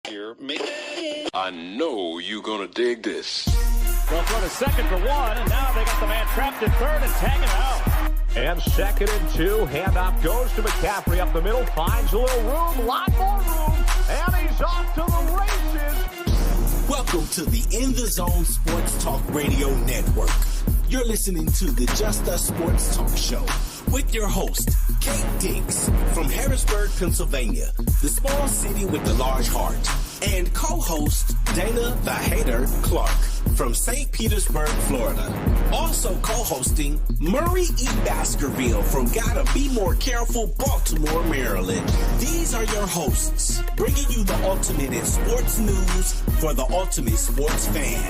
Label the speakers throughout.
Speaker 1: here. I know you're gonna dig this.
Speaker 2: They'll throw to second for one, and now they got the man trapped at third and tagging out. And 2nd and 2, handoff goes to McCaffrey up the middle, finds a little room, lot more room, and he's off to the races.
Speaker 3: Welcome to the In the Zone Sports Talk Radio Network. You're listening to the Just Us Sports Talk Show with your host, Kate Diggs from Harrisburg, Pennsylvania, the small city with the large heart, and co-host Dana the Hater Clark from St. Petersburg, Florida. Also co-hosting Murray E. Baskerville from Gotta Be More Careful, Baltimore, Maryland. These are your hosts, bringing you the ultimate in sports news for the ultimate sports fan.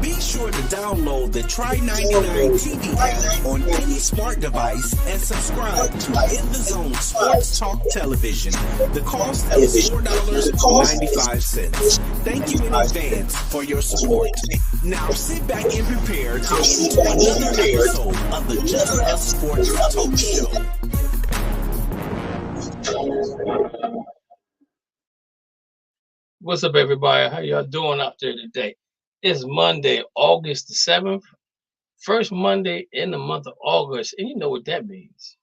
Speaker 3: Be sure to download the Try 99 TV app on any smart device and subscribe to In the Zone Sports Talk Television. The cost is $4.95. Thank you in advance for your support. Now sit back and prepare to listen to another episode of the Just Us Sports Talk Show.
Speaker 4: What's up, everybody? How y'all doing out there today? It's Monday, August the 7th. First Monday in the month of August. And you know what that means.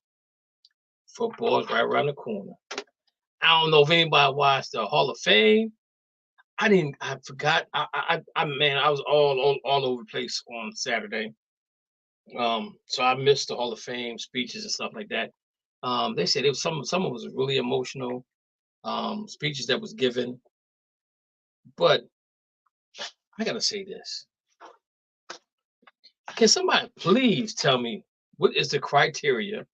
Speaker 4: Football's right around the corner. I don't know if anybody watched the Hall of Fame. I forgot. I was all over the place on Saturday. So I missed the Hall of Fame speeches and stuff like that. They said it was some of it was really emotional speeches that was given. But I gotta say this. Can somebody please tell me what is the criteria?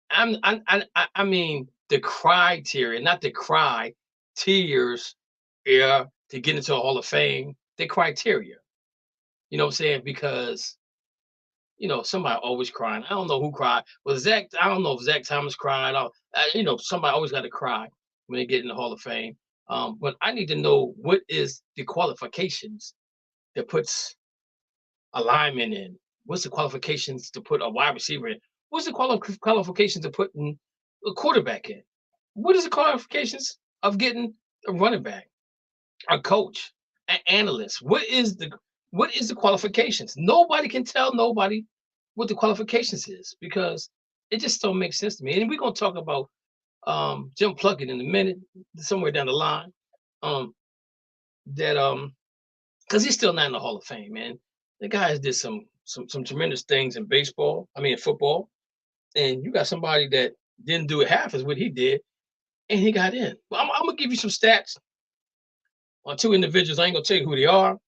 Speaker 4: I mean the criteria, not the cry tears. Yeah, to get into a Hall of Fame, the criteria. You know what I'm saying? Because, you know, somebody always crying. I don't know who cried. Well, I don't know if Zach Thomas cried. Somebody always got to cry when they get in the Hall of Fame. But I need to know what is the qualifications that puts a lineman in? What's the qualifications to put a wide receiver in? What's the qualifications to put a quarterback in? What is the qualifications of getting a running back? A coach, an analyst. What is the qualifications? Nobody can tell nobody what the qualifications is because it just don't make sense to me. And we're gonna talk about Jim Plunkett in a minute, somewhere down the line. Because he's still not in the Hall of Fame, man. The guy did some tremendous things in football, and you got somebody that didn't do it half as what he did, and he got in. Well, I'm gonna give you some stats on two individuals. I ain't gonna tell you who they are,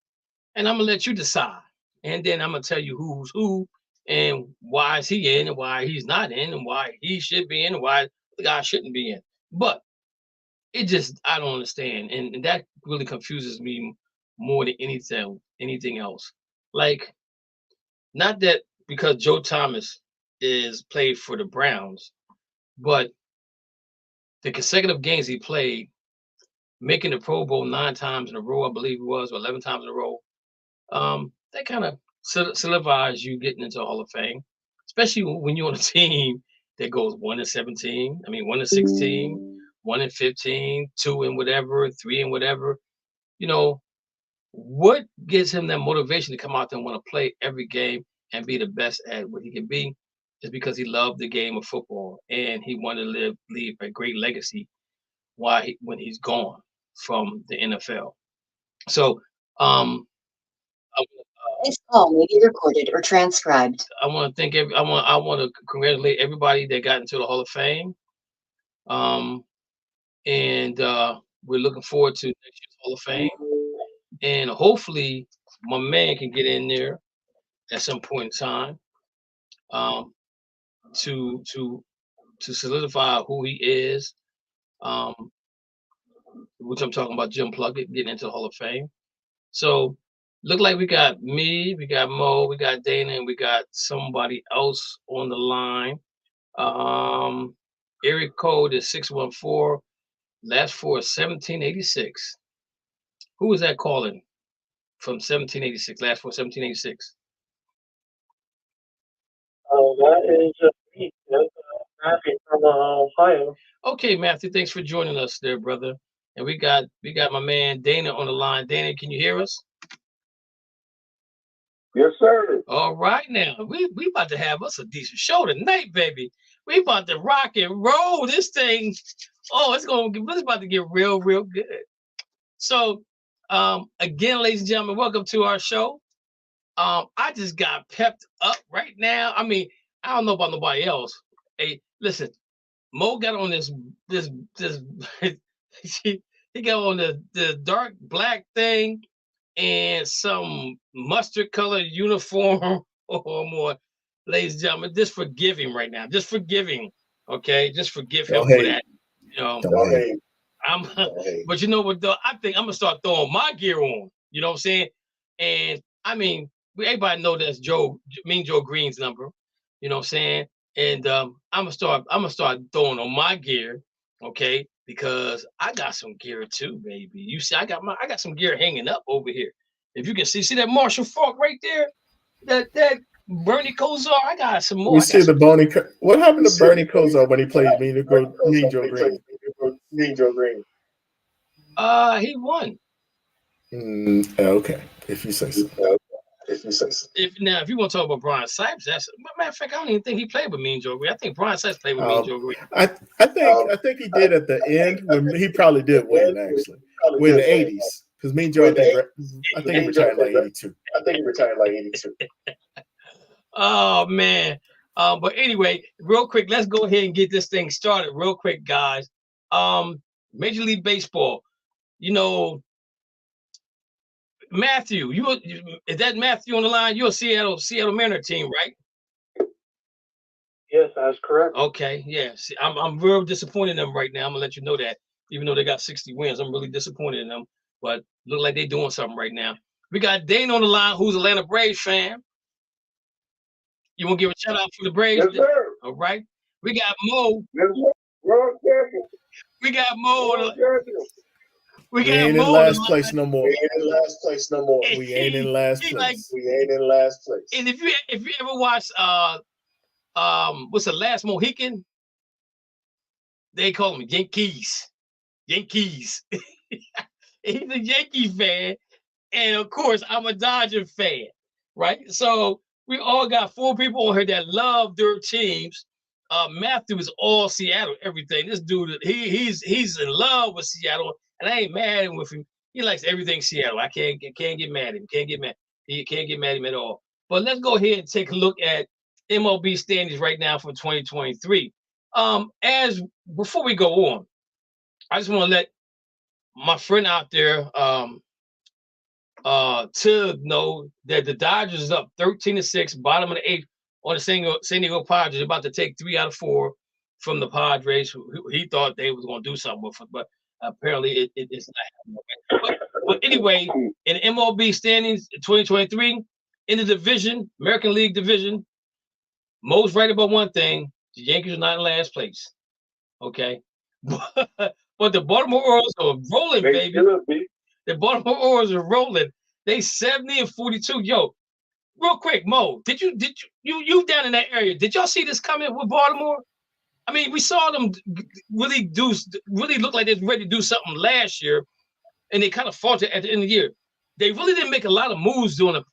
Speaker 4: and I'm gonna let you decide. And then I'm gonna tell you who's who and why is he in and why he's not in and why he should be in and why the guy shouldn't be in. But I don't understand. And that really confuses me more than anything else. Like, not that because Joe Thomas is played for the Browns, but the consecutive games he played, making the Pro Bowl 9 times in a row, I believe it was, or 11 times in a row, that kind of solidifies you getting into the Hall of Fame, especially when you're on a team that goes 1-17, 1-16, 1-15, 2 and whatever, 3 and whatever. You know, what gives him that motivation to come out there and want to play every game and be the best at what he can be is because he loved the game of football and he wanted to leave a great legacy when he's gone from the NFL. So
Speaker 5: this call may be recorded or transcribed.
Speaker 4: I want to thank I want to congratulate everybody that got into the Hall of Fame. And we're looking forward to next year's Hall of Fame. And hopefully my man can get in there at some point in time to solidify who he is. Which I'm talking about Jim Plunkett getting into the Hall of Fame. So look like we got me, we got Mo, we got Dana, and we got somebody else on the line. Area code is 614. Last four is 1786. Who is that calling from 1786? Last four 1786.
Speaker 6: That is me. That's Matthew from Ohio.
Speaker 4: Okay, Matthew, thanks for joining us there, brother. And we got my man Dana on the line. Dana, can you hear us?
Speaker 6: Yes, sir.
Speaker 4: All right, now we about to have us a decent show tonight, baby. We about to rock and roll this thing. Oh, it's about to get real good. So, again, ladies and gentlemen, welcome to our show. I just got pepped up right now. I mean, I don't know about nobody else. Hey, listen, Mo got on this he got on the dark black thing and some mustard colored uniform or more. Ladies and gentlemen, just forgive him right now. Just forgive him. Okay, just forgive him for that. You know, but you know what though? I think I'm gonna start throwing my gear on. You know what I'm saying? And I mean, everybody know that's Mean Joe Green's number. You know what I'm saying? And I'm gonna start throwing on my gear, okay? Because I got some gear too, baby. You see, I got some gear hanging up over here. If you can see that Marshall Falk right there, that Bernie Kosar, I got some more.
Speaker 7: We see the Bernie. What happened to Bernie Kosar when he played Mean Joe Green?
Speaker 6: Mean Joe Green.
Speaker 4: He won.
Speaker 7: Okay, if you say so.
Speaker 4: If you want to talk about Brian Sipes, that's matter of fact, I don't even think he played with Mean Joe Green. I think Brian Sipes played with Mean Joe Green.
Speaker 7: I think he did at the end when he probably did win actually. With the 80s. Because Mean Joe, I think he retired like 82.
Speaker 4: Oh man. But anyway, real quick, let's go ahead and get this thing started real quick, guys. Major League Baseball. You know, Matthew, is that Matthew on the line? You're a Seattle Mariner team, right?
Speaker 6: Yes, that's correct.
Speaker 4: Okay, yes. I'm real disappointed in them right now. I'm gonna let you know that. Even though they got 60 wins, I'm really disappointed in them. But look like they're doing something right now. We got Dane on the line, who's an Atlanta Braves fan. You want to give a shout out for the Braves?
Speaker 6: Yes, sir.
Speaker 4: All right. We got Mo.
Speaker 6: Yes, sir. World champion.
Speaker 4: We got Mo.
Speaker 7: We ain't in last place no more.
Speaker 6: We ain't in last place.
Speaker 4: And if you ever watch what's the Last Mohican? They call him Yankees. He's a Yankee fan, and of course I'm a Dodger fan, right? So we all got 4 people on here that love their teams. Matthew is all Seattle, everything. This dude, he's in love with Seattle, and I ain't mad with him. He likes everything Seattle. I can't get mad at him. He can't get mad at him at all. But let's go ahead and take a look at MLB standings right now for 2023. Before we go on, I just want to let my friend out there to know that the Dodgers is up 13-6, bottom of the 8th on the San Diego Padres. They're about to take 3 out of 4 from the Padres, who he thought they was going to do something with it, but apparently it's not happening. But anyway, in MLB standings 2023, in the division, American League division, Mo's right about one thing: the Yankees are not in last place. Okay, but the Baltimore Orioles are rolling, baby. The Baltimore Orioles are rolling. They 70-42. Yo, real quick, Mo, did you down in that area? Did y'all see this coming with Baltimore? I mean, we saw them really look like they're ready to do something last year, and they kind of faltered at the end of the year. They really didn't make a lot of moves during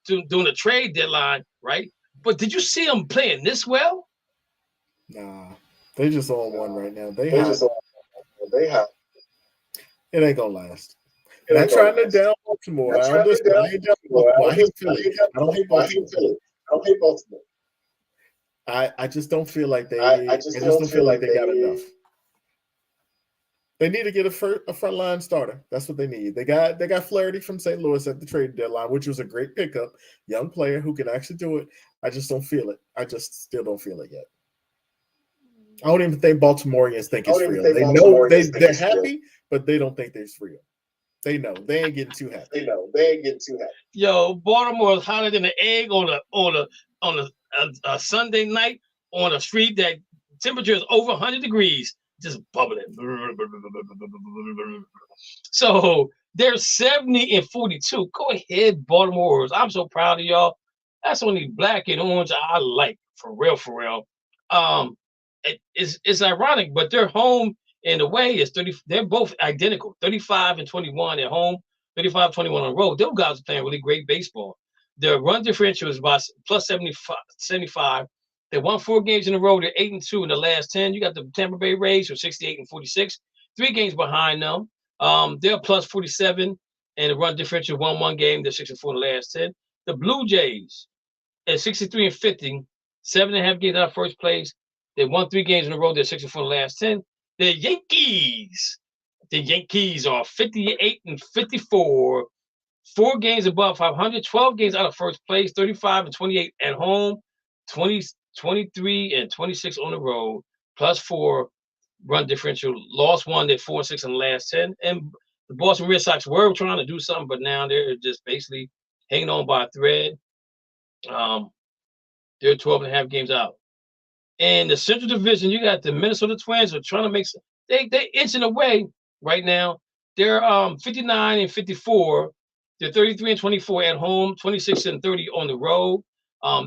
Speaker 4: the trade deadline, right? But did you see them playing this well?
Speaker 7: Nah, they just on one right now. They have. It ain't gonna last. And I'm trying to down Baltimore. I hate Philly. I don't hate Baltimore. I just don't feel like they. I just don't feel like they got enough. They need to get a frontline starter. That's what they need. They got Flaherty from St. Louis at the trade deadline, which was a great pickup. Young player who can actually do it. I just don't feel it. I just still don't feel it yet. I don't even think Baltimoreans think it's real. They know they're happy, but they don't think it's real. They know they ain't getting too happy.
Speaker 4: Yo, Baltimore is hotter than an egg on a Sunday night on a street that temperature is over 100 degrees, just bubbling. So they're 70-42. Go ahead, Baltimore Orioles. I'm so proud of y'all. That's only black and orange I like, for real. It's ironic, but they're home And the way is 30. They're both identical, 35 and 21 at home, 35, 21 on the road. Those guys are playing really great baseball. Their run differential is about plus 75. They won 4 games in a row. They're 8-2 in the last 10. You got the Tampa Bay Rays, who are 68 and 46, 3 games behind them. They're plus 47 and the run differential 1 game. They're 6-4 in the last 10. The Blue Jays at 63 and 50, 7.5 games out of first place. They won 3 games in a row. They're 6-4 in the last 10. The Yankees are 58 and 54, 4 games above 500, 12 games out of first place, 35 and 28 at home, 23 and 26 on the road, plus 4 run differential. Lost 1, they're 4-6 in the last 10. And the Boston Red Sox were trying to do something, but now they're just basically hanging on by a thread. They're 12.5 games out. In the Central Division, you got the Minnesota Twins are trying to make some, they inching away right now. They're 59 and 54. They're 33 and 24 at home, 26 and 30 on the road.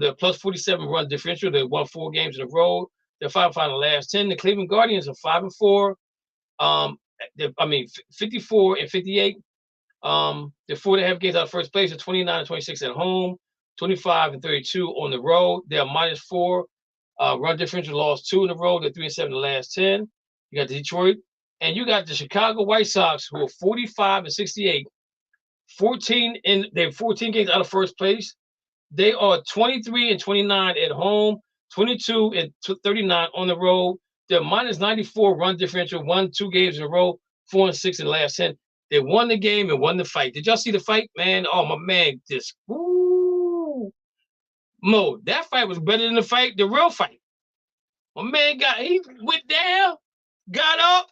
Speaker 4: They're plus 47 run differential. They won 4 games in a row. They're 5 in the last 10. The Cleveland Guardians are 5 and 4. 54 and 58. They're 4.5 games out of first place. They're 29 and 26 at home, 25 and 32 on the road. They're minus 4. Run differential, lost 2 in a row. They're 3 and 7 in the last 10. You got Detroit, and you got the Chicago White Sox, who are 45 and 68. they're 14 games out of first place. They are 23 and 29 at home, 22 and 39 on the road. They're minus 94 run differential, won 2 games in a row, 4 and 6 in the last 10. They won the game and won the fight. Did y'all see the fight, man? Oh, my man, just woo. Mo, that fight was better than the real fight. My man he went down, got up,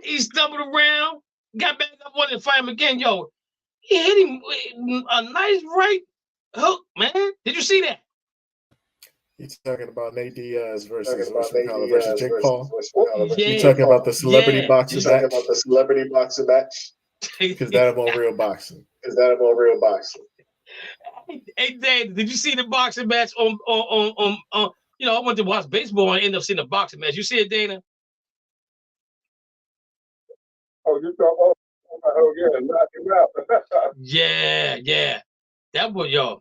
Speaker 4: he stumbled around, got back up, wanted to fight him again. Yo, he hit him with a nice right hook, man. Did you see that?
Speaker 7: You're talking about Nate Diaz versus Jake Paul.
Speaker 4: Yeah.
Speaker 7: You're talking about the celebrity boxing
Speaker 6: match?
Speaker 7: Because that about real boxing.
Speaker 4: Hey, Dave, did you see the boxing match on I went to watch baseball and ended up seeing the boxing match. You see it, Dana?
Speaker 6: Knock him out.
Speaker 4: Yeah. That was,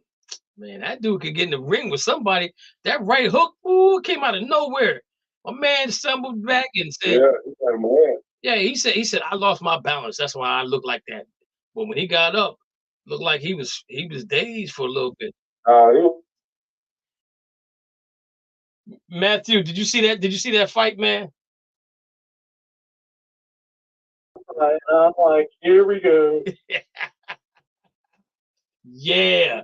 Speaker 4: man, that dude could get in the ring with somebody. That right hook, came out of nowhere. My man stumbled back and said, he said, I lost my balance. That's why I look like that. But when he got up, looked like he was dazed for a little bit. Matthew, did you see that? Did you see that fight, man?
Speaker 6: I'm like, here we go.
Speaker 4: Yeah.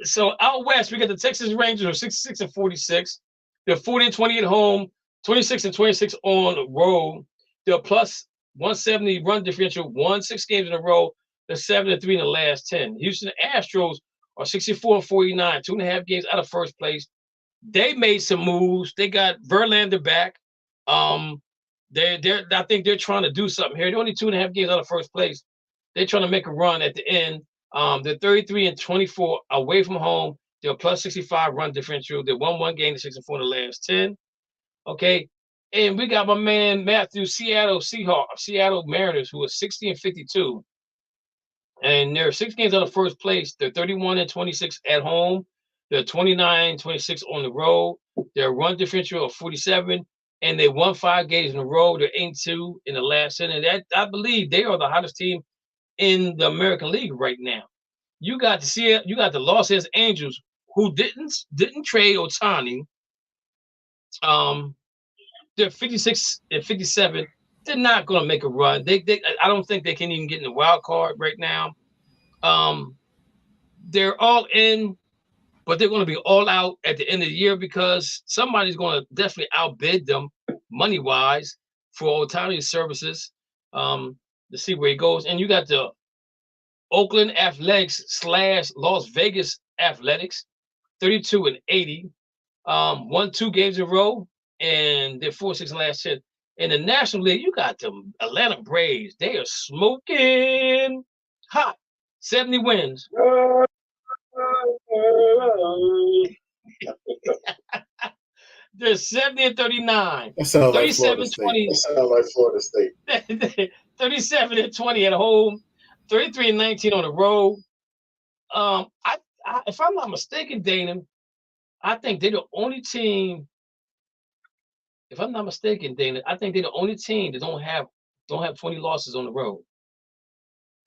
Speaker 4: So out west, we got the Texas Rangers are 66 and 46. They're 40 and 20 at home, 26 and 26 on the road. They're plus 170 run differential, won 6 games in a row. They're 7 and 3 in the last 10. Houston Astros are 64 and 49, 2.5 games out of first place. They made some moves. They got Verlander back. I think they're trying to do something here. They're only 2.5 games out of first place. They're trying to make a run at the end. They're 33 and 24 away from home. They're plus 65 run differential. They won 1 game, 6 and 4 in the last 10. Okay. And we got my man Matthew, Seattle Mariners, who are 60 and 52. And they're 6 games out of first place. They're 31 and 26 at home. They're 29, 26 on the road. Their run differential of 47, and they won 5 games in a row. They're 8-2 in the last 10. And that, I believe they are the hottest team in the American League right now. You got the Los Angeles Angels, who didn't trade Ohtani. They're 56 and 57. They're not going to make a run. I don't think they can even get in the wild card right now. They're all in, but they're going to be all out at the end of the year because somebody's going to definitely outbid them money-wise for Ohtani's services. To see where he goes. And you got the Oakland Athletics / Las Vegas Athletics, 32 and 80. Won 2 games in a row, and they're 4-6 in the last 10. In the National League, you got the Atlanta Braves. They are smoking hot. 70 wins. They're 70 and 39.
Speaker 7: That sounds like
Speaker 4: 37
Speaker 7: Florida
Speaker 4: 20.
Speaker 7: State. That sounds like Florida State.
Speaker 4: 37 and 20 at home, 33 and 19 on the road. If I'm not mistaken, Dana, I think they're the only team. If I'm not mistaken, Dana, I think they're the only team that don't have 20 losses on the road.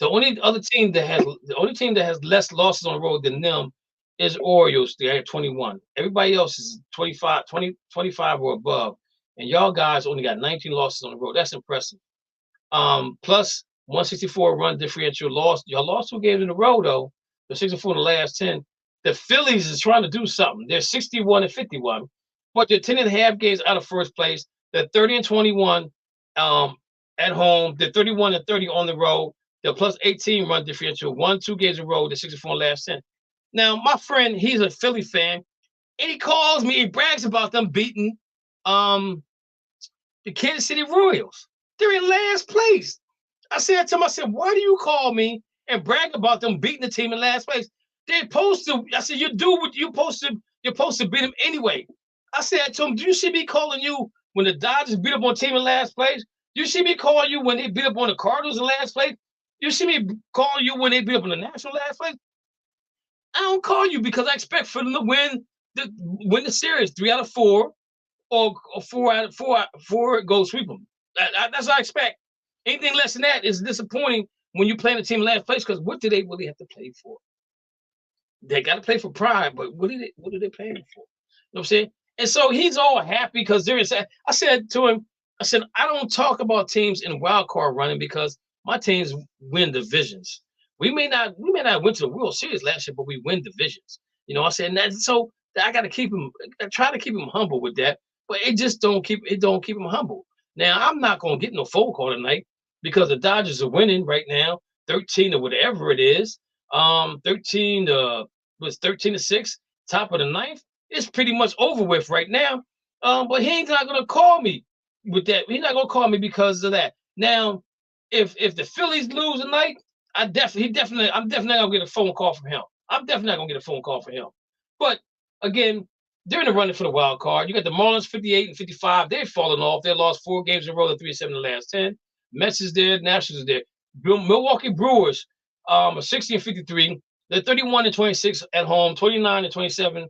Speaker 4: The only team that has less losses on the road than them is Orioles. They have 21. Everybody else is 25 or above. And y'all guys only got 19 losses on the road. That's impressive. Plus 164 run differential loss. Y'all lost 2 games in a row, though. They're 64 in the last 10. The Phillies is trying to do something. They're 61 and 51, but they're 10 and a half games out of first place. They're 30 and 21 at home. They're 31 and 30 on the road. They're plus 18 run differential. 2 games in a row. They're 64 in the last 10. Now, my friend, he's a Philly fan, and he calls me. He brags about them beating the Kansas City Royals. They're in last place. I said to him, why do you call me and brag about them beating the team in last place? They're supposed to. I said, you do what you're supposed to beat them anyway. I said to him, do you see me calling you when the Dodgers beat up on a team in last place? Do you see me calling you when they beat up on the Cardinals in last place? You see me calling you when they beat up on the National last place? I don't call you because I expect for them to win the series 3 out of 4 or 4 out of 4 go sweep them. That's what I expect. Anything less than that is disappointing when you play in a team in last place, because what do they really have to play for? They got to play for pride, but what are they playing for? You know what I'm saying? And so he's all happy because they're inside. I said to him, I don't talk about teams in wild card running because my teams win divisions. We may not win to the World Series last year, but we win divisions. You know, I said, and so I got to keep him. I try to keep him humble with that, but it just don't keep him humble. Now I'm not gonna get no phone call tonight because the Dodgers are winning right now, 13 or whatever it is. 13 to 6, top of the ninth. It's pretty much over with right now. But he's not gonna call me with that. He's not gonna call me because of that. Now, if the Phillies lose tonight, I'm definitely not gonna get a phone call from him. I'm definitely not gonna get a phone call from him. But again, they're in the running for the wild card. You got the Marlins 58 and 55. They've fallen off. They lost 4 games in a row. They're 3-7 in the last 10. Mets is there. Nationals is there. Milwaukee Brewers are 60 and 53. They're 31 and 26 at home, 29 and 27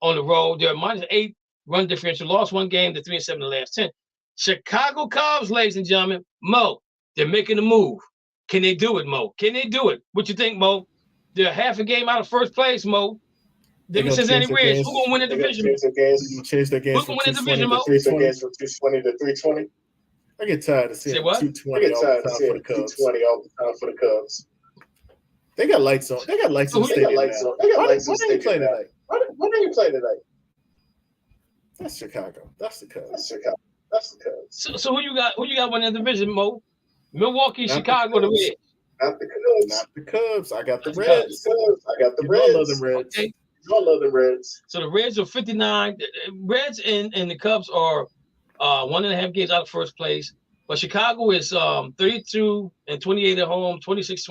Speaker 4: on the road. They're -8 run differential. Lost 1 game. They're 3-7 in the last 10. Chicago Cubs, ladies and gentlemen. Mo, they're making a move. Can they do it, Mo? Can they do it? What you think, Mo? They're half a game out of first place, Mo. They're going to Cincinnati Reds. Who's going to win the division?
Speaker 7: Change their games from 220 to 320. I get tired of seeing 220 all the time for the Cubs. They got lights on. They got lights on. They got lights on. Why don't you play tonight? Why don't you play tonight? That's Chicago. That's the Cubs. That's the Cubs.
Speaker 4: So who you got? Who you got winning the division, Mo? Milwaukee, Chicago, the Reds.
Speaker 7: Not the Cubs. Not the Cubs. I got the Reds. I got the Reds. I love them Reds.
Speaker 4: Okay.
Speaker 7: I love the Reds.
Speaker 4: So the Reds are 59. The Reds and the Cubs are 1.5 games out of first place. But Chicago is 32 and 28 at home, 26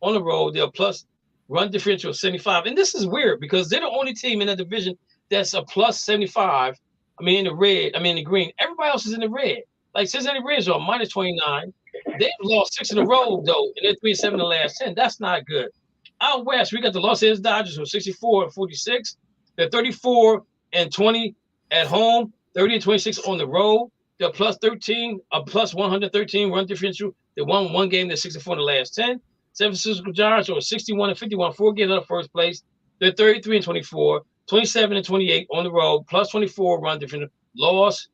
Speaker 4: on the road. They're plus run differential of 75. And this is weird because they're the only team in that division that's a plus 75. In the green. Everybody else is in the red. Like Cincinnati Reds are -29. They've lost 6 in a row, though, and they're 3-7 in the last 10. That's not good. Out west, we got the Los Angeles Dodgers who are 64 and 46. They're 34 and 20 at home, 30 and 26 on the road. They're plus 113 run differential. They won 1 game. They're 64 in the last 10. San Francisco Giants are 61 and 51, 4 games out of first place. They're 33 and 24, 27 and 28 on the road, plus 24 run differential. Lost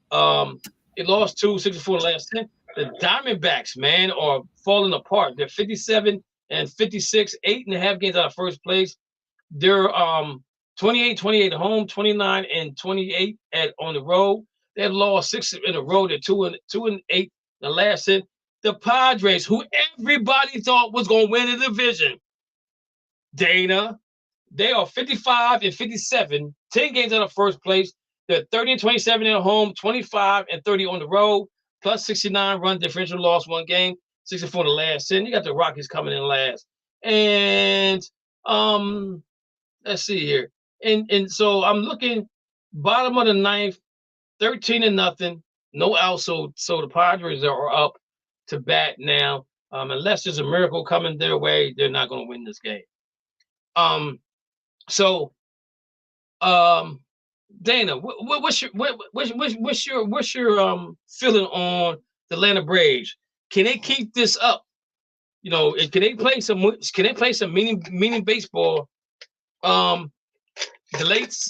Speaker 4: 2, 64 in the last 10. The Diamondbacks, man, are falling apart. They're 57 and 56, 8.5 games out of first place. They're 28 at home, 29 and 28 on the road. They've lost 6 in a row. They're 2 and 8 in the last 10. The Padres, who everybody thought was going to win the division, Dana, they are 55 and 57, 10 games out of first place. They're 30 and 27 at home, 25 and 30 on the road, plus 69 run differential, lost 1 game, 64 in the last 10. You got the Rockies coming in last. And let's see here. And so I'm looking bottom of the ninth, 13-0, no out. So the Padres are up to bat now. Unless there's a miracle coming their way, they're not going to win this game. Dana, what's your feeling on the Atlanta Braves? Can they keep this up? You know, can they play some meaning baseball? The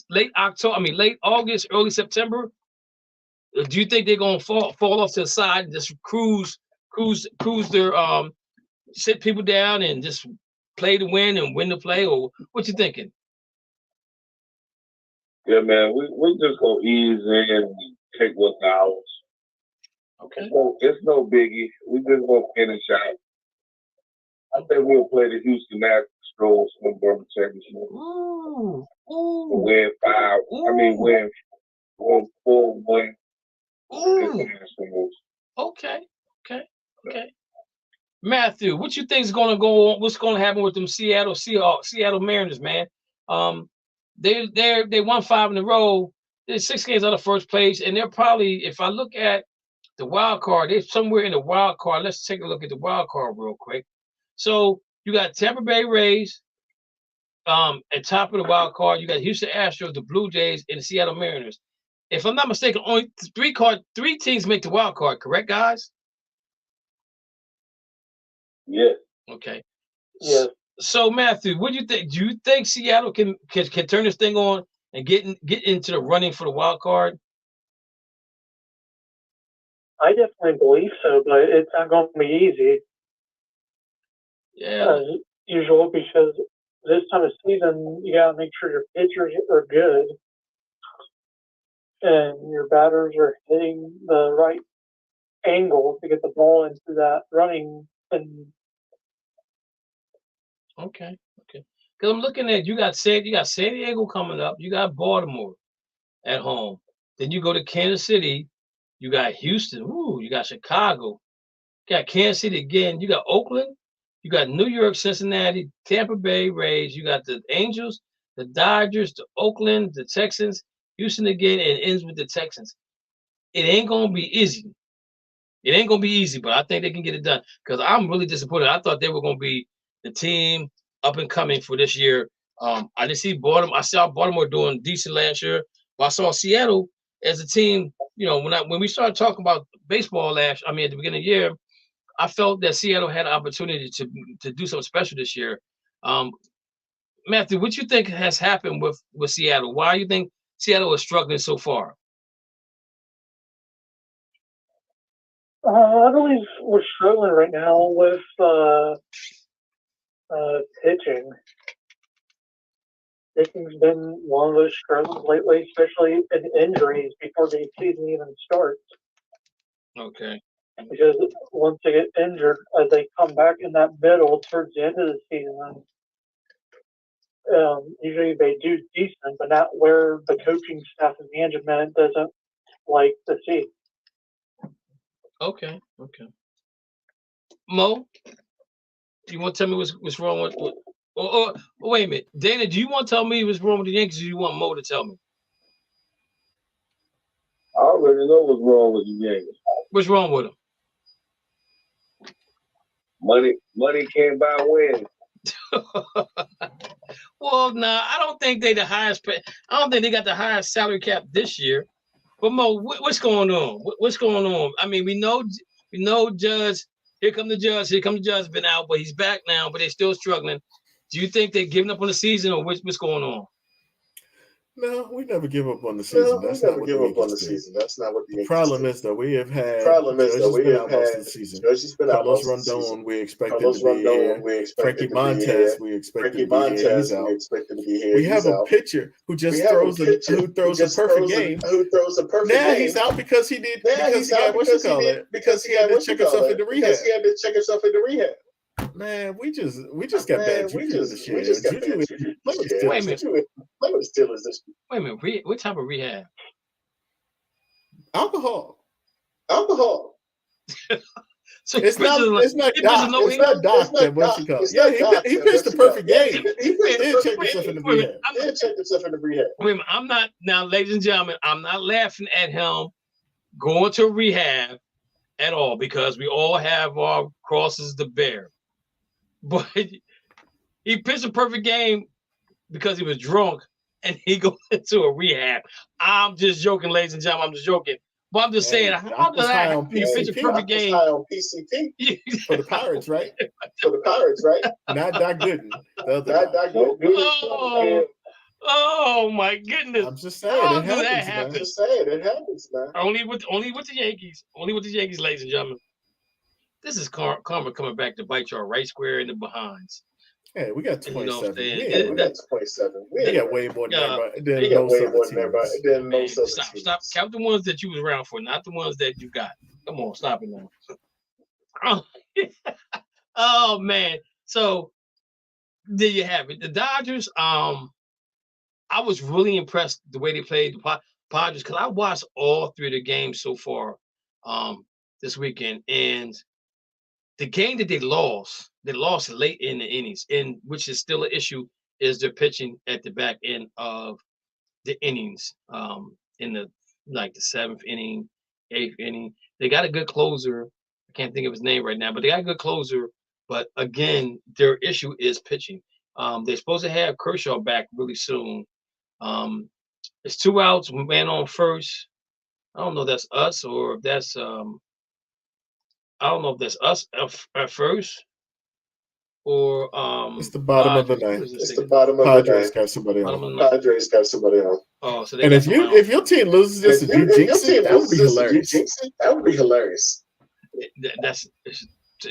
Speaker 4: late August, early September. Do you think they're gonna fall off to the side and just cruise their sit people down and just play to win and win to play, or what you thinking?
Speaker 8: Yeah, man, we just gonna ease in and take what's ours.
Speaker 4: Okay.
Speaker 8: It's no biggie. We just gonna finish out. I think we'll play the Houston Astros from Burma Championship.
Speaker 4: Ooh.
Speaker 8: Win 5.
Speaker 4: Ooh.
Speaker 8: I mean, win 4-1.
Speaker 4: Okay. Matthew, what you think is gonna go on? What's gonna happen with them Seattle Mariners, man? They won 5 in a row. They're 6 games out of first place, and they're probably, if I look at the wild card, they're somewhere in the wild card. Let's take a look at the wild card real quick. So you got Tampa Bay Rays at top of the wild card. You got Houston Astros, the Blue Jays, and the Seattle Mariners. If I'm not mistaken, only 3 teams make the wild card, correct, guys?
Speaker 8: Yeah.
Speaker 4: Okay.
Speaker 6: Yeah.
Speaker 4: So Matthew, what do you think? Do you think Seattle can turn this thing on and get into the running for the wild card?
Speaker 6: I definitely believe so, but it's not going to be easy.
Speaker 4: Yeah.
Speaker 6: As usual, because this time of season, you got to make sure your pitchers are good and your batters are hitting the right angle to get the ball into that running. And
Speaker 4: Okay. Because I'm looking at you got San Diego coming up. You got Baltimore at home. Then you go to Kansas City. You got Houston. Ooh, you got Chicago. You got Kansas City again. You got Oakland. You got New York, Cincinnati, Tampa Bay Rays. You got the Angels, the Dodgers, the Oakland, the Texans, Houston again, and it ends with the Texans. It ain't gonna be easy. But I think they can get it done. Because I'm really disappointed. I thought they were gonna be the team up and coming for this year. I didn't see Baltimore. I saw Baltimore doing decent last year, but I saw Seattle as a team. You know, when we started talking about baseball at the beginning of the year, I felt that Seattle had an opportunity to do something special this year. Matthew, what you think has happened with Seattle? Why do you think Seattle is struggling so far?
Speaker 6: I believe we're struggling right now with pitching. Pitching's been one of those struggles lately, especially in injuries before the season even starts.
Speaker 4: Okay.
Speaker 6: Because once they get injured, as they come back in that middle towards the end of the season, usually they do decent, but not where the coaching staff and management doesn't like to see.
Speaker 4: Okay. Mo, do you want to tell me what's wrong with? Or wait a minute, Dana, do you want to tell me what's wrong with the Yankees, or do you want Mo to tell me?
Speaker 8: I already know what's wrong with the Yankees.
Speaker 4: What's wrong with them?
Speaker 8: Money can't buy wins.
Speaker 4: Well, nah, I don't think they the highest. I don't think they got the highest salary cap this year. But Mo, what's going on? What's going on? I mean, we know Judge. Here come the Judge. Been out, but he's back now. But they're still struggling. Do you think they're giving up on the season, or what's going on?
Speaker 7: No, we never give up on the season. That's not what the Yankees do. Problem is, though, we have had Judge has been out most of the season. Carlos Rondon, we expected to be here. Frankie Montez, we expected to be here. He's out. We have a pitcher who just throws a perfect game. Now he's out because he had to check himself into rehab. Man, we just got bad juju this year.
Speaker 4: Wait a minute. What type of rehab?
Speaker 7: Alcohol.
Speaker 4: So
Speaker 7: It's not Doc. It's not Doc that what you call. Yeah, he pitched the perfect game. He did check himself in the rehab.
Speaker 4: Wait a minute, I'm not now, ladies and gentlemen. I'm not laughing at him going to rehab at all because we all have our crosses to bear. But he pitched a perfect game because he was drunk and he goes into a rehab. I'm just joking, ladies and gentlemen. I'm just joking. But I'm just saying, how does that you pitch a perfect game?
Speaker 7: On PCP for the Pirates, right? For the Pirates, right? Not Doc Gooden.
Speaker 4: Oh my goodness!
Speaker 7: I'm just saying, it happens, man.
Speaker 4: Just saying, it happens, man. Only with the Yankees. Only with the Yankees, ladies and gentlemen. This is karma coming back to bite y'all right square in the behinds.
Speaker 7: Hey, we got 27.
Speaker 4: We got 27.
Speaker 7: We got way more than everybody.
Speaker 4: Stop. Count the ones that you was around for, not the ones that you got. Come on, stop it now. Oh man. So there you have it. The Dodgers. I was really impressed the way they played the Padres because I watched all three of the games so far this weekend, and the game that they lost late in the innings, and which is still an issue, is their pitching at the back end of the innings. In the seventh inning, eighth inning, they got a good closer. I can't think of his name right now, but they got a good closer. But again, their issue is pitching. They're supposed to have Kershaw back really soon. It's 2 outs, man on first. I don't know if that's us or if that's I don't know if that's us at first or
Speaker 7: it's the bottom of the ninth. It's the bottom of the ninth. Got somebody on. Padres got somebody on.
Speaker 4: Oh, so
Speaker 7: and if your team loses this, that would be hilarious. That would be hilarious.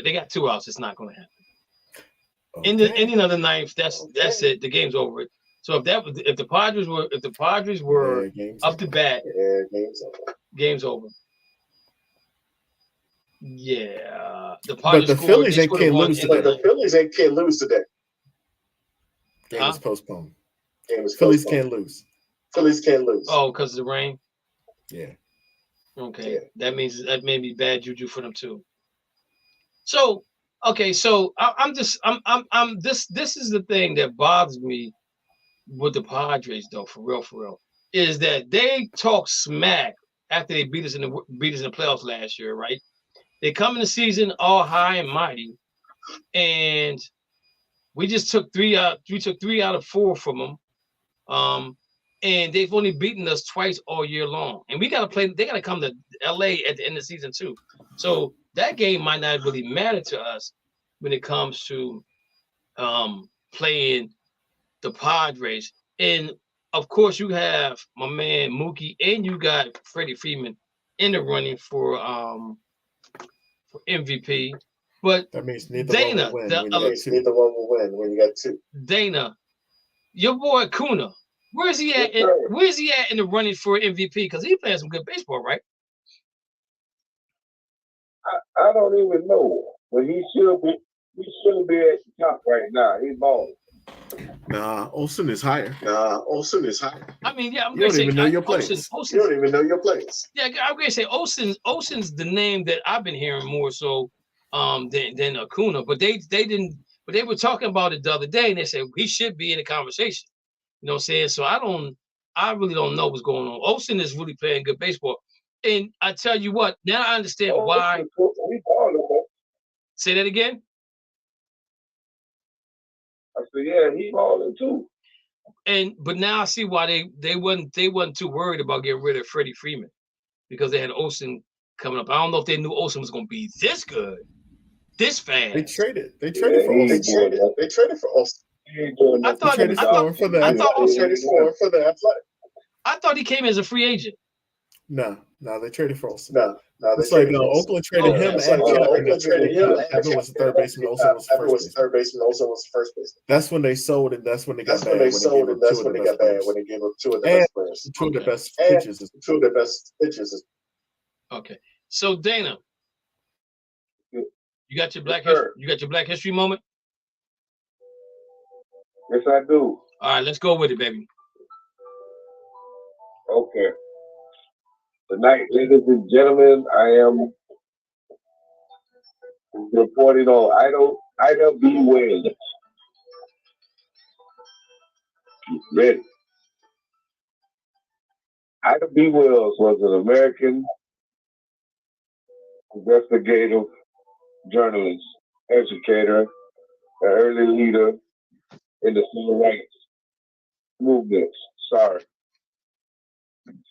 Speaker 4: They got 2 outs. It's not going to happen. Okay. In the ending of the ninth, that's it. The game's over. So if the Padres were up to bat, game's over. Yeah,
Speaker 7: but the Phillies can't lose today. Game is postponed. Phillies can't lose.
Speaker 4: Oh, because of the rain.
Speaker 7: Yeah.
Speaker 4: Okay, that means that may be bad juju for them too. So okay, so this is the thing that bothers me with the Padres though, for real, is that they talk smack after they beat us in the playoffs last year, right? They come in the season all high and mighty, and we just took 3 out. We took 3 out of 4 from them, and they've only beaten us twice all year long. And we got to play. They got to come to LA at the end of the season too. So that game might not really matter to us when it comes to playing the Padres. And of course, you have my man Mookie, and you got Freddie Freeman in the running for MVP, but
Speaker 7: that means neither
Speaker 4: Dana,
Speaker 7: one will win when you got 2.
Speaker 4: Dana, your boy Kuna, where's he at in the running for MVP? Because he playing some good baseball, right?
Speaker 8: I don't even know, but he should be at the top right now. He's balling.
Speaker 7: Nah, Olsen is higher.
Speaker 4: I mean, yeah,
Speaker 7: you don't even know your plays.
Speaker 4: You don't even know your plays. Yeah, I'm gonna say Olsen's the name that I've been hearing more so than Acuna, but they didn't. But they were talking about it the other day, and they said he should be in the conversation. You know what I'm saying? So I really don't know what's going on. Olsen is really playing good baseball, and I tell you what, now I understand why. Say that again.
Speaker 8: I said, yeah, he balling too.
Speaker 4: But now I see why they wasn't too worried about getting rid of Freddie Freeman, because they had Olsen coming up. I don't know if they knew Olsen was going to be this good, this fast.
Speaker 7: They traded for Olsen. They traded for Olsen.
Speaker 4: I thought
Speaker 7: for the
Speaker 4: Athletic. I thought he came as a free agent.
Speaker 7: No, they traded for Olsen.
Speaker 6: No,
Speaker 7: it's like Oakland traded him and Kevin was the third baseman. Olsen was the third baseman. Olsen was the first baseman. That's when they sold, and that's when they got bad. When they gave up 2 of the best players. 2 of the best pitchers. 2 of the best pitchers.
Speaker 4: Okay, so Dana, you got your Black History moment?
Speaker 8: Yes, I do.
Speaker 4: All right, let's go with it, baby.
Speaker 8: Okay. Tonight, ladies and gentlemen, I am reporting on Ida B. Wells. Ready. Ida B. Wells was an American investigative journalist, educator, an early leader in the civil rights movement. Sorry.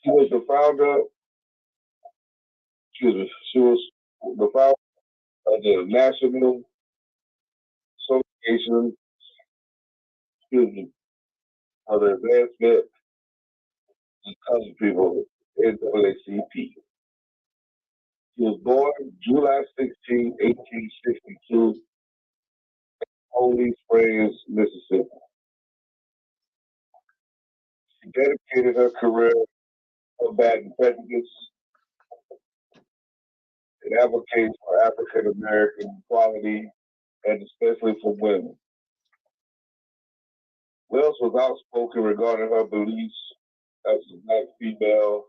Speaker 8: She was the founder, she was the founder of the National Association, for the Advancement of Colored People, NAACP. She was born July 16, 1862, Holy Springs, Mississippi. She dedicated her career to combating prejudice and advocates for African American equality, and especially for women. Wells was outspoken regarding her beliefs as a black female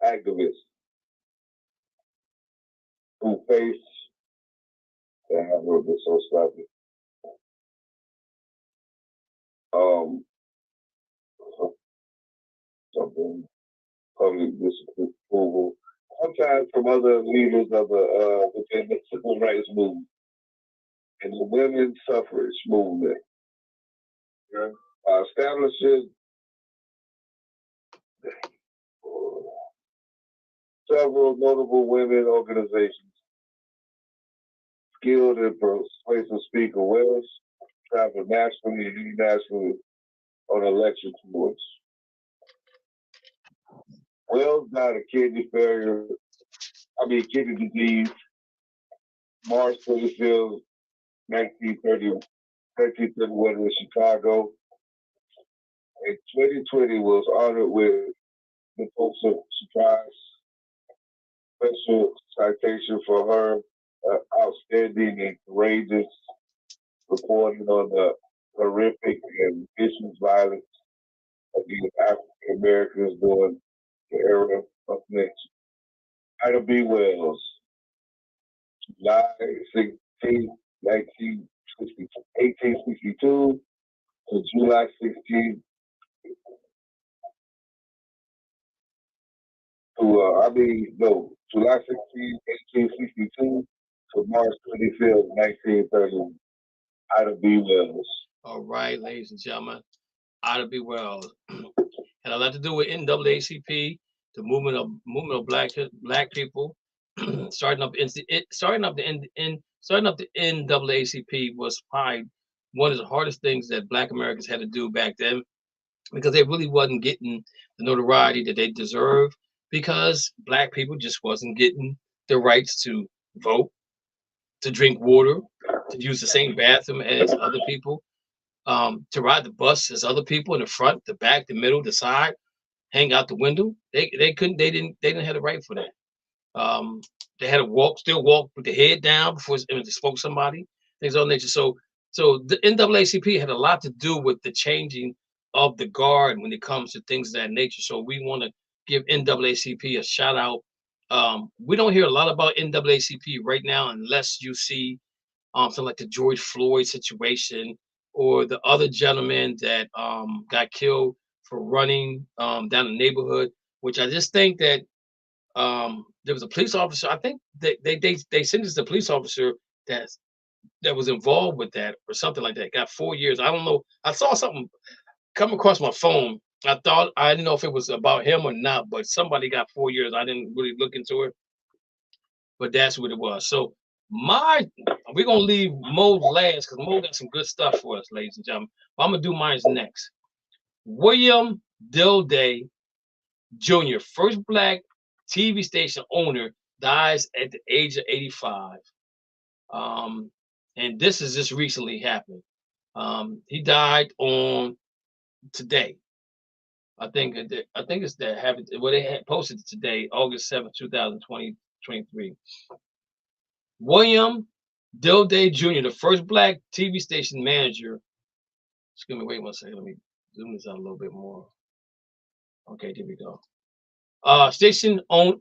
Speaker 8: activist who faced, I wrote this so sloppy, something public disapproval, sometimes from other leaders of the within the civil rights movement and the women's suffrage movement. Yeah. Establishing several notable women organizations. Skilled and persuasive speaker, Wells traveled nationally and internationally on election tours. Wells died of kidney disease, March 25th, 1931 in Chicago. In 2020 was honored with the Pulitzer Prize special citation for her outstanding and courageous reporting on the horrific and vicious violence against African Americans during the era of lynching. Ida B. Wells, July 16, 1862 to July 16 July 16, 1862 to March 25th, 1931. Ida B. Wells.
Speaker 4: All right, ladies and gentlemen, Ida B. Wells. Had a lot to do with NAACP, the movement of black people. starting up the NAACP was probably one of the hardest things that Black Americans had to do back then, because they really wasn't getting the notoriety that they deserved, because Black people just wasn't getting the rights to vote, to drink water, to use the same bathroom as other people, to ride the bus as other people in the front, the back, the middle, the side, hang out the window. They didn't have the right for that. They had to still walk with the head down before they spoke to somebody, things of that nature. So the NAACP had a lot to do with the changing of the guard when it comes to things of that nature. So we want to give NAACP a shout out. We don't hear a lot about NAACP right now unless you see something like the George Floyd situation, or the other gentleman that got killed for running down the neighborhood, which I just think that there was a police officer. I think they sentenced the police officer that was involved with that, or something like that. Got 4 years. I don't know. I saw something come across my phone. I didn't know if it was about him or not, but somebody got 4 years. I didn't really look into it, but that's what it was. So we're gonna leave Mo last, because Mo got some good stuff for us, ladies and gentlemen. But I'm gonna do mine next. William Dilday Jr., first Black TV station owner, dies at the age of 85. And this has just recently happened. He died on today. I think it's that happened. Well, they had posted it today, August 7th, 2023. William Dilday Jr., the first Black TV station manager. Excuse me, wait one second. Let me zoom this out a little bit more. Okay, there we go. Station owned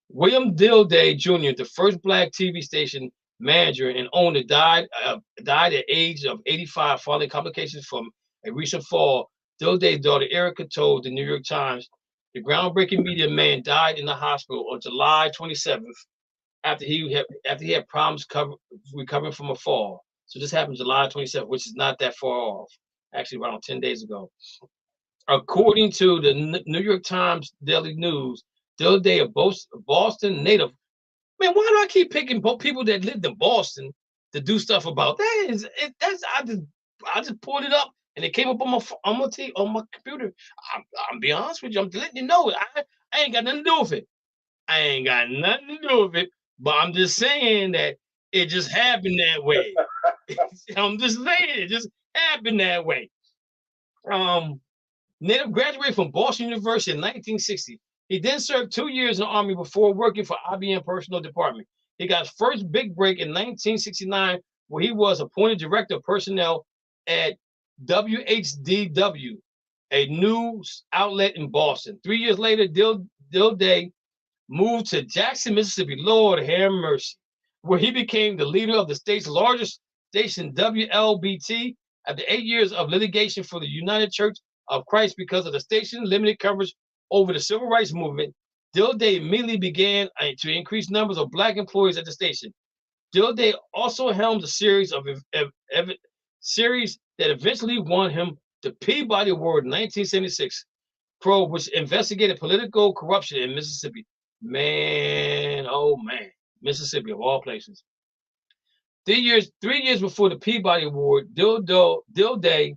Speaker 4: William Dilday Jr., the first black TV station manager and owner, died at the age of 85 following complications from a recent fall. Dilday's daughter Erica told the New York Times the groundbreaking media man died in the hospital on July 27th after he had problems recovering from a fall. So this happened July 27th, which is not that far off, actually around 10 days ago. According to the New York Times Daily News, Dilday, a Boston native. Man, why do I keep picking people that lived in Boston to do stuff about that? I just pulled it up and it came up on my computer. I'm be honest with you, I'm letting you know I ain't got nothing to do with it. I ain't got nothing to do with it, but I'm just saying that it just happened that way. I'm just saying it just happened that way. Native graduated from Boston University in 1960. He then served 2 years in the Army before working for IBM Personnel Department. He got his first big break in 1969, where he was appointed Director of Personnel at WHDW, a news outlet in Boston. 3 years later, Dilday moved to Jackson, Mississippi, Lord have mercy, where he became the leader of the state's largest station, WLBT, after 8 years of litigation for the United Church of Christ because of the station's limited coverage over the civil rights movement. Dilday immediately began to increase numbers of black employees at the station. Dilday also helmed a series that eventually won him the Peabody Award in 1976, probe which investigated political corruption in Mississippi. Man, oh man, Mississippi of all places. 3 years before the Peabody Award, Dilday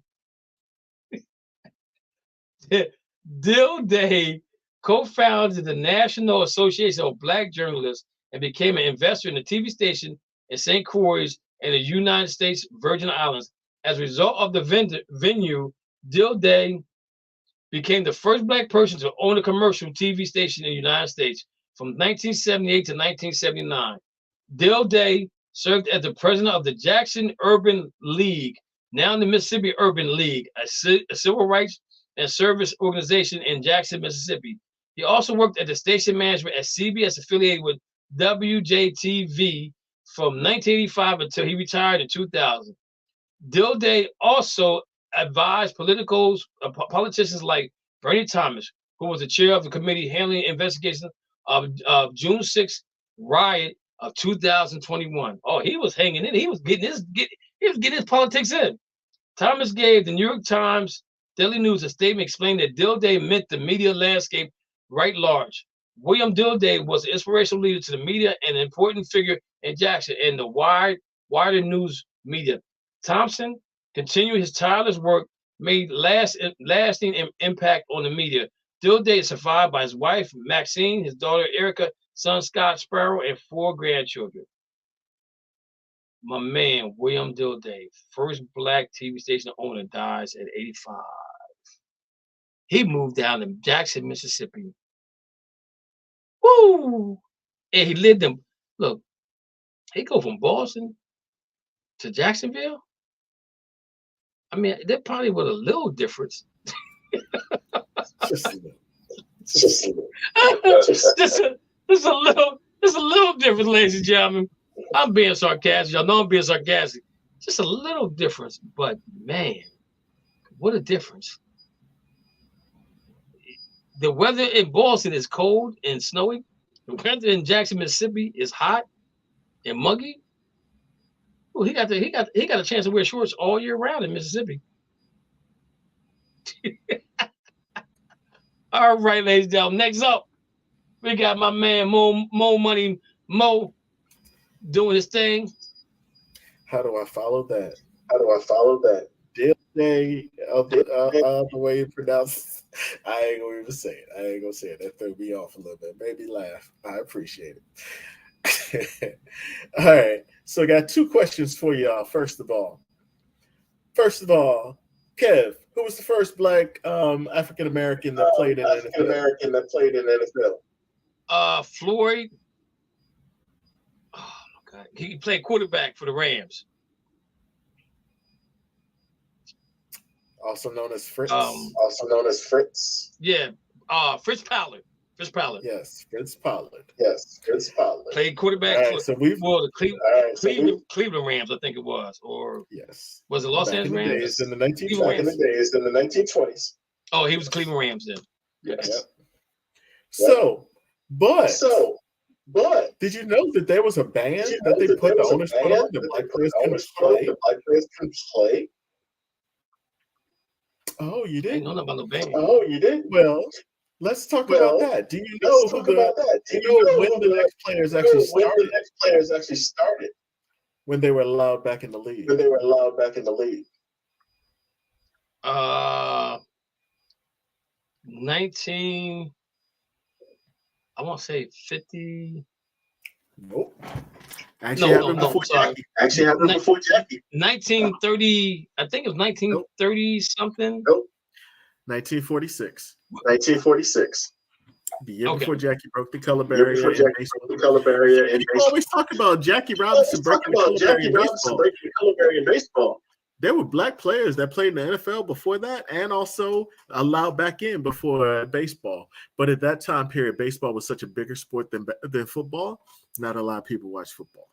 Speaker 4: co-founded the National Association of Black Journalists and became an investor in the TV station in St. Croix in the United States Virgin Islands. As a result of the venue, Dilday became the first black person to own a commercial TV station in the United States from 1978 to 1979. Dilday served as the president of the Jackson Urban League, now the Mississippi Urban League, a civil rights and service organization in Jackson, Mississippi. He also worked at the station management at CBS, affiliated with WJTV from 1985 until he retired in 2000. Dilday also advised politicians like Bernie Thomas, who was the chair of the committee handling investigation of June 6th riot of 2021. Oh, he was hanging in. He was getting his politics in. Thomas gave the New York Times Daily News a statement explaining that Dilday meant the media landscape right large. William Dilday was an inspirational leader to the media and an important figure in Jackson and the wider news media. Thompson continued his tireless work, made lasting impact on the media. Dilday is survived by his wife, Maxine, his daughter, Erica, son, Scott Sparrow, and 4 grandchildren. My man, William Dilday, first black TV station owner, dies at 85. He moved down to Jackson, Mississippi. Woo! And he lived in, look, he go from Boston to Jacksonville. I mean, there probably was a little difference.
Speaker 7: Just a little.
Speaker 4: Just a little difference, ladies and gentlemen. I'm being sarcastic. Y'all know I'm being sarcastic. Just a little difference, but man, what a difference. The weather in Boston is cold and snowy. The weather in Jackson, Mississippi is hot and muggy. Well, he got a chance to wear shorts all year round in Mississippi. All right, ladies and gentlemen. Next up, we got my man Mo Money Mo doing his thing.
Speaker 7: How do I follow that? Dilday, the way you pronounce it. I ain't gonna even say it. That threw me off a little bit. Made me laugh. I appreciate it. All right. So I got 2 questions for y'all. First of all, Kev, who was the first black African American that played in the NFL?
Speaker 4: Floyd. Oh my God. He played quarterback for the Rams.
Speaker 7: Also known as Fritz.
Speaker 4: Yeah. Fritz Pollard. Fritz Pollard.
Speaker 7: Yes, Fritz Pollard.
Speaker 4: Played quarterback
Speaker 7: All
Speaker 4: for
Speaker 7: right, so we've
Speaker 4: the Cleveland Rams, I think it was, or
Speaker 7: yes,
Speaker 4: was it Los
Speaker 7: back in the
Speaker 4: Angeles
Speaker 7: days
Speaker 4: Rams?
Speaker 7: in the 1920s.
Speaker 4: Oh, he was Cleveland Rams then.
Speaker 7: Yep. So, but did you know that there was a ban that they put the owners put on that black players couldn't play? Oh, you
Speaker 4: I
Speaker 7: did?
Speaker 4: ain't know nothing about no band.
Speaker 7: Well, let's talk about that. Do you know when the next players actually started? When they were allowed back in the league.
Speaker 4: 19, I want to say 50.
Speaker 7: Nope. Actually happened before Jackie.
Speaker 4: 1930, I think it was 1930 something.
Speaker 7: 1946. The year
Speaker 4: Okay.
Speaker 7: before Jackie broke the color barrier. People always talk about Jackie Robinson breaking the color barrier in baseball. There were black players that played in the NFL before that and also allowed back in before baseball. But at that time period, baseball was such a bigger sport than football. Not a lot of people watch football.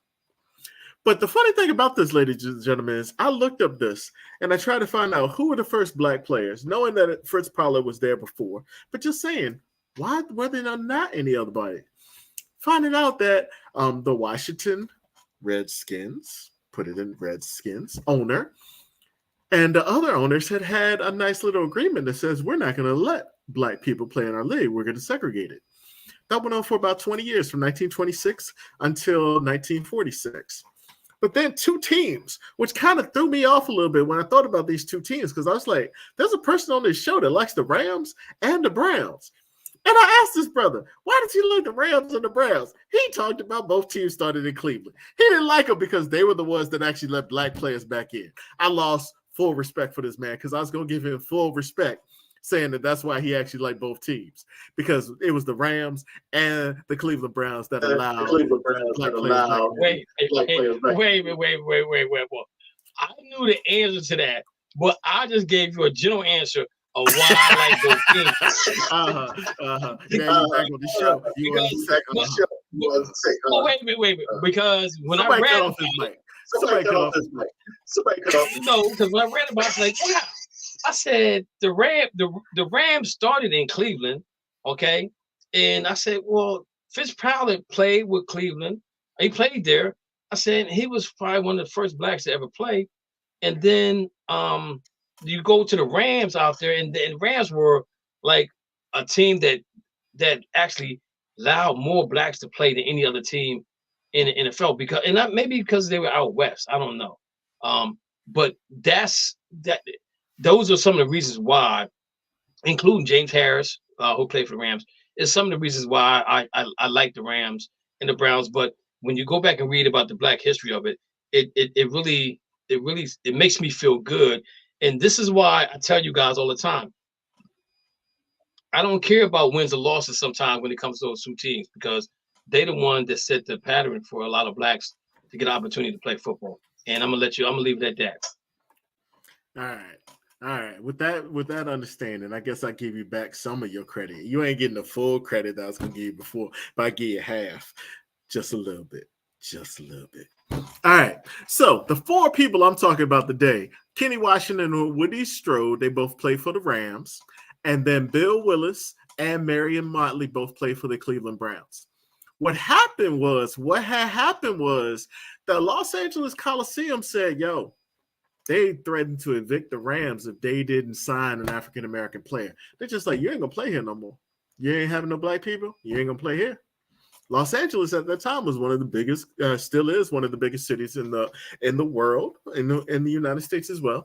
Speaker 7: But the funny thing about this, ladies and gentlemen, is I looked up this and I tried to find out who were the first black players, knowing that Fritz Pollard was there before, but just saying, why were there not any other body? Finding out that the Washington Redskins, put it in Redskins, owner, and the other owners had a nice little agreement that says we're not going to let black people play in our league. We're going to segregate it. That went on for about 20 years, from 1926 until 1946. But then two teams, which kind of threw me off a little bit when I thought about these two teams, because I was like, there's a person on this show that likes the Rams and the Browns. And I asked this brother, why did you like the Rams and the Browns? He talked about both teams started in Cleveland. He didn't like them because they were the ones that actually let black players back in. I lost full respect for this man because I was going to give him full respect, saying that that's why he actually liked both teams, because it was the Rams and the Cleveland Browns that allowed black players back in.
Speaker 4: Wait. Well, I knew the answer to that, but I just gave you a general answer of why I like both teams.
Speaker 7: Now you're back on the show. You want to say,
Speaker 4: wait. Because when
Speaker 7: somebody
Speaker 4: I read
Speaker 7: cut off his mic. Somebody cut off his mic.
Speaker 4: No, because when I read about it, I was like, wow. I said the Rams started in Cleveland, okay? And I said, well, Fritz Pollard played with Cleveland. He played there. I said he was probably one of the first blacks to ever play. And then you go to the Rams out there, and the Rams were like a team that actually allowed more blacks to play than any other team in the NFL, maybe because they were out west. I don't know. But those are some of the reasons why, including James Harris, who played for the Rams, is some of the reasons why I like the Rams and the Browns. But when you go back and read about the black history of it, it really makes me feel good. And this is why I tell you guys all the time, I don't care about wins or losses sometimes when it comes to those two teams, because they're the one that set the pattern for a lot of blacks to get an opportunity to play football. And I'm gonna leave it at that.
Speaker 7: All right. With that understanding, I guess I give you back some of your credit. You ain't getting the full credit that I was gonna give you before, but I give you half, just a little bit. All right. So the four people I'm talking about today: Kenny Washington and Woody Strode, they both play for the Rams, and then Bill Willis and Marion Motley both play for the Cleveland Browns. What had happened was the Los Angeles Coliseum said, yo, they threatened to evict the Rams if they didn't sign an African-American player. They're just like, you ain't going to play here no more. You ain't having no black people. You ain't going to play here. Los Angeles at that time was one of the biggest, still is one of the biggest cities in the world, in the United States as well.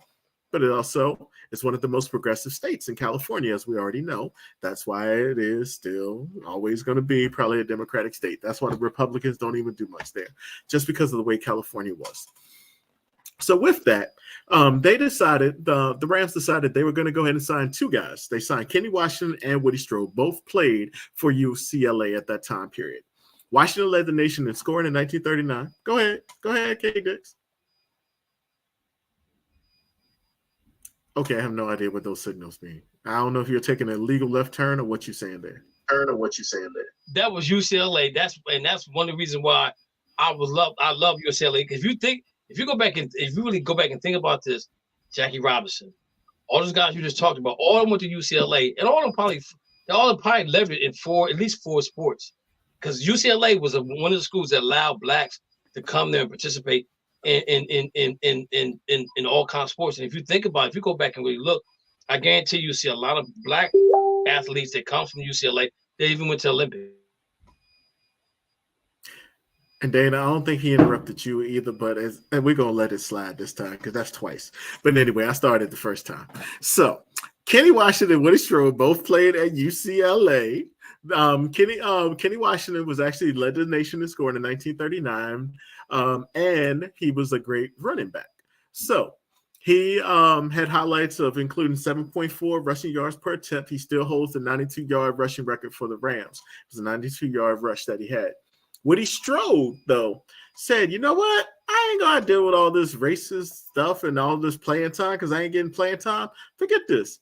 Speaker 7: But it also is one of the most progressive states in California, as we already know. That's why it is still always going to be probably a Democratic state. That's why the Republicans don't even do much there, just because of the way California was. So with that, the Rams decided they were going to go ahead and sign two guys. They signed Kenny Washington and Woody Strode. Both played for UCLA at that time period. Washington led the nation in scoring in 1939. Go ahead, K-Dix. Okay, I have no idea what those signals mean. I don't know if you're taking a legal left turn or what you're saying there. turn or what you saying there?
Speaker 4: That was UCLA. That's one of the reasons why I love UCLA. Because if you really go back and think about this, Jackie Robinson, all those guys you just talked about, all of them went to UCLA, and all of them probably lived it in at least four sports. Because UCLA was one of the schools that allowed blacks to come there and participate in all kinds of sports. And if you think about it, if you go back and really look, I guarantee you see a lot of black athletes that come from UCLA. They even went to Olympics.
Speaker 7: And Dana, I don't think he interrupted you either, but and we're gonna let it slide this time because that's twice. But anyway, I started the first time. So Kenny Washington and Woody Strode both played at UCLA. Kenny Washington was actually led the nation in scoring in 1939, and he was a great running back. So he had highlights of including 7.4 rushing yards per attempt. He still holds the 92-yard rushing record for the Rams. It was a 92-yard rush that he had. Woody Strode, though, said, you know what? I ain't going to deal with all this racist stuff and all this playing time because I ain't getting playing time. Forget this.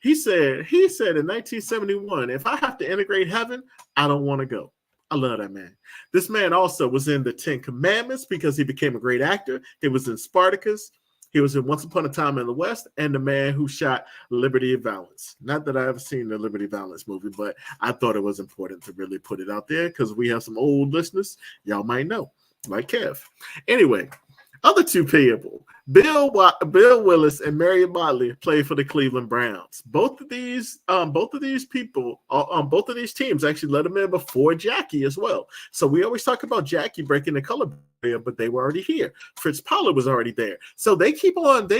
Speaker 7: He said in 1971, if I have to integrate heaven, I don't want to go. I love that man. This man also was in the 10 Commandments because he became a great actor. He was in Spartacus. He was in Once Upon a Time in the West and the man who shot Liberty and Valance. Not that I ever seen the Liberty and Valance movie, but I thought it was important to really put it out there because we have some old listeners. Y'all might know, like Kev. Anyway, other two people, Bill Willis and Marion Motley, played for the Cleveland Browns. Both of these people on both of these teams actually let them in before Jackie as well. So we always talk about Jackie breaking the color barrier, but they were already here. Fritz Pollard was already there. So they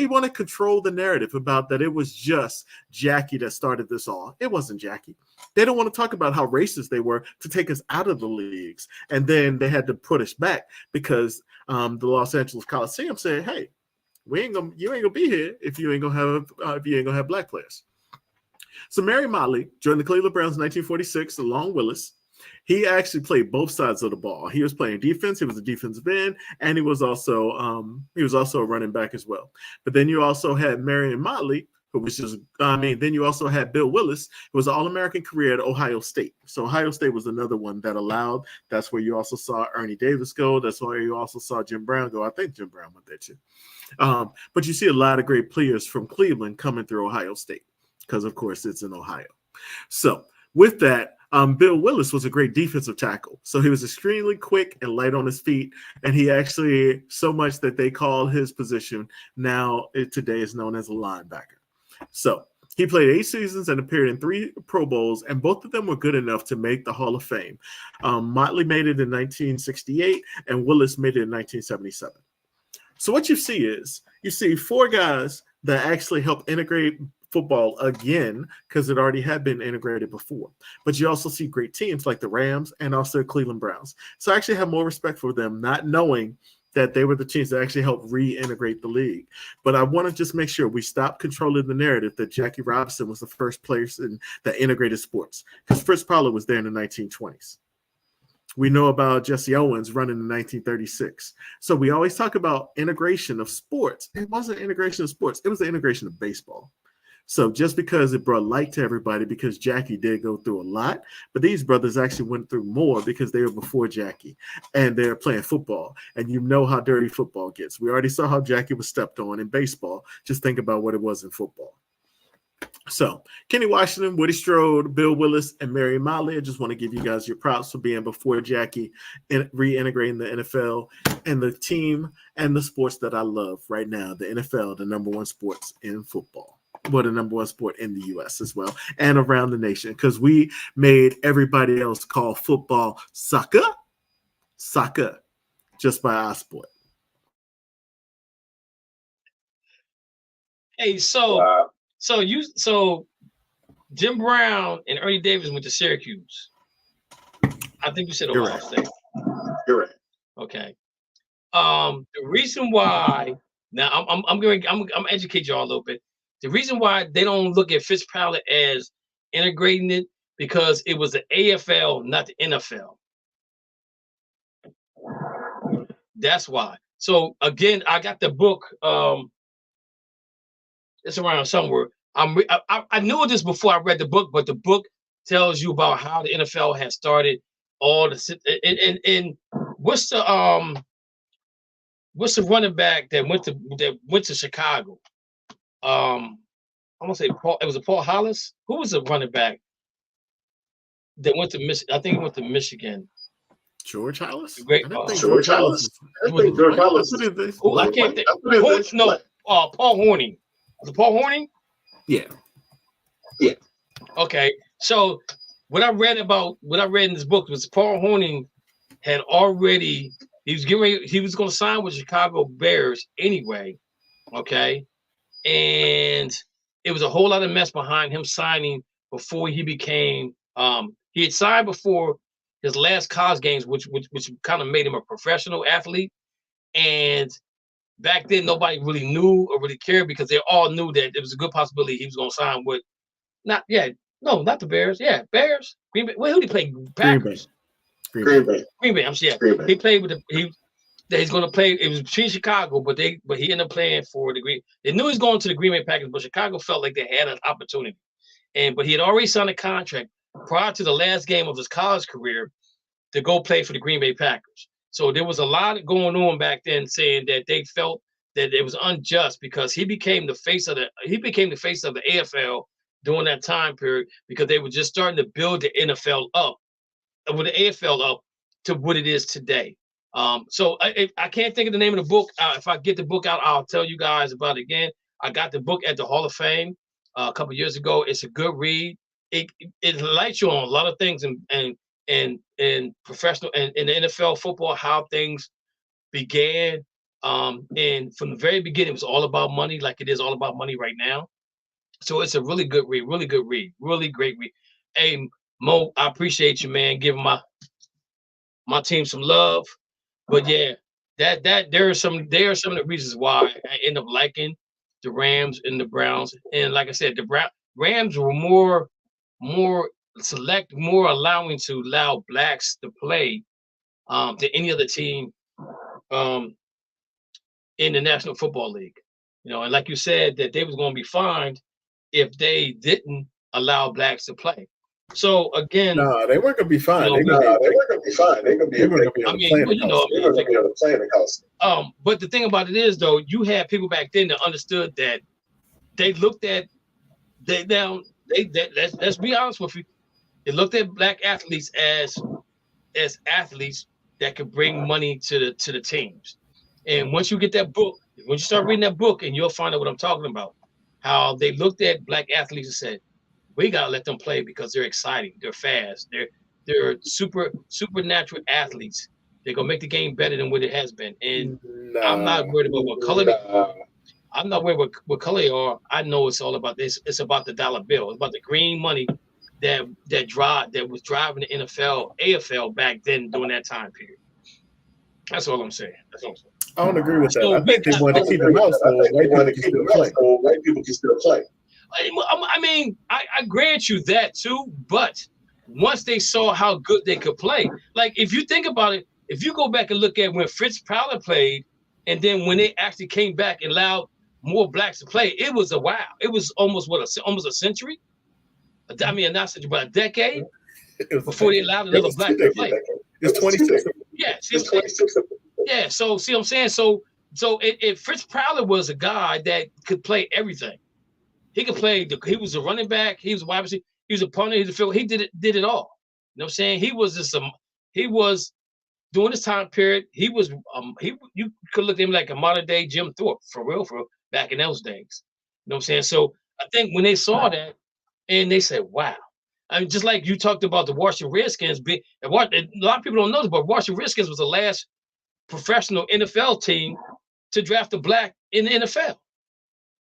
Speaker 7: want to control the narrative about that it was just Jackie that started this all. It wasn't Jackie. They don't want to talk about how racist they were to take us out of the leagues. And then they had to put us back because the Los Angeles Coliseum said, hey, you ain't gonna be here if you ain't gonna have black players. So Marion Motley joined the Cleveland Browns in 1946 along Willis. He actually played both sides of the ball. He was playing defense. He was a defensive end, and he was also a running back as well. But then you also had Marion Motley, then you also had Bill Willis, who was an All-American career at Ohio State. So Ohio State was another one that allowed. That's where you also saw Ernie Davis go. That's where you also saw Jim Brown go. I think Jim Brown went there too. But you see a lot of great players from Cleveland coming through Ohio State because, of course, it's in Ohio. So with that, Bill Willis was a great defensive tackle. So he was extremely quick and light on his feet. And he actually, so much that they call his position today is known as a linebacker. So he played 8 seasons and appeared in 3 Pro Bowls, and both of them were good enough to make the Hall of Fame. Motley made it in 1968, and Willis made it in 1977. So what you see 4 guys that actually helped integrate football again because it already had been integrated before. But you also see great teams like the Rams and also Cleveland Browns. So I actually have more respect for them, not knowing that they were the teams that actually helped reintegrate the league. But I want to just make sure we stop controlling the narrative that Jackie Robinson was the first person that integrated sports, because Fritz Pollard was there in the 1920s. We know about Jesse Owens running in 1936. So we always talk about integration of sports. It wasn't integration of sports. It was the integration of baseball. So just because it brought light to everybody, because Jackie did go through a lot, but these brothers actually went through more because they were before Jackie and they're playing football. And you know how dirty football gets. We already saw how Jackie was stepped on in baseball. Just think about what it was in football. So Kenny Washington, Woody Strode, Bill Willis, and Marion Motley. I just want to give you guys your props for being before Jackie and reintegrating the NFL and the team and the sports that I love right now. The NFL, the number one sports in football. Well, the number one sport in the U.S. as well and around the nation, because we made everybody else call football soccer just by our sport.
Speaker 4: Hey, so Jim Brown and Ernie Davis went to Syracuse. I think you said Ohio State.
Speaker 7: You're right.
Speaker 4: Okay. The reason why now I'm going to educate y'all a little bit. The reason why they don't look at Fritz Pollard as integrating it because it was the AFL, not the NFL. That's why. So again, I got the book. It's around somewhere. I knew this before I read the book, but the book tells you about how the NFL has started all the and what's the running back that went to Chicago? I'm gonna say Paul. It was a Paul Hollis. Who was the running back that went to Michigan? I think he went to Michigan.
Speaker 7: George Hollis.
Speaker 4: Great,
Speaker 7: George Hollis.
Speaker 4: I can't think. No, Paul Hornung. Was it Paul Hornung?
Speaker 7: Yeah.
Speaker 4: Okay. So what I read in this book was Paul Hornung had already he was going to sign with Chicago Bears anyway. Okay. And it was a whole lot of mess behind him signing before he became he had signed before his last college games, which kind of made him a professional athlete. And back then, nobody really knew or really cared because they all knew that it was a good possibility he was going to sign with not the Bears. Yeah, Bears. Green Bay. Well, who did he play? Packers. Green Bay. He played with he's going to play. It was between Chicago, but he ended up playing for the Green. They knew he was going to the Green Bay Packers, but Chicago felt like they had an opportunity, but he had already signed a contract prior to the last game of his college career to go play for the Green Bay Packers. So there was a lot going on back then, saying that they felt that it was unjust because he became the face of the AFL during that time period because they were just starting to build the NFL up, with the AFL up to what it is today. So I can't think of the name of the book. If I get the book out, I'll tell you guys about it again. I got the book at the Hall of Fame a couple years ago. It's a good read. It lights you on a lot of things and professional and in the NFL football, how things began. And from the very beginning, it was all about money, like it is all about money right now. So it's a really good read, really great read. Hey, Mo, I appreciate you, man, giving my team some love. But yeah, that there are some of the reasons why I end up liking the Rams and the Browns. And like I said, the Rams were more select, more allowing to allow blacks to play than any other team in the National Football League. And like you said, that they was going to be fined if they didn't allow blacks to play. So again,
Speaker 7: no, they weren't going to be fined.
Speaker 8: They weren't going to be fined. They're going to be able to play the cost.
Speaker 4: But the thing about it is, though, you had people back then that understood that they looked at let's be honest with you. They looked at black athletes as athletes that could bring money to the teams. And once you get that book, when you start reading that book, and you'll find out what I'm talking about, how they looked at black athletes and said, we gotta let them play because they're exciting, they're fast, they're supernatural athletes. They're gonna make the game better than what it has been. And I'm not worried about what color I'm not worried what color they are. I know it's all about this. It's about the dollar bill. It's about the green money that was driving the AFL back then during that time period. That's all I'm saying.
Speaker 7: I don't agree with that. I think they want to keep them out so white people can still play.
Speaker 4: I mean, I grant you that too, but once they saw how good they could play, like if you think about it, if you go back and look at when Fritz Prowler played, and then when they actually came back and allowed more blacks to play, it was a wow. It was almost a century. I mean, not a century, but a decade before they allowed another black to play.
Speaker 7: It's 26.
Speaker 4: Yeah, it's 26. Yeah, so see what I'm saying? So if Fritz Prowler was a guy that could play everything. He could play. He was a running back. He was a wide receiver. He was a punter. He was a field. He did it all. You know what I'm saying? He was during this time period. He was you could look at him like a modern day Jim Thorpe for real back in those days. You know what I'm saying? So I think when they saw that and they said, "Wow." I mean, just like you talked about the Washington Redskins, a lot of people don't know this, but Washington Redskins was the last professional NFL team to draft a black in the NFL.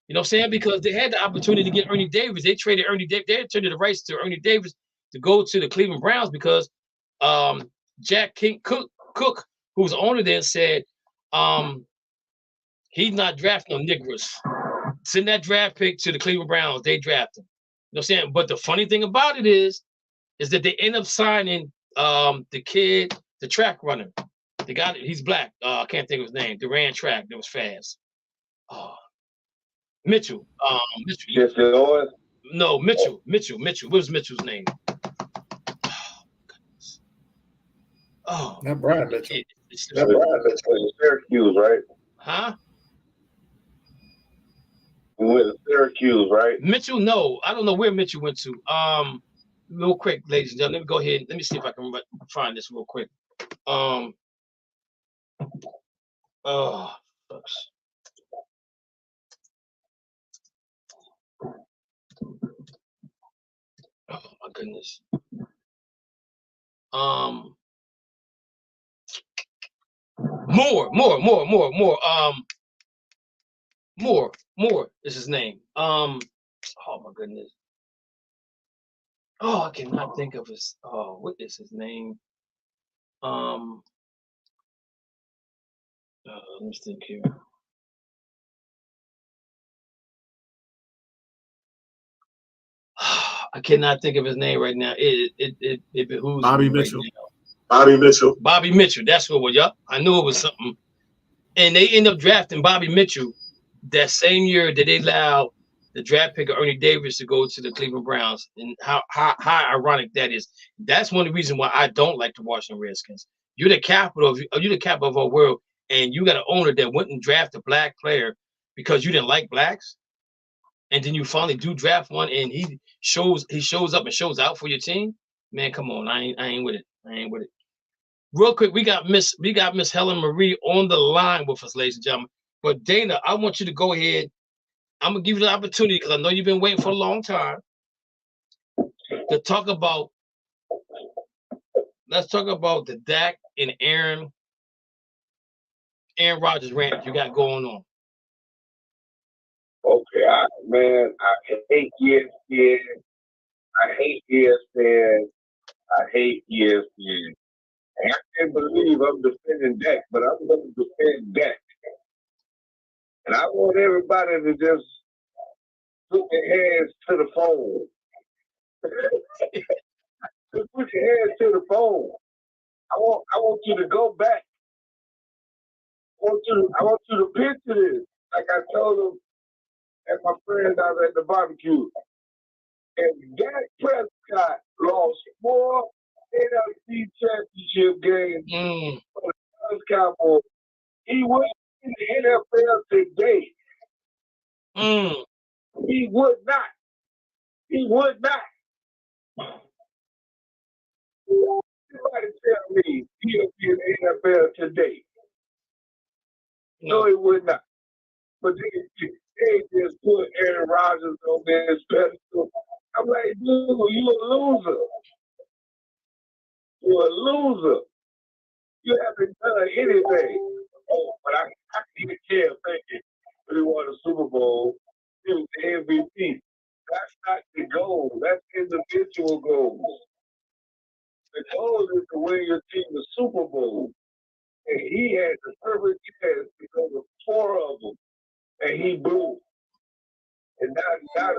Speaker 4: You know what I'm saying? Because they had the opportunity to get Ernie Davis. They traded Ernie Davis. They traded the rights to Ernie Davis to go to the Cleveland Browns because Jack Cook, who was the owner there, said he's not drafting no Negroes. Send that draft pick to the Cleveland Browns. They draft him. You know what I'm saying? But the funny thing about it is that they end up signing the kid, the track runner. The guy, he's black. I can't think of his name. The ran track that was fast. Mitchell. Mitchell.
Speaker 8: Yes, Lord.
Speaker 4: No, Mitchell. What was Mitchell's name? Oh,
Speaker 7: Not Brian Mitchell.
Speaker 8: Not Brian Mitchell in Syracuse, right?
Speaker 4: Huh?
Speaker 8: We went to Syracuse, right?
Speaker 4: Mitchell, no. I don't know where Mitchell went to. Real quick, ladies and gentlemen, let me go ahead. Let me see if I can find this real quick. Oh, folks. Oh my goodness. Moore is his name. Oh my goodness. Oh, I cannot think of his. Oh, what is his name? Let me think here. I cannot think of his name right now. It behooves
Speaker 7: Bobby
Speaker 4: me
Speaker 7: Mitchell.
Speaker 4: right now.
Speaker 7: Bobby Mitchell.
Speaker 4: Bobby Mitchell. That's what it was. Yup. I knew it was something. And they end up drafting Bobby Mitchell that same year that they allowed the draft pick of Ernie Davis to go to the Cleveland Browns. And how ironic that is. That's one of the reasons why I don't like the Washington Redskins. You're the capital of our world, and you got an owner that went and drafted a black player because you didn't like blacks. And then you finally do draft one, and he shows up and shows out for your team. Man, come on, I ain't with it. I ain't with it. Real quick, we got Miss Helen Marie on the line with us, ladies and gentlemen. But Dana, I want you to go ahead. I'm gonna give you the opportunity because I know you've been waiting for a long time to talk about. Let's talk about the Dak and Aaron Rodgers rant you got going on.
Speaker 8: Okay, I hate ESPN. I hate ESPN. I hate ESPN. And I can't believe I'm defending Dak, but I'm going to defend Dak. And I want everybody to just put their hands to the phone. Just put your hands to the phone. I want you to go back. I want you to picture this. Like I told them at my friends out at the barbecue. And Dak Prescott lost 4 NFC championship games for the Cowboys. He went in the NFL today. He would not. He would not. Somebody tell me he'll be in the NFL today. No, he would not. But they just put Aaron Rodgers on this pedestal. I'm like, dude, you're a loser. You're a loser. You haven't done anything. Oh, but I can even tell thinking when he won the Super Bowl, he was the MVP. That's not the goal. That's individual goals. The goal is to win your team the Super Bowl. And he had the perfect chance because of 4 of them. And he blew. And not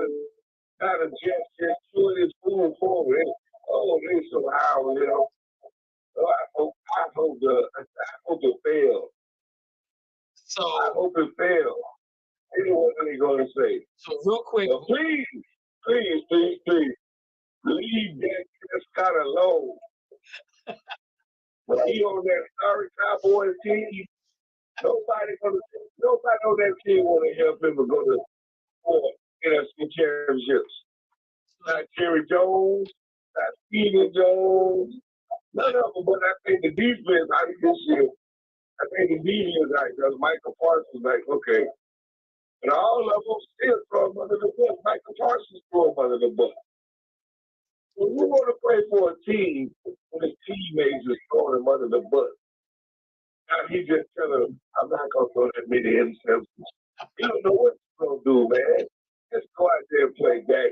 Speaker 8: a just chewing his food forward. They so high, you know. So I hope it fails.
Speaker 4: So
Speaker 8: I hope it fails. Anyone really gonna say?
Speaker 4: So real quick,
Speaker 8: so please, leave that Prescott alone. When he on that sorry Cowboys team, nobody on that team want to help him to go to 4 NFC championships. Not Jerry Jones, not Steven Jones, none of them. But I think the defense, I think this year, because Michael Parsons, okay. And all of them still throw him under the bus. Michael Parsons threw him under the bus. So we want to play for a team when his teammates is throwing him under the bus. Now he just telling him, I'm not going to throw that many interceptions. You don't know what you're going to do, man. Just go out there and play back.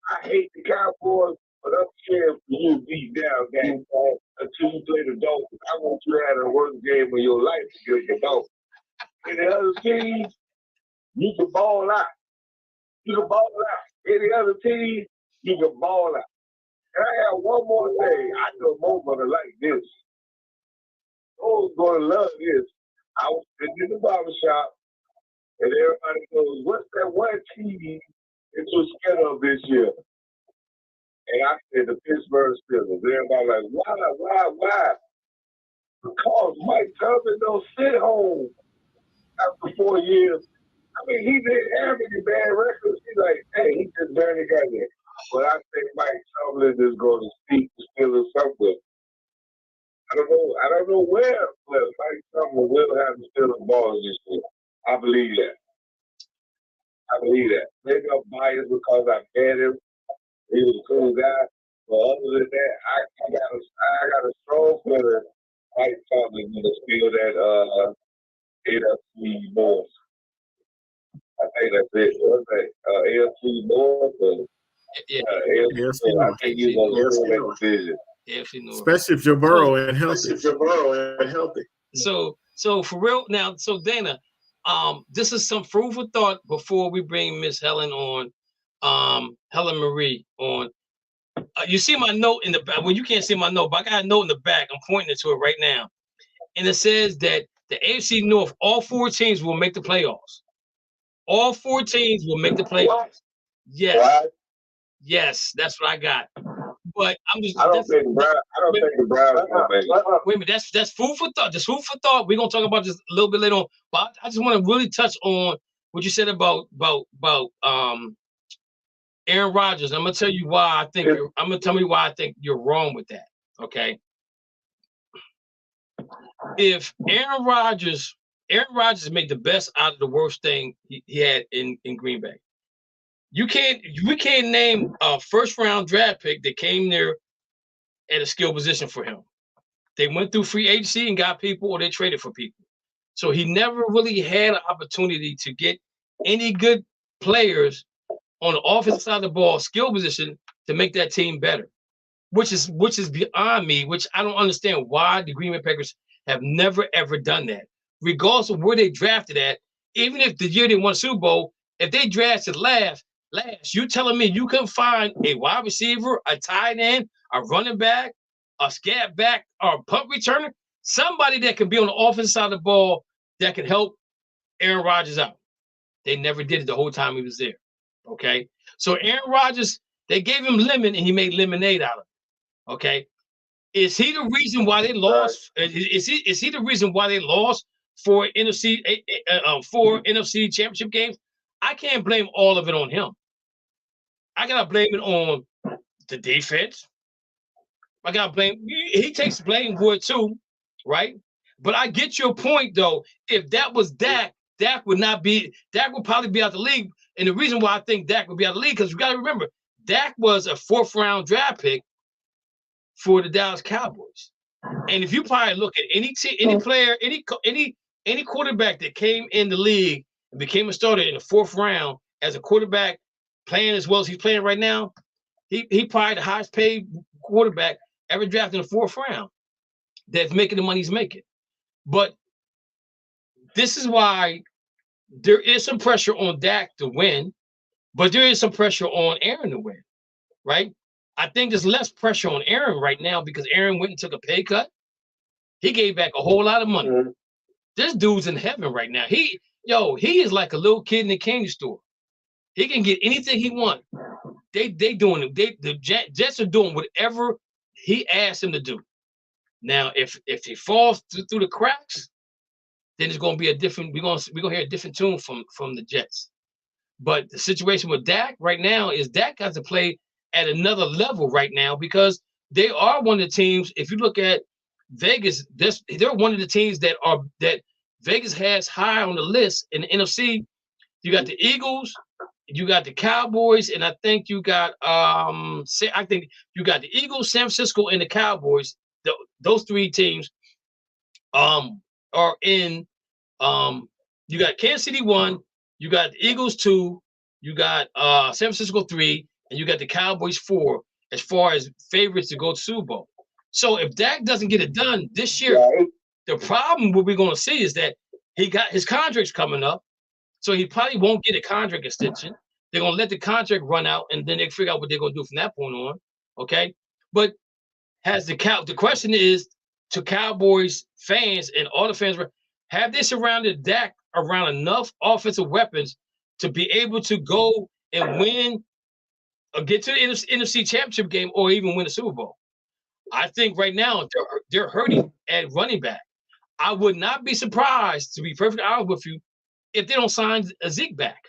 Speaker 8: I hate the Cowboys, but I'm scared for you to beat down game until you play the Dolphins. I want you to have the worst game of your life against the Dolphins. And the other teams, you can ball out. Any other team, you can ball out. And I have one more thing. I know Mo's going to like this. Mo's going to love this. I was sitting in the barbershop, and everybody goes, what's that one team that you're scared of this year? And I said the Pittsburgh Steelers. Everybody like, why? Because Mike Thomas don't sit home after 4 years. I mean, he didn't have any bad records. He's like, hey, he just barely got there. But I think Mike Tomlin is going to speak the Steelers somewhere. I don't know where, but Mike Tomlin will have the Steelers balls this year. I believe that. Maybe I'm biased because I met him. He was a cool guy. But other than that, I got a strong feeling Mike Tomlin going to steal that NFC North. I think that's it. What's that? AFC North? AFC North. I think he's going to steal that division.
Speaker 4: AFC North.
Speaker 7: Especially if Joe Burrow and healthy.
Speaker 4: So for real now, so Dana, this is some food for thought before we bring Miss Helen on, Helen Marie on. You see my note in the back. Well, you can't see my note, but I got a note in the back. I'm pointing to it right now. And it says that the AFC North, all 4 teams will make the playoffs. All 4 teams will make the playoffs. Yes. What? Yes, that's what I got. But I'm just.
Speaker 8: I don't think the Browns will make it.
Speaker 4: Wait a minute. That's food for thought. That's food for thought. We're gonna talk about this a little bit later on. But I just want to really touch on what you said about Aaron Rodgers. I'm gonna tell you why I think I think you're wrong with that. Okay. If Aaron Rodgers made the best out of the worst thing he had in Green Bay. We can't name a first-round draft pick that came there at a skill position for him. They went through free agency and got people, or they traded for people. So he never really had an opportunity to get any good players on the offensive side of the ball, skill position, to make that team better. Which is beyond me, which I don't understand why the Green Bay Packers have never, ever done that. Regardless of where they drafted at, even if the year they won Super Bowl, if they drafted last, you telling me you can find a wide receiver, a tight end, a running back, a scat back, or a punt returner, somebody that can be on the offensive side of the ball that can help Aaron Rodgers out. They never did it the whole time he was there. Okay, so Aaron Rodgers, they gave him lemon and he made lemonade out of it. Okay, is he the reason why they lost? Is he the reason why they lost for NFC championship games? I can't blame all of it on him. I gotta blame it on the defense. I gotta blame. He takes blame for it too, right? But I get your point though. If that was Dak, Dak would probably be out the league. And the reason why I think Dak would be out of the league, because you gotta remember, Dak was a 4th-round draft pick for the Dallas Cowboys. And if you probably look at any player, any quarterback that came in the league and became a starter in the 4th round as a quarterback, playing as well as he's playing right now, he probably the highest paid quarterback ever drafted in the 4th round that's making the money he's making. But this is why there is some pressure on Dak to win, but there is some pressure on Aaron to win, right? I think there's less pressure on Aaron right now because Aaron went and took a pay cut. He gave back a whole lot of money. Mm-hmm. This dude's in heaven right now. He is like a little kid in a candy store. He can get anything he wants. They doing it. The Jets are doing whatever he asked them to do. Now, if he falls through the cracks, then it's going to be a different. We're gonna hear a different tune from the Jets. But the situation with Dak right now is Dak has to play at another level right now because they are one of the teams. If you look at Vegas, they're one of the teams that Vegas has high on the list in the NFC. You got the Eagles, you got the Cowboys, and I think you got the Eagles, San Francisco, and the Cowboys. Those 3 teams are in. You got Kansas City 1, you got the Eagles 2, you got San Francisco 3, and you got the Cowboys 4 as far as favorites to go to Super Bowl. So if Dak doesn't get it done this year, the problem what we're going to see is that he got his contract's coming up, so he probably won't get a contract extension. They're going to let the contract run out, and then they figure out what they're going to do from that point on. Okay, but the question is to Cowboys fans and all the fans, have they surrounded Dak around enough offensive weapons to be able to go and win get to the NFC Championship game or even win a Super Bowl. I think right now they're hurting at running back. I would not be surprised, to be perfectly honest with you, if they don't sign a Zeke back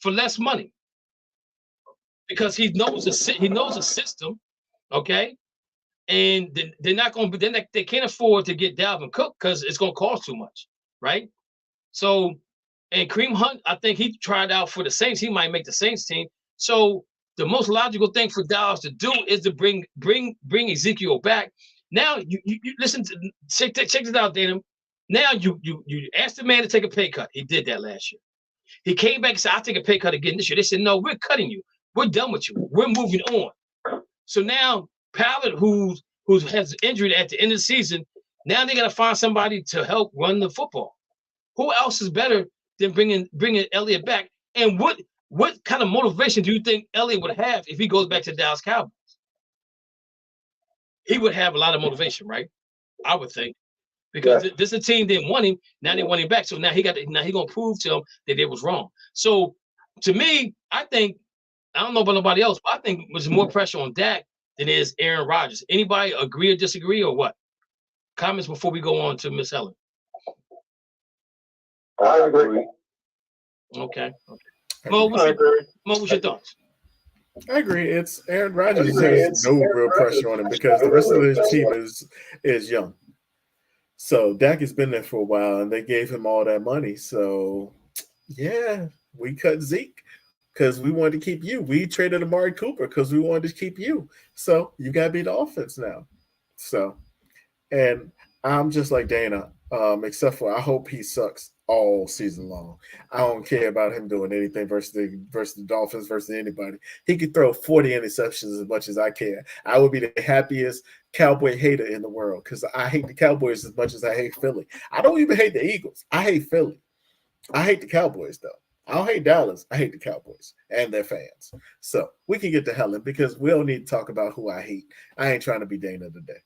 Speaker 4: for less money, because he knows the system, okay, and they're not going to be. They can't afford to get Dalvin Cook because it's going to cost too much, right? So, and Kareem Hunt, I think he tried out for the Saints. He might make the Saints team. So the most logical thing for Dallas to do is to bring Ezekiel back. Now you listen to check this out, Dana. Now you asked the man to take a pay cut. He did that last year. He came back and said, "I'll take a pay cut again this year." They said, "No, we're cutting you. We're done with you. We're moving on." So now Pallet, who has injured at the end of the season, now they got to find somebody to help run the football. Who else is better than bringing Elliott back? And what kind of motivation do you think Elliott would have if he goes back to Dallas Cowboys? He would have a lot of motivation, right? I would think, because this is a team didn't want him. Now they want him back. So now he gonna prove to them that they was wrong. So to me, I think, I don't know about nobody else, but I think there's more pressure on Dak than is Aaron Rodgers. Anybody agree or disagree, or what? Comments before we go on to Miss Helen.
Speaker 8: I agree.
Speaker 4: Okay. Mo, what's your thoughts?
Speaker 7: I agree. It's Aaron Rodgers has no real pressure on him because the rest of his team is young. So Dak has been there for a while, and they gave him all that money. So yeah, we cut Zeke because we wanted to keep you. We traded Amari Cooper because we wanted to keep you. So you got to be the offense now. So, and I'm just like Dana, except for I hope he sucks all season long. I don't care about him doing anything versus the Dolphins versus anybody. He could throw 40 interceptions as much as I care. I would be the happiest Cowboy hater in the world because I hate the Cowboys as much as I hate Philly. I don't even hate the Eagles. I hate Philly. I hate the Cowboys, though. I don't hate Dallas. I hate the Cowboys and their fans. So we can get to Helen because we don't need to talk about who I hate. I ain't trying to be Dana today.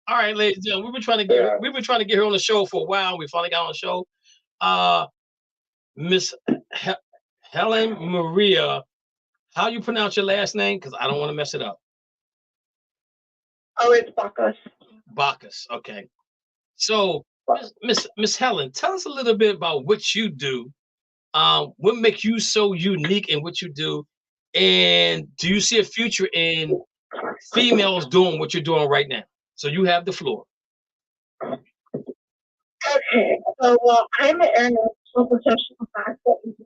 Speaker 4: All right, ladies and gentlemen, we've been trying to get her on the show for a while. We finally got on the show. Miss Helen Maria, how you pronounce your last name? Because I don't want to mess it up.
Speaker 9: Oh, it's Bacchus.
Speaker 4: Bacchus. Okay. So, Miss Helen, tell us a little bit about what you do. What makes you so unique in what you do, and do you see a future in females doing what you're doing right now? So you have the floor.
Speaker 9: Okay, so I'm an international professional basketball player.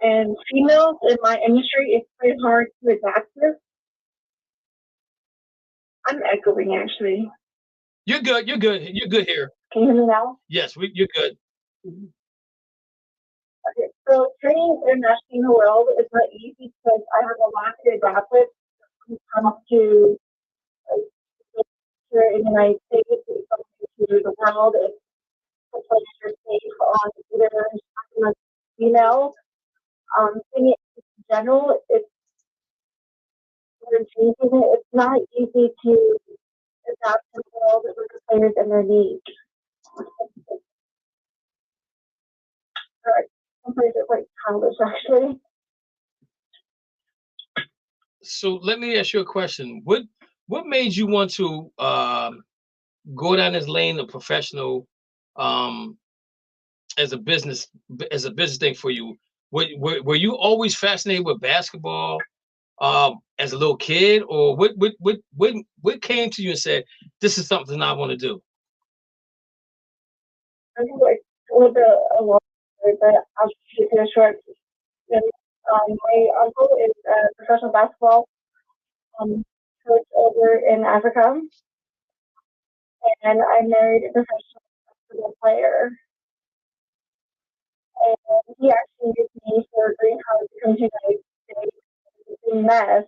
Speaker 9: And females in my industry, it's quite hard to adapt to. I'm echoing, actually.
Speaker 4: You're good. You're good. You're good here.
Speaker 9: Can you hear me now?
Speaker 4: Yes, you're good.
Speaker 9: Okay, so training internationally in the world is not easy because I have a lot to adapt with when it comes to here in the United States, when it comes to the world, it's a place you're safe on either females. In general, it's not easy to adapt to the world with the players and their needs. Some players are quite childish, actually.
Speaker 4: So let me ask you a question. What made you want to go down this lane of professional as a business thing for you? Were you always fascinated with basketball as a little kid, or what came to you and said, this is something I want to do?
Speaker 9: I think like a little bit a long story, but I'll keep it short. My uncle is a professional basketball coach over in Africa, and I married a professional basketball player. And he actually used me for a green card to come to the United States. It's a mess,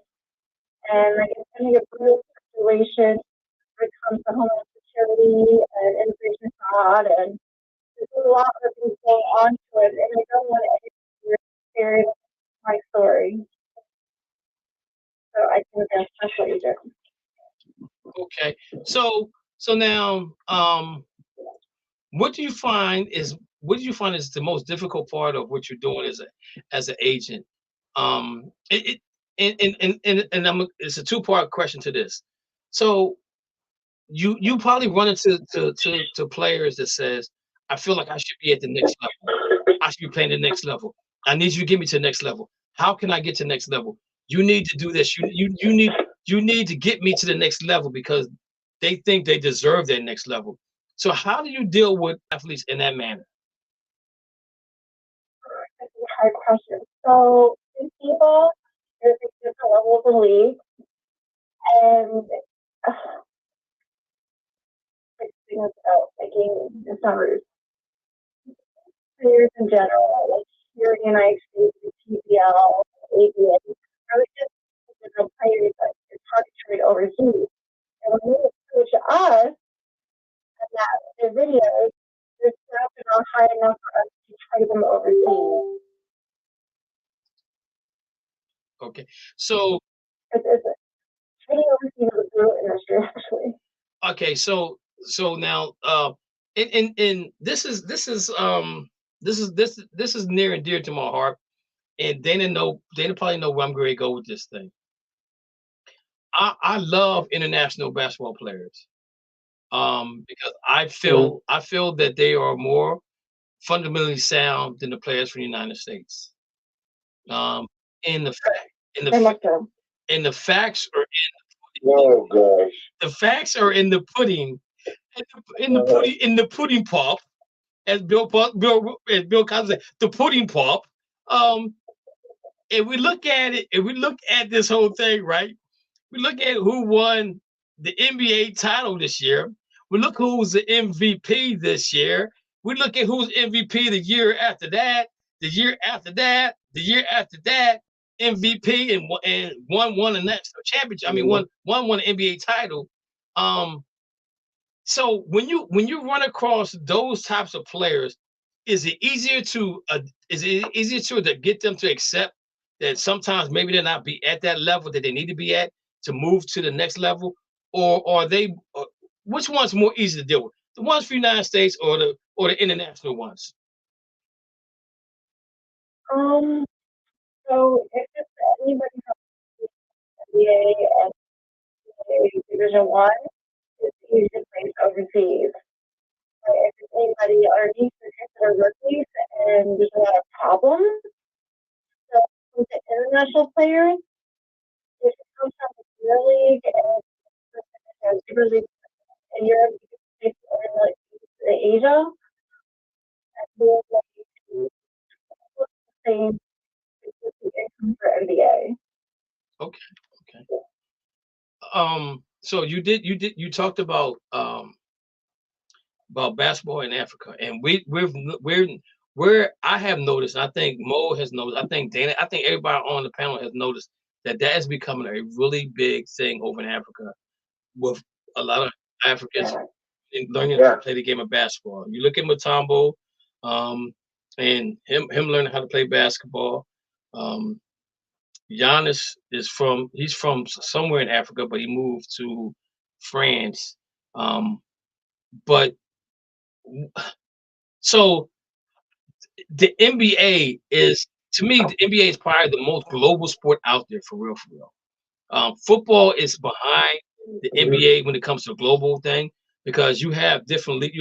Speaker 9: and like it's kind of a brutal situation when it comes to homeland security and immigration fraud, and there's a lot of things going on to it, and I don't want to experience my story. So I think that's what you do.
Speaker 4: Okay, so now, what do you find is what did you find is the most difficult part of what you're doing as an agent? It's a two-part question to this. So you probably run into to players that says, I feel like I should be at the next level. I should be playing the next level. I need you to get me to the next level. How can I get to the next level? You need to do this. You need to get me to the next level because they think they deserve that next level. So how do you deal with athletes in that manner?
Speaker 9: That's a hard question. So in people, there's different levels of league, and making the summers. Players in general, like here in the United States, the PPL, ABA, I was just different players that it's hard to trade overseas. And when they approach us and that their videos, their stats are not high enough for us to trade them overseas.
Speaker 4: Okay, so
Speaker 9: it's trading overseas is a brutal industry, actually.
Speaker 4: okay, so now in this is near and dear to my heart, and Dana probably know where I'm going to go with this thing. I love international basketball players because I feel that they are more fundamentally sound than the players from the United States. In the facts are
Speaker 8: Oh gosh.
Speaker 4: the facts are in the pudding, in the pudding pop, as Bill Cosby said, the pudding pop. And we look at it, and we look at this whole thing, right? We look at who won the NBA title this year. We look who's the MVP this year. We look at who's MVP the year after that, the year after that, the year after that, MVP and won a national championship. I mean, won an NBA title. So when you run across those types of players, is it easier to get them to accept that sometimes maybe they'll not be at that level that they need to be at to move to the next level, or are they? Which one's more easy to deal with? The ones for the United States or the international ones?
Speaker 9: So if it's anybody from NBA and Division One, it's easy to place overseas. But if it's anybody underneath the considered rookies and there's a lot of problems, so with the international players, if it comes from the Premier League and Super League in Europe, you can place like Asia, and the same income for NBA.
Speaker 4: Okay. So you talked about basketball in Africa, and we're I have noticed, I think Mo has noticed, I think Dana, I think everybody on the panel has noticed that is becoming a really big thing over in Africa, with a lot of Africans learning how to play the game of basketball. You look at Mutombo, and him learning how to play basketball. Giannis he's from somewhere in Africa, but he moved to France. But so the NBA is, to me, the NBA is probably the most global sport out there, for real. Football is behind the NBA when it comes to the global thing, because you have different leagues.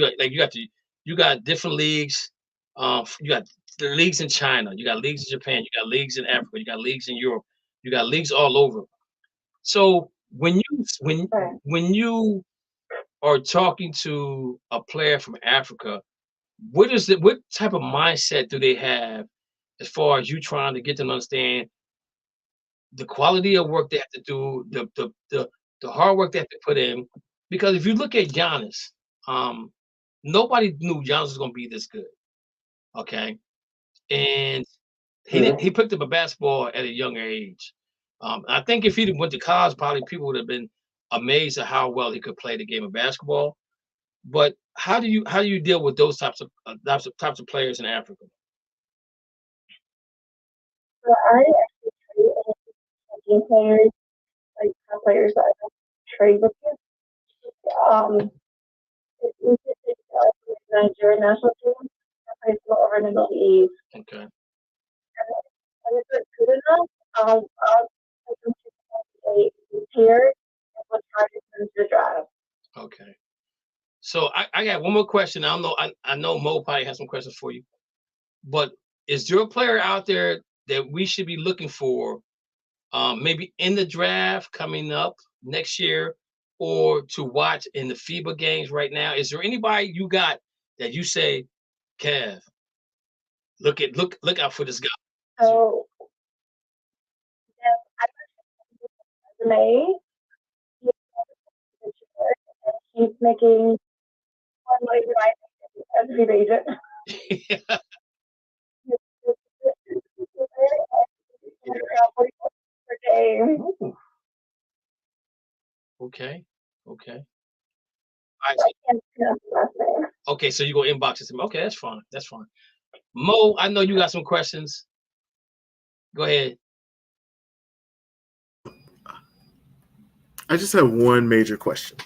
Speaker 4: You got different leagues. You got the leagues in China. You got leagues in Japan. You got leagues in Africa. You got leagues in Europe. You got leagues all over. So when you are talking to a player from Africa, what type of mindset do they have as far as you trying to get them to understand the quality of work they have to do, the hard work they have to put in? Because if you look at Giannis, nobody knew Giannis was going to be this good. Okay, and he picked up a basketball at a younger age. I think if he went to college, probably people would have been amazed at how well he could play the game of basketball. But how do you deal with those types of players in Africa?
Speaker 9: So I actually trade players, like top players that I don't trade with you. The Nigerian national team, I played I'll take him to the tier and we'll try to send to the draft.
Speaker 4: Okay. So I got one more question. I know Mo probably has some questions for you, but is there a player out there that we should be looking for, maybe in the draft coming up next year, or to watch in the FIBA games right now? Is there anybody you got that you say, Kev, look out for this guy?
Speaker 9: So I resume. He's making one way as a free agent.
Speaker 4: Okay. Okay. Okay, so you go inbox him. Okay, that's fine. That's fine. Mo, I know you got some questions. Go ahead.
Speaker 7: I just have one major question.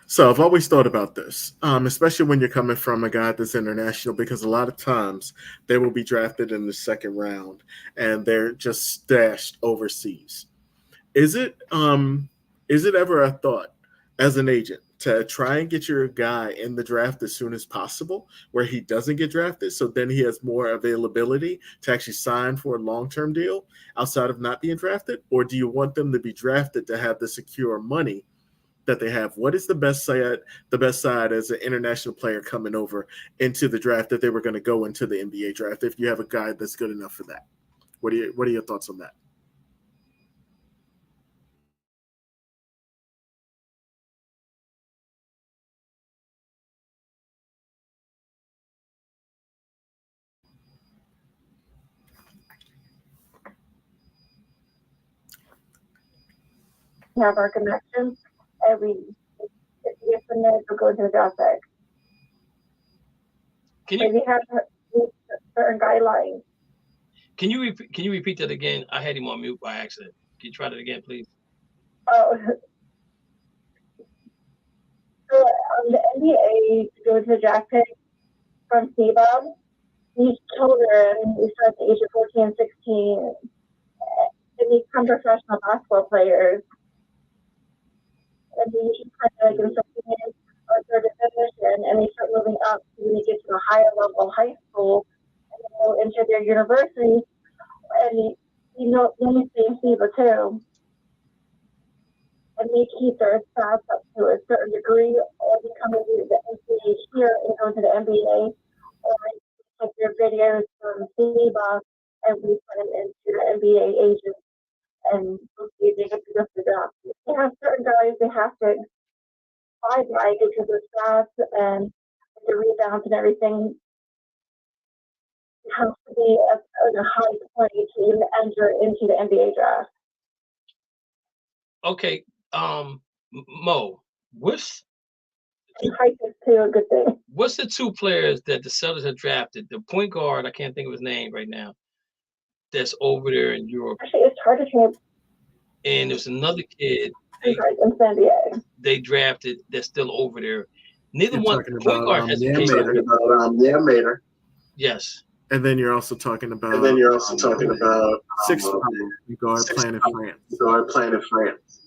Speaker 7: So I've always thought about this, especially when you're coming from a guy that's international, because a lot of times they will be drafted in the second round and they're just stashed overseas. Is it ever a thought as an agent to try and get your guy in the draft as soon as possible, where he doesn't get drafted, so then he has more availability to actually sign for a long-term deal outside of not being drafted? Or do you want them to be drafted to have the secure money that they have? What is the best side as an international player coming over into the draft that they were going to go into the NBA draft, if you have a guy that's good enough for that? What are your thoughts on that?
Speaker 9: We have our connections, and we get from there to go to the draft pick. We have certain guidelines.
Speaker 4: Can you repeat that again? I had him on mute by accident. Can you try that again, please?
Speaker 9: Oh, so the NBA to go to the draft pick from FIBA, these children, they start at the age of 14 and 16, they become professional basketball players. And they usually kind of like in second year or third division, and they start moving up to when they get to a higher level high school, and then go into their university, and then they stay in FIBA too. And they keep their stats up to a certain degree, or they come into the NBA here and go to the NBA, or take their videos from FIBA and we put them into the NBA agents, and they get to go to the draft. They have certain guys they have to abide by because of stats and the rebounds and everything. It has to be a high quality team to enter into the NBA draft.
Speaker 4: Okay, Mo, what's the two players that the Celtics have drafted? The point guard, I can't think of his name right now, that's over there in Europe.
Speaker 9: Actually, it's hard to say.
Speaker 4: And there's another kid they drafted that's still over there. Neither one point guard has
Speaker 7: Mater.
Speaker 4: Yes.
Speaker 7: And then you're also talking about 6 guard playing in France.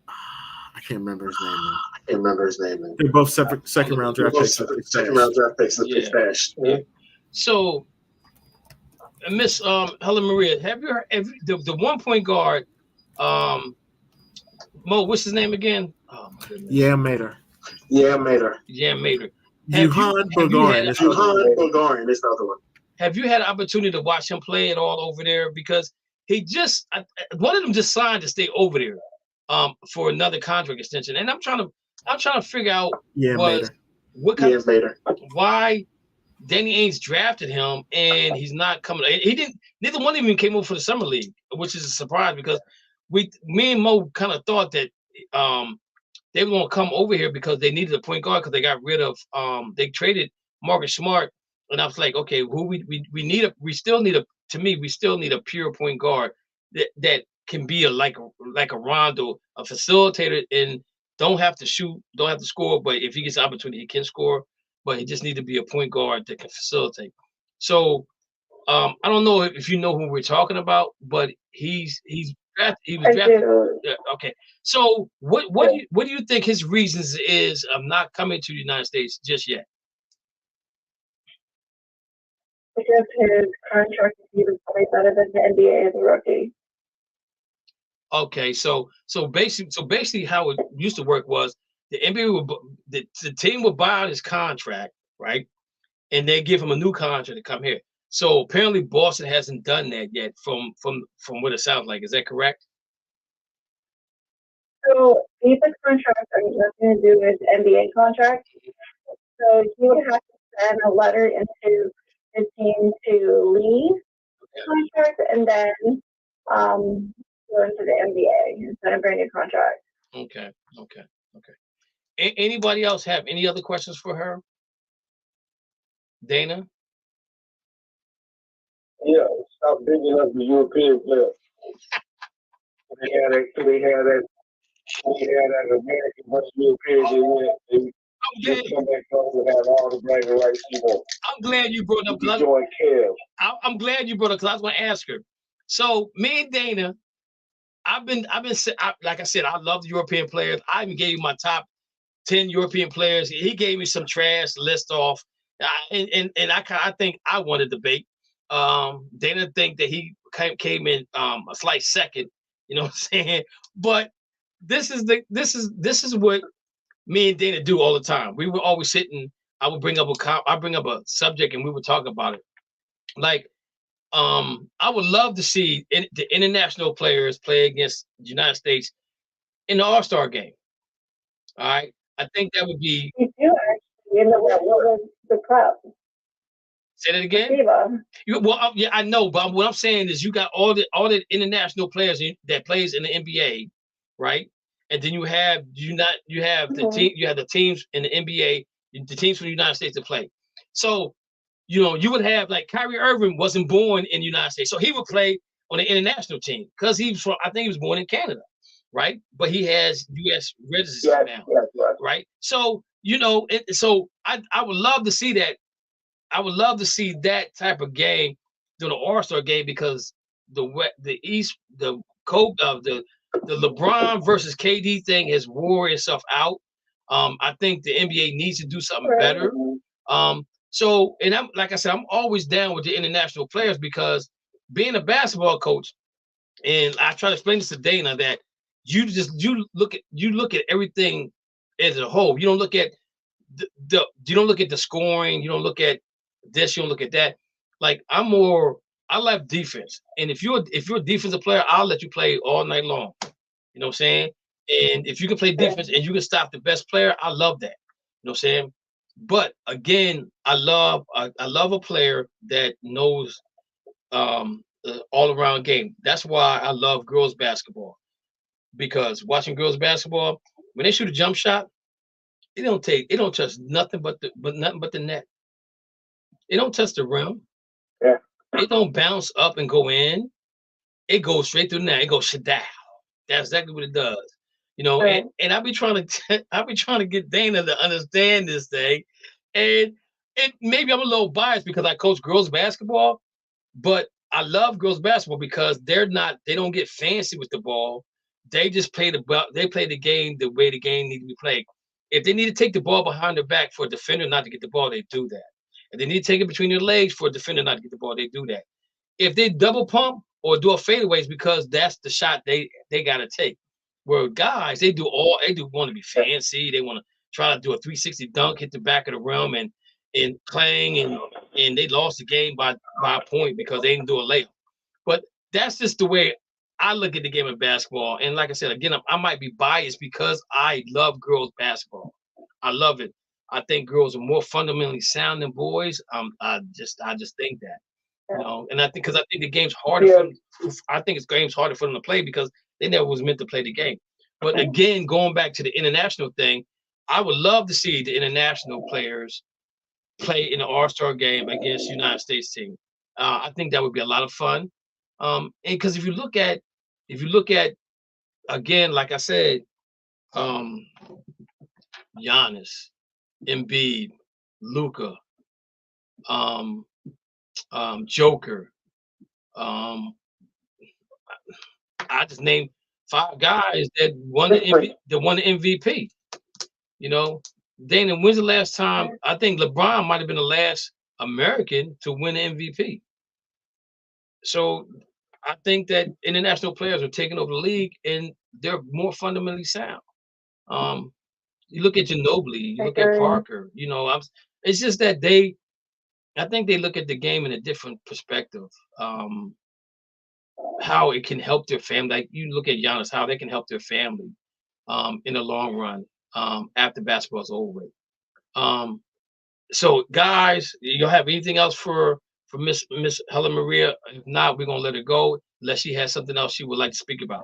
Speaker 7: I can't remember his name now. They're both second round draft picks.
Speaker 4: Yeah. So, Miss Helen Maria, have you heard the 1 point guard? Mo, what's his name again? Oh my goodness.
Speaker 7: Mater.
Speaker 4: Mater.
Speaker 7: Johan Bulgarian is the other one.
Speaker 4: Have you had an opportunity to watch him play at all over there? Because one of them just signed to stay over there for another contract extension, and I'm trying to figure out why Danny Ainge drafted him and he's not coming. Neither one of them came over for the summer league, which is a surprise because me and Mo kind of thought that they were going to come over here because they needed a point guard because they got rid of they traded Marcus Smart, and I was like, okay, we still need a pure point guard that can be like a Rondo, a facilitator, and don't have to shoot, don't have to score, but if he gets an opportunity, he can score. But he just need to be a point guard that can facilitate. So I don't know if you know who we're talking about, but he was
Speaker 9: I
Speaker 4: drafted.
Speaker 9: do.
Speaker 4: Yeah, okay. So what do you think his reasons is of not coming to the United States just yet?
Speaker 9: Because his contract is even way better than the NBA as a rookie.
Speaker 4: Okay, so basically how it used to work was the NBA would the team would buy out his contract, right? And they give him a new contract to come here. So apparently Boston hasn't done that yet from what it sounds like. Is that correct?
Speaker 9: So FIFA's contracts are nothing to do with NBA contracts. So he would have to send a letter into his team to leave the contract and then go into the NBA and sign a brand new contract.
Speaker 4: Okay. Anybody else have any other questions for her? Dana?
Speaker 8: Yeah, stop digging up the European players. They had that American versus European. They come back home and have all the bragging rights you want.
Speaker 4: I'm glad you brought up. I'm glad you brought up because I was going to ask her. So me and Dana, like I said, I love the European players. I even gave you my top 10 European players. He gave me some trash list off, and I think I won a debate. Dana think that he came in a slight second. You know what I'm saying? But this is what me and Dana do all the time. We were always sitting. I would bring up a subject and we would talk about it. Like, I would love to see the international players play against the United States in the All-Star game. All right, I think that would be.
Speaker 9: You do actually in the cup.
Speaker 4: Say that again. Yeah, I know, but what I'm saying is you got all the international players that plays in the NBA, right? And then you have the team, you have the teams in the NBA, the teams from the United States to play. So, you would have like Kyrie Irving wasn't born in the United States, so he would play on the international team because he was from, I think he was born in Canada, right? But he has U.S. residency now, right? So so I would love to see that. I would love to see that type of game during the All-Star game because the LeBron versus KD thing has wore itself out. I think the NBA needs to do something better. So, and I'm like I said, I'm always down with the international players because being a basketball coach, and I try to explain this to Dana that you look at everything as a whole. You don't look at the scoring. You don't look at this. You don't look at that. Like I like defense, and if you're a defensive player, I'll let you play all night long. You know what I'm saying? And if you can play defense and you can stop the best player, I love that. You know what I'm saying? But again, I love a player that knows all around game. That's why I love girls basketball, because watching girls basketball, when they shoot a jump shot, it don't touch nothing but the net. It don't touch the rim.
Speaker 8: Yeah.
Speaker 4: It don't bounce up and go in. It goes straight through the net. It goes shadow. That's exactly what it does. And I be trying to get Dana to understand this thing. And maybe I'm a little biased because I coach girls basketball, but I love girls basketball because they don't get fancy with the ball. They just play the game the way the game needs to be played. If they need to take the ball behind their back for a defender not to get the ball, they do that. If they need to take it between their legs for a defender not to get the ball, they do that. If they double pump or do a fadeaway, it's because that's the shot they got to take. Where guys, they want to be fancy. They want to try to do a 360 dunk, hit the back of the rim, and clang, and they lost the game by a point because they didn't do a layup. But that's just the way I look at the game of basketball. And like I said, again, I might be biased because I love girls basketball. I love it. I think girls are more fundamentally sound than boys. I just think that, and I think the game's harder. I think the game's harder for them to play because they never was meant to play the game. But again, going back to the international thing, I would love to see the international players play in the All-Star game against the United States team. I think that would be a lot of fun. And because if you look at again, like I said, Giannis, Embiid, Luka, Joker. I just named 5 guys that won the MVP. You know, Dana, when's the last time? I think LeBron might have been the last American to win an MVP. So I think that international players are taking over the league and they're more fundamentally sound. You look at Ginobili, you look at Parker, you know, it's just that I think they look at the game in a different perspective. How it can help their family. Like you look at Giannis, how they can help their family in the long run after basketball's over with. So guys, you have anything else for Miss Helen Maria? If not, we're gonna let her go unless she has something else she would like to speak about.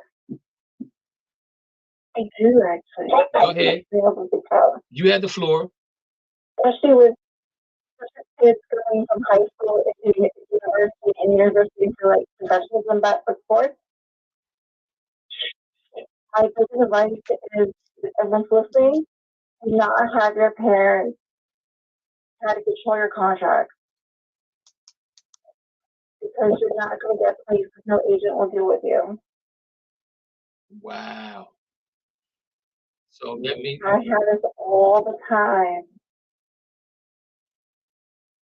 Speaker 9: I do actually.
Speaker 4: Go ahead. You had the floor.
Speaker 9: Especially with kids going from high school into university and university for like professionalism but for sports. My biggest advice is everyone's listening, do not have your parents try to control your contract. Because you're not going to get placed because no agent will deal with you.
Speaker 4: Wow. So let me.
Speaker 9: I have this all the time.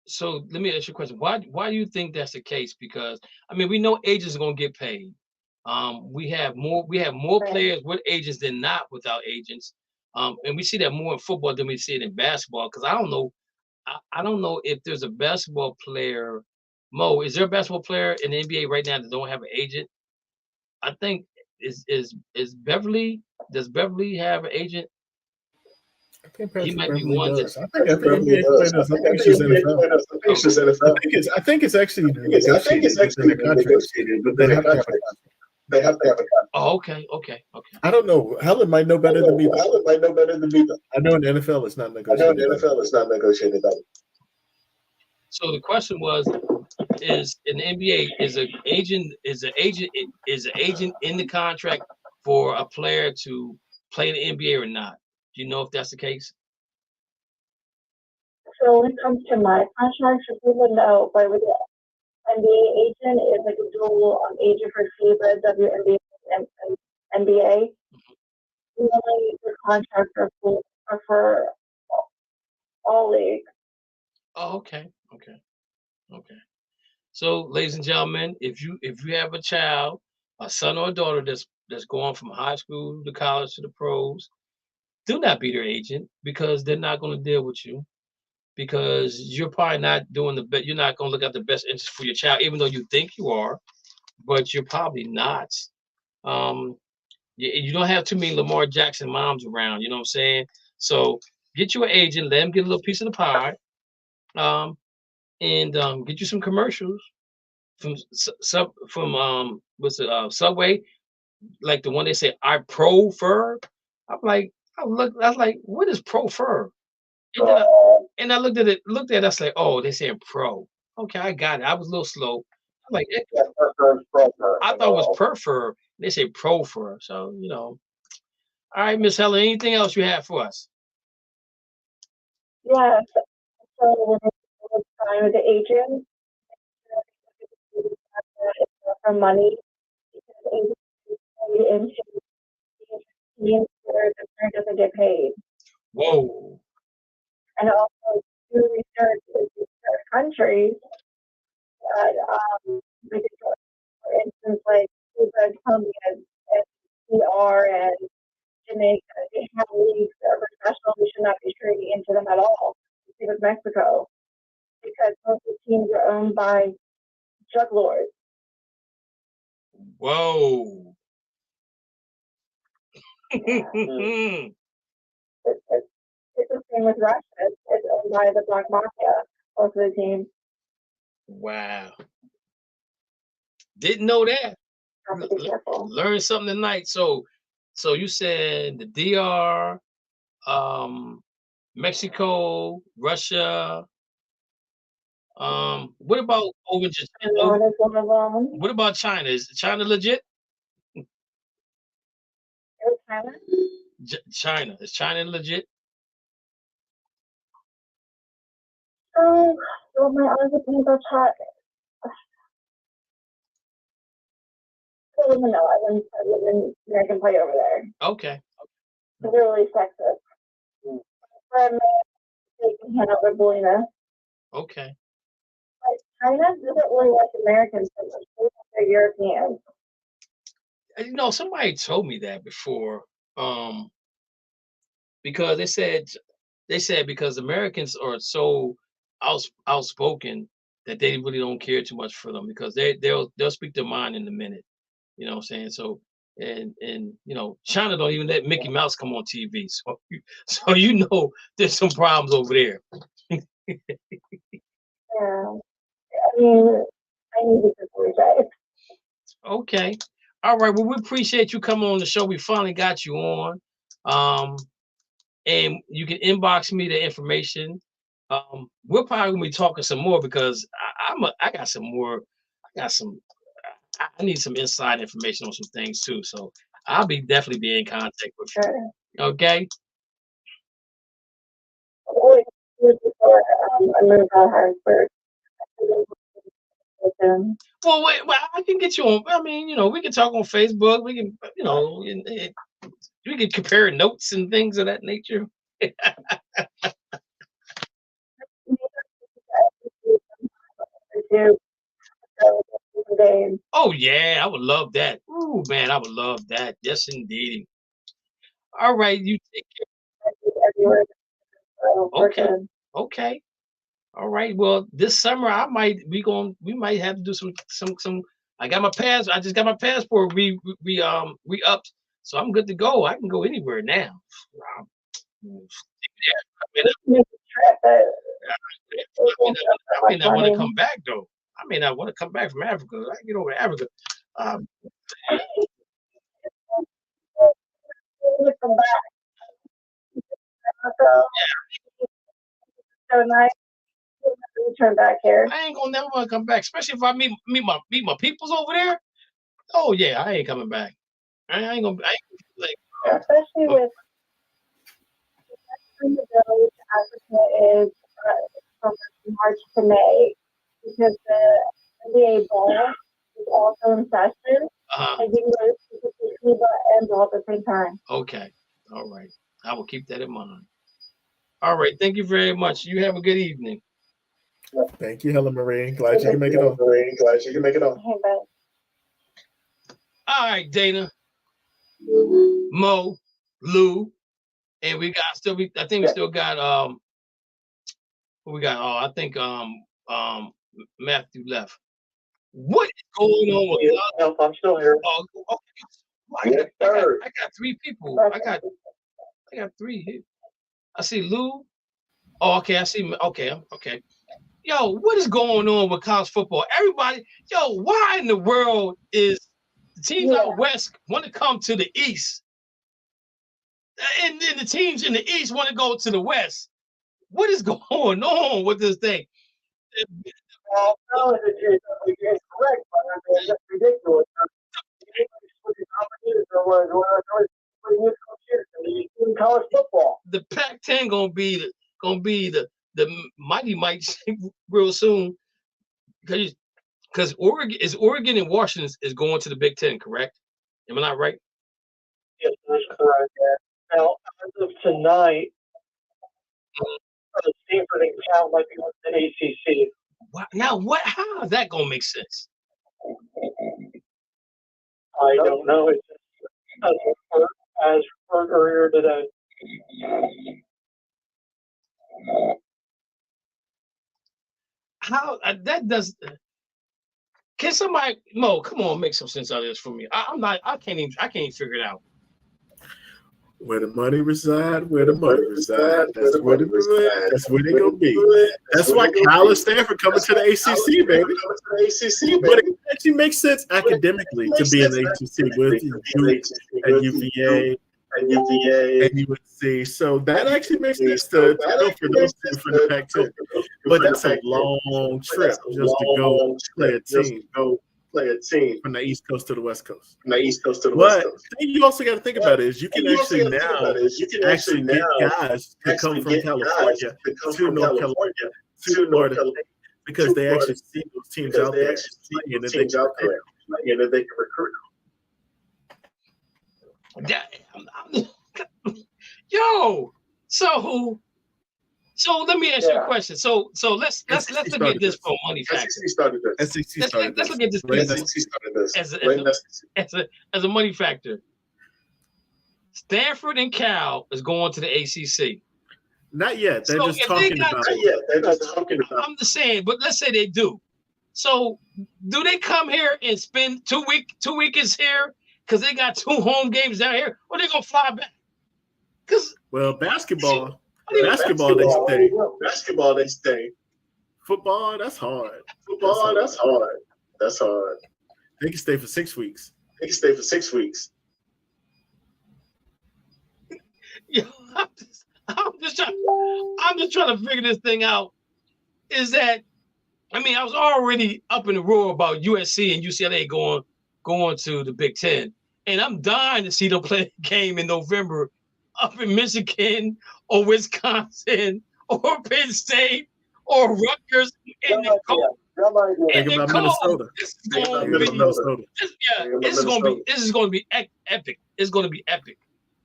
Speaker 4: So let me ask you a question. Why do you think that's the case? Because I mean, we know agents are going to get paid. We have more players with agents than not without agents. And we see that more in football than we see it in basketball. Because I don't know if there's a basketball player. Mo, is there a basketball player in the NBA right now that don't have an agent? I think is Beverly. Does Beverly have an agent?
Speaker 7: I think Patrick
Speaker 4: He might be
Speaker 7: Beverly
Speaker 4: one.
Speaker 7: does. I think every NBA player does. I think she's NFL. I think it's actually negotiated within the contract. They have to have a contract.
Speaker 8: They have to have a contract.
Speaker 4: Oh, okay.
Speaker 7: I don't know. Helen might know better than me. I know in the NFL it's not negotiated.
Speaker 4: So the question was, is in the NBA is an agent in the contract for a player to play in the NBA or not? Do you know if that's the case?
Speaker 9: So when it comes to my contract, for people know, but with the NBA agent is like a dual agent for FIBA, WNBA, and NBA. Only the contracts are for all leagues.
Speaker 4: Oh, okay. So, ladies and gentlemen, if you have a child, a son or a daughter that's going from high school to college to the pros, do not be their agent because they're not going to deal with you because you're probably not doing the best. You're not going to look at the best interest for your child, even though you think you are, but you're probably not. You don't have too many Lamar Jackson moms around. You know what I'm saying? So get you an agent, let them get a little piece of the pie, and get you some commercials from Subway, like the one they say I prefer. I'm like, I was like, what is prefer? And I looked at it, I was like, oh, they saying pro. Okay, I got it. I was a little slow. I'm like, I thought it was prefer. They say prefer. So, you know. All right, Miss Helen, anything else you have for us?
Speaker 9: Yeah. So when it's time with the agent, for money, because agents into teams where the player doesn't get paid.
Speaker 4: Whoa.
Speaker 9: And also do research in certain countries that for instance, like Cuba, Colombia, and CR and Jamaica, they have leagues that are professional. We should not be trading into them at all. Same with Mexico, because most of the teams are owned by drug lords.
Speaker 4: Whoa.
Speaker 9: Yeah. It's the same with Russia. It's owned by the Black Mafia, most of the teams.
Speaker 4: Wow. Didn't know that. Learn something tonight. So you said the DR, Mexico, Russia. What about over China? What about China? Is China legit?
Speaker 9: China?
Speaker 4: China. Is China legit?
Speaker 9: Oh, well, my other things are chat. Let me know. I live in American Pie over there.
Speaker 4: Okay.
Speaker 9: It's really sexist. From taking Hanover Buena.
Speaker 4: Okay.
Speaker 9: But China doesn't really like Americans so much. They're Europeans.
Speaker 4: You know, somebody told me that before. Because they said because Americans are so outspoken that they really don't care too much for them because they'll speak their mind in a minute. You know what I'm saying? So and you know, China don't even let Mickey Mouse come on TV. So you know there's some problems over there.
Speaker 9: Yeah. I mean, I need to apologize.
Speaker 4: Okay. All right. Well, we appreciate you coming on the show. We finally got you on. And you can inbox me the information. We're probably gonna be talking some more because I got some more. I need some inside information on some things too. So I'll be definitely be in contact with you.
Speaker 9: Sure.
Speaker 4: Okay.
Speaker 9: Before I moved out of Harrisburg.
Speaker 4: Well, I can get you on. I mean, you know, we can talk on Facebook. We can, you know, we can compare notes and things of that nature. Oh yeah, I would love that. Ooh man, I would love that. Yes, indeed. All right, you take care. Okay. Okay. All right. Well, this summer we might have to do some. I got my pass. I just got my passport. We upped, so I'm good to go. I can go anywhere now. I may not want to come back though. I may not want to come back from Africa. I can get over to Africa.
Speaker 9: So nice. Return back here.
Speaker 4: I ain't gonna never want to come back, especially if I meet my peoples over there. Oh yeah, I ain't coming back. I ain't gonna.
Speaker 9: Especially with the bill to Africa is from March to May because the NBA ball is also in session. And you can go to Cuba and ball at the same time.
Speaker 4: Okay. All right. I will keep that in mind. All right. Thank you very much. You have a good evening.
Speaker 7: Thank you, Helen Marie. Glad you can make it on.
Speaker 4: All right, Dana, Mo, Lou, and we got I think we still got who we got? Oh, I think Matthew left. What is going on with
Speaker 6: I'm still here.
Speaker 4: I got three people. I got three here. I see Lou. Oh, okay. I see. Okay. Yo, what is going on with college football? Everybody, why in the world is the teams out west want to come to the east, and then the teams in the east want to go to the west? What is going on with this thing?
Speaker 6: Well, no, it's correct, but it's ridiculous. College football.
Speaker 4: The Pac-10 gonna be the mighty might real soon because Oregon and Washington is going to the Big Ten, correct? Am I not right?
Speaker 6: Yes, that's correct. Yeah. Now, as of tonight, Stanford and Cal might be on the ACC.
Speaker 4: Now, how is that gonna make sense?
Speaker 6: I don't know. It's as heard earlier today.
Speaker 4: How that does? Can somebody, Mo, come on, make some sense out of this for me? I can't even figure it out.
Speaker 7: Where the money reside, where the money reside. That's where they gonna be. That's why Kyle and Stanford coming to the ACC, baby. But it actually makes sense academically to be in the ACC with Duke and UVA and UNC. So that actually makes sense to go for those two for the Pac-10. But that's a long trip just to go play a team. play a team from the East Coast to the West Coast. From the East Coast to the West Coast. The thing you also got to think about is you can actually now get guys to come from California to North Carolina to Florida because they actually see those teams out there and then they can recruit them.
Speaker 4: Yo, so let me ask you a question. So let's look at this from a money factor. Let's look at this as a money factor. Stanford and Cal is going to the ACC.
Speaker 7: Not yet. They're just talking about it.
Speaker 4: I'm just saying, but let's say they do. So do they come here and spend 2 weekends here because they got 2 home games down here, or they gonna fly back?
Speaker 7: Well, basketball they stay. Football, that's hard. That's hard. They can stay for 6 weeks.
Speaker 4: Yo, I'm just trying to figure this thing out. Is that, I mean, I was already up in the roar about USC and UCLA going to the Big Ten, and I'm dying to see them play a game in November up in Michigan or Wisconsin or Penn State or Rutgers in the cold.
Speaker 7: Think about Minnesota.
Speaker 4: This is going to be epic. It's going to be epic.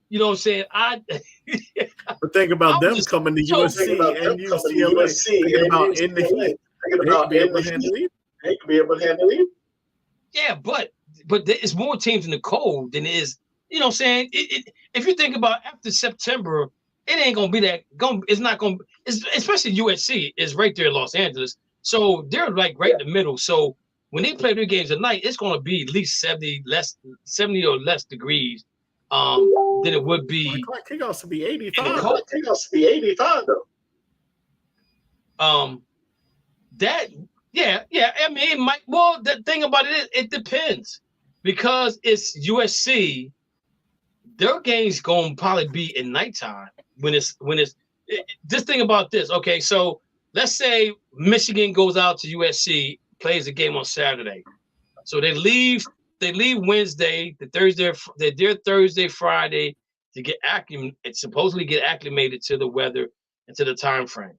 Speaker 4: You know what I'm saying?
Speaker 7: But think about them coming to USC and UCLA. Think about in the heat. They could be able to handle it.
Speaker 4: Yeah, but there's more teams in the cold than it is. You know what I'm saying? If you think about after September, it ain't gonna be that. It's not gonna. Especially USC is right there in Los Angeles, so they're like right in the middle. So when they play their games at night, it's gonna be at least 70 or less degrees than it would be.
Speaker 7: The kickoffs to be 85. Kickoffs to be 85 though. I mean, it might. Well, the thing about it is, it depends because it's USC. Their game's gonna probably be at nighttime when it's. Just think about this. Okay, so let's say Michigan goes out to USC, plays a game on Saturday, so they leave Wednesday, they're there Thursday, Friday to get supposedly get acclimated to the weather and to the time frame.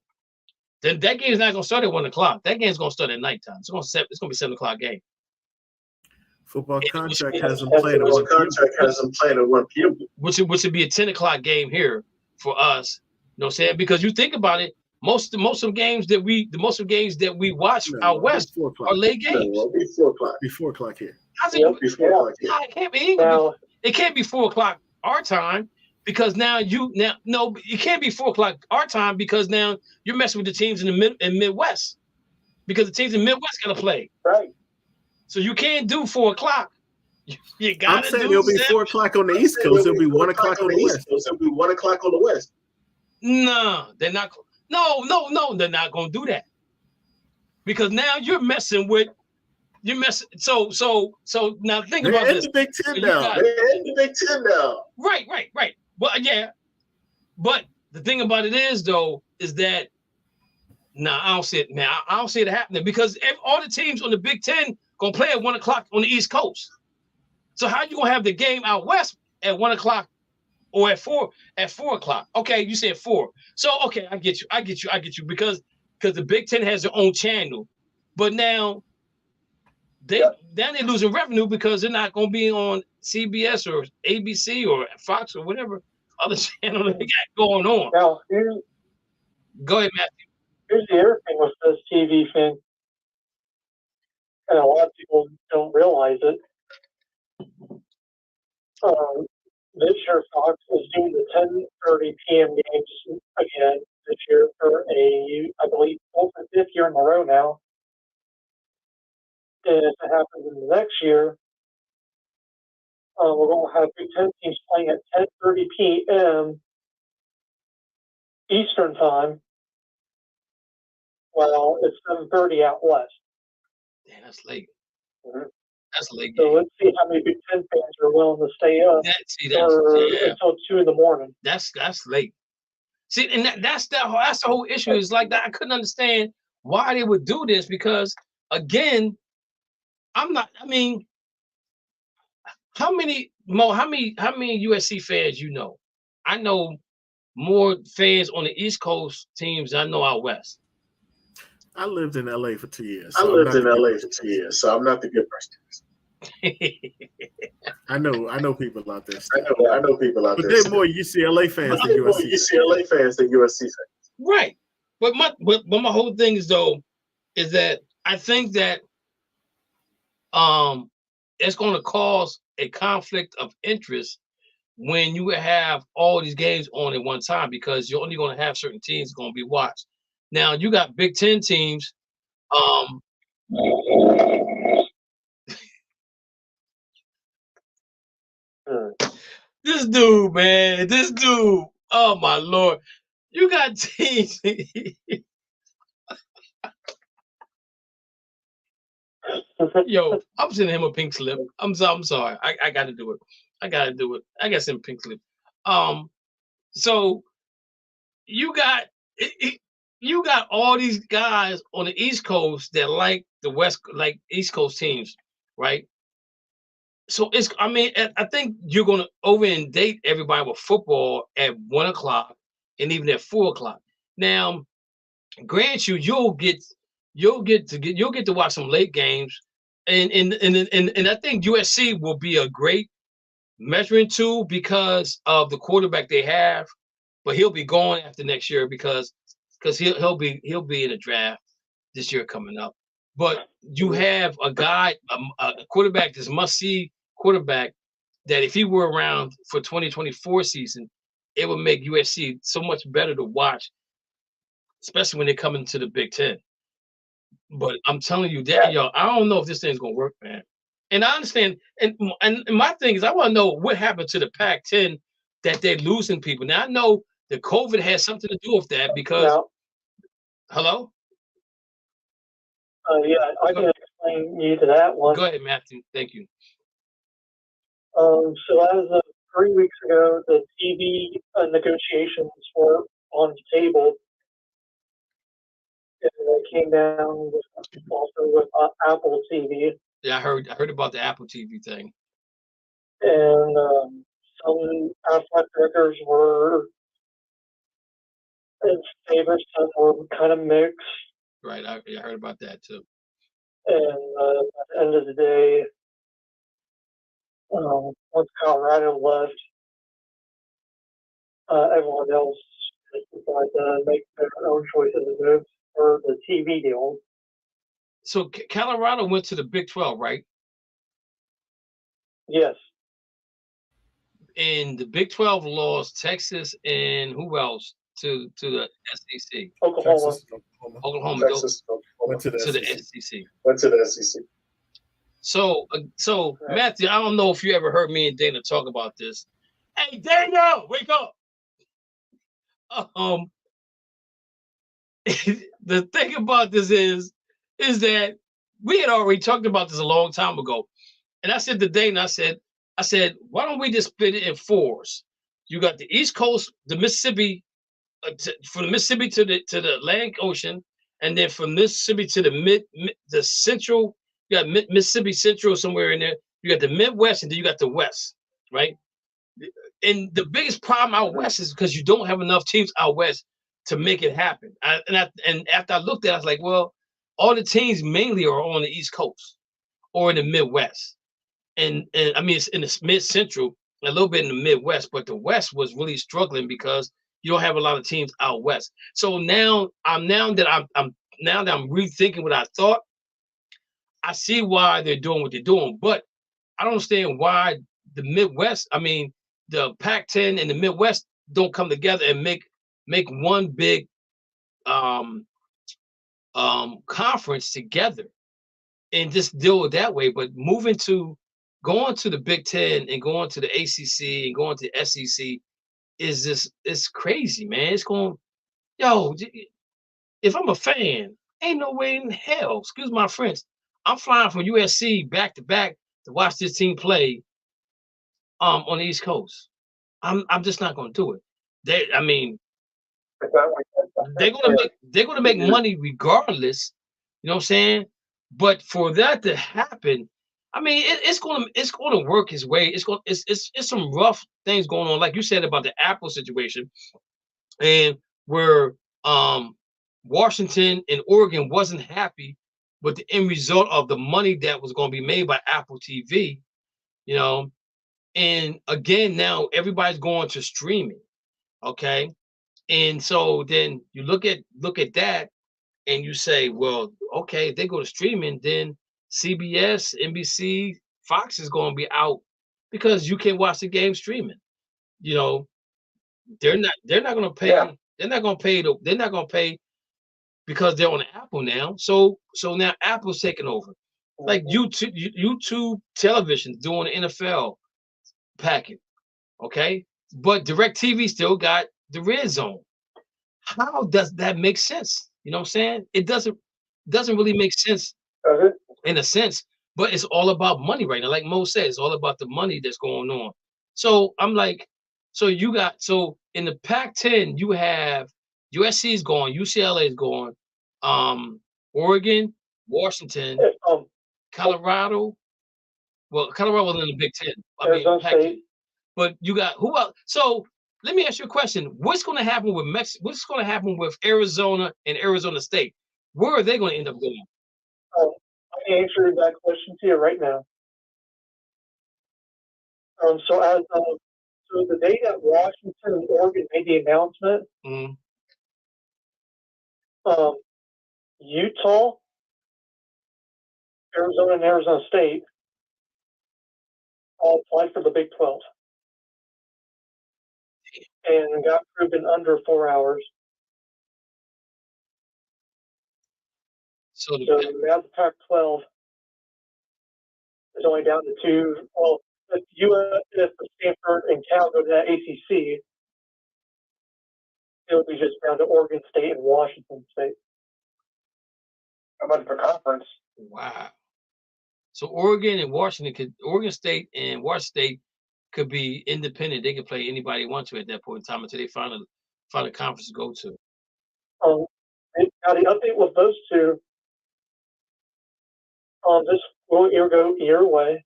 Speaker 7: Then that game's not gonna start at 1 o'clock. That game's gonna start at nighttime. It's gonna be 7 o'clock game. Football contract has them playing at 1 p.m.
Speaker 4: Which would be a 10 o'clock game here for us. You know what I'm saying? Because you think about it, most of games that we watch out west are late games.
Speaker 7: No, be 4 o'clock. Be 4 o'clock here.
Speaker 4: It can't be. It can't be 4 o'clock our time because it can't be 4 o'clock our time because now you're messing with the teams in the Midwest because the teams in the Midwest gotta play.
Speaker 6: Right.
Speaker 4: So you can't do 4 o'clock. You gotta.
Speaker 7: I'm saying it'll be 4 o'clock on the East Coast. It'll be 1 o'clock on the West. It'll be 1 o'clock on the West.
Speaker 4: No, they're not. No, they're not gonna do that because now you're messing with. So now think about this.
Speaker 7: The Big Ten now. They're in the Big Ten now.
Speaker 4: Right. Well, yeah, but the thing about it is though is that I don't see it, man. I don't see it happening because all the teams on the Big Ten gonna play at 1 o'clock on the East Coast. So how you gonna have the game out west at 1 o'clock or at 4 o'clock? Okay, you said 4. So okay, I get you because the Big Ten has their own channel, but now they're losing revenue because they're not gonna be on CBS or ABC or Fox or whatever other channel they got going on.
Speaker 6: Now,
Speaker 4: go ahead, Matthew.
Speaker 6: Here's the other thing with this TV thing, and a lot of people don't realize it. This year, Fox is doing the 10:30 p.m. games again this year for I believe, 4th or 5th year in a row now. And if it happens in the next year, we're going to have Big Ten teams playing at 10:30 p.m. Eastern time. Well, it's 7:30 out west.
Speaker 4: Damn, that's late. Mm-hmm. That's late.
Speaker 6: So let's see how many Big Ten fans are willing to stay up until 2 in the morning.
Speaker 4: That's late. See, and that's the whole issue. Is like that. I couldn't understand why they would do this because again, I'm not. I mean, how many USC fans you know? I know more fans on the East Coast teams than I know out west.
Speaker 7: I lived in LA for 2 years.
Speaker 10: I lived in LA for 2 years, so I'm not the good person.
Speaker 7: I know people out there.
Speaker 10: I know people out there.
Speaker 7: But they're more UCLA fans than USC.
Speaker 10: UCLA fans than USC fans.
Speaker 4: Right. But my whole thing is that I think that it's going to cause a conflict of interest when you have all these games on at one time, because you're only going to have certain teams going to be watched. Now you got Big Ten teams. This dude, man, this dude. Oh my Lord, you got teams. Yo, I'm sending him a pink slip. I'm sorry. I got to do it. I got to send pink slip. So you got all these guys on the East Coast that like like East Coast teams, right? So I think you're going to over-indate everybody with football at 1 o'clock and even at 4 o'clock. Now, grant you'll get to watch some late games, and I think USC will be a great measuring tool because of the quarterback they have, but he'll be gone after next year because he'll be in the draft this year coming up. But you have a guy, a quarterback, this must-see quarterback, that if he were around for 2024 season, it would make USC so much better to watch, especially when they come into the Big Ten. But I'm telling you, I don't know if this thing's gonna work, man. And I understand, and my thing is, I want to know what happened to the Pac-10 that they're losing people. Now I know the COVID has something to do with that because. Hello.
Speaker 6: Yeah, I can explain you to that one.
Speaker 4: Go ahead, Matthew. Thank you.
Speaker 6: So as of 3 weeks ago, the TV negotiations were on the table. And they came down also with Apple TV.
Speaker 4: Yeah, I heard about the Apple TV thing.
Speaker 6: And some athletic directors were in favor, some were kind of mixed.
Speaker 4: Right, I heard about that too.
Speaker 6: And at the end of the day, once Colorado left, everyone else decided to make their own choices and moves for the TV deal.
Speaker 4: So Colorado went to the Big 12, right?
Speaker 6: Yes.
Speaker 4: And the Big 12 lost Texas and who else to the SEC?
Speaker 6: Oklahoma.
Speaker 4: Oklahoma.
Speaker 10: Texas
Speaker 7: Went to the
Speaker 4: SEC.
Speaker 10: Went to the SEC.
Speaker 4: So Matthew, I don't know if you ever heard me and Dana talk about this. Hey, Dana, wake up! The thing about this is that we had already talked about this a long time ago, and I said to Dana, I said, why don't we just split it in fours? You got the East Coast, the Mississippi, from the Mississippi to the Atlantic Ocean, and then from Mississippi to the Central. You got Mississippi Central somewhere in there. You got the Midwest, and then you got the West, right? And the biggest problem out West is because you don't have enough teams out West to make it happen. And after I looked at it, I was like, well, all the teams mainly are on the East Coast or in the Midwest. And I mean, it's in the Mid-Central, a little bit in the Midwest, but the West was really struggling because you don't have a lot of teams out West. So now I'm rethinking what I thought. I see why they're doing what they're doing, but I don't understand why the Midwest, I mean, the Pac-10 and the Midwest don't come together and make one big conference together and just deal with that way. But going to the Big Ten and going to the ACC and going to the SEC it's crazy, man. It's going, if I'm a fan, ain't no way in hell, excuse my French, I'm flying from USC back to back to watch this team play on the East Coast. I'm just not going to do it. They're going to make money regardless. You know what I'm saying? But for that to happen, I mean, it's gonna work its way. It's some rough things going on, like you said about the Apple situation, and where Washington and Oregon wasn't happy with the end result of the money that was going to be made by Apple TV, you know. And again, now everybody's going to streaming, okay. And so then you look at that, and you say, well, okay, if they go to streaming, then CBS, NBC, Fox is going to be out because you can watch the game streaming. You know, they're not going to pay. Yeah. They're not going to pay. They're not going to pay because they're on Apple now. So now Apple's taking over. Like YouTube television doing the NFL packet, okay? But DirecTV still got the red zone. How does that make sense? You know what I'm saying? It doesn't really make sense in a sense, but it's all about money right now. Like Mo said, it's all about the money that's going on. So I'm like, so in the Pac-10, you have USC is going, UCLA is going, Oregon, Washington, Colorado. Well, Colorado was in the Big Ten. I mean, Pac-10. But you got who else? So let me ask you a question. What's going to happen with Mexico? What's going to happen with Arizona and Arizona State? Where are they going to end up going?
Speaker 6: I can answer that question to you right now. So the day that Washington and Oregon made the announcement, Utah, Arizona, and Arizona State all applied for the Big 12 and got approved in under 4 hours. So now the Pac-12 is only down to 2. Well, if Stanford and Cal go to that ACC, it would be just down to Oregon State and Washington State. How about for conference?
Speaker 4: Wow. So Oregon State and Washington State could be independent. They could play anybody they want to at that point in time until they find a conference to go to.
Speaker 6: Now the update with those two, this will go either way.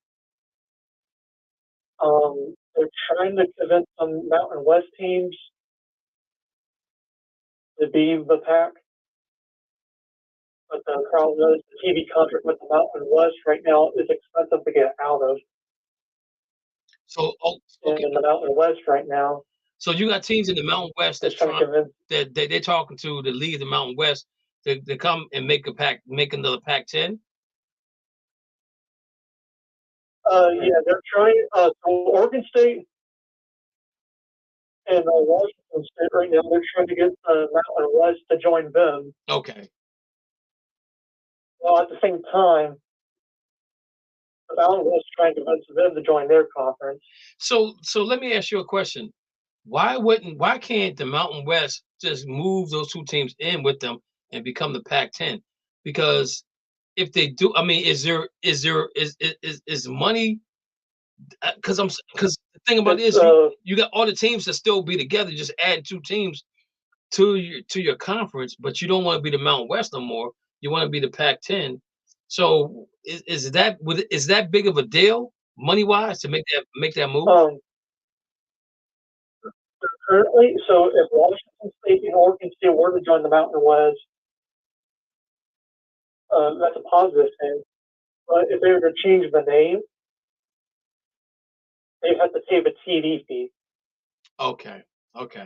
Speaker 6: They're trying to convince some Mountain West teams to be the Pac. But the problem is the TV contract with the Mountain West right now is expensive to get out of. So, okay. In the Mountain West right now.
Speaker 4: So you got teams in the Mountain West that's they're talking to the league of the Mountain West to come and make another Pac-10.
Speaker 6: Yeah, they're trying. So Oregon State and Washington State right now, they're trying to get Mountain West to join them.
Speaker 4: Okay.
Speaker 6: Well, at the same time, the Mountain West trying to convince them to join their conference.
Speaker 4: So let me ask you a question. Why can't the Mountain West just move those two teams in with them and become the Pac-10? Because if they do, I mean, is money? Because the thing about it is you got all the teams that still be together. Just add two teams to your conference, but you don't want to be the Mountain West no more. You want to be the Pac-10. So is that big of a deal money wise to make that move?
Speaker 6: Currently, so if Washington State and Oregon State were to join the Mountain West, that's a positive thing. But if they were to change the name, they'd have to pay the TV fee.
Speaker 4: Okay.
Speaker 6: Because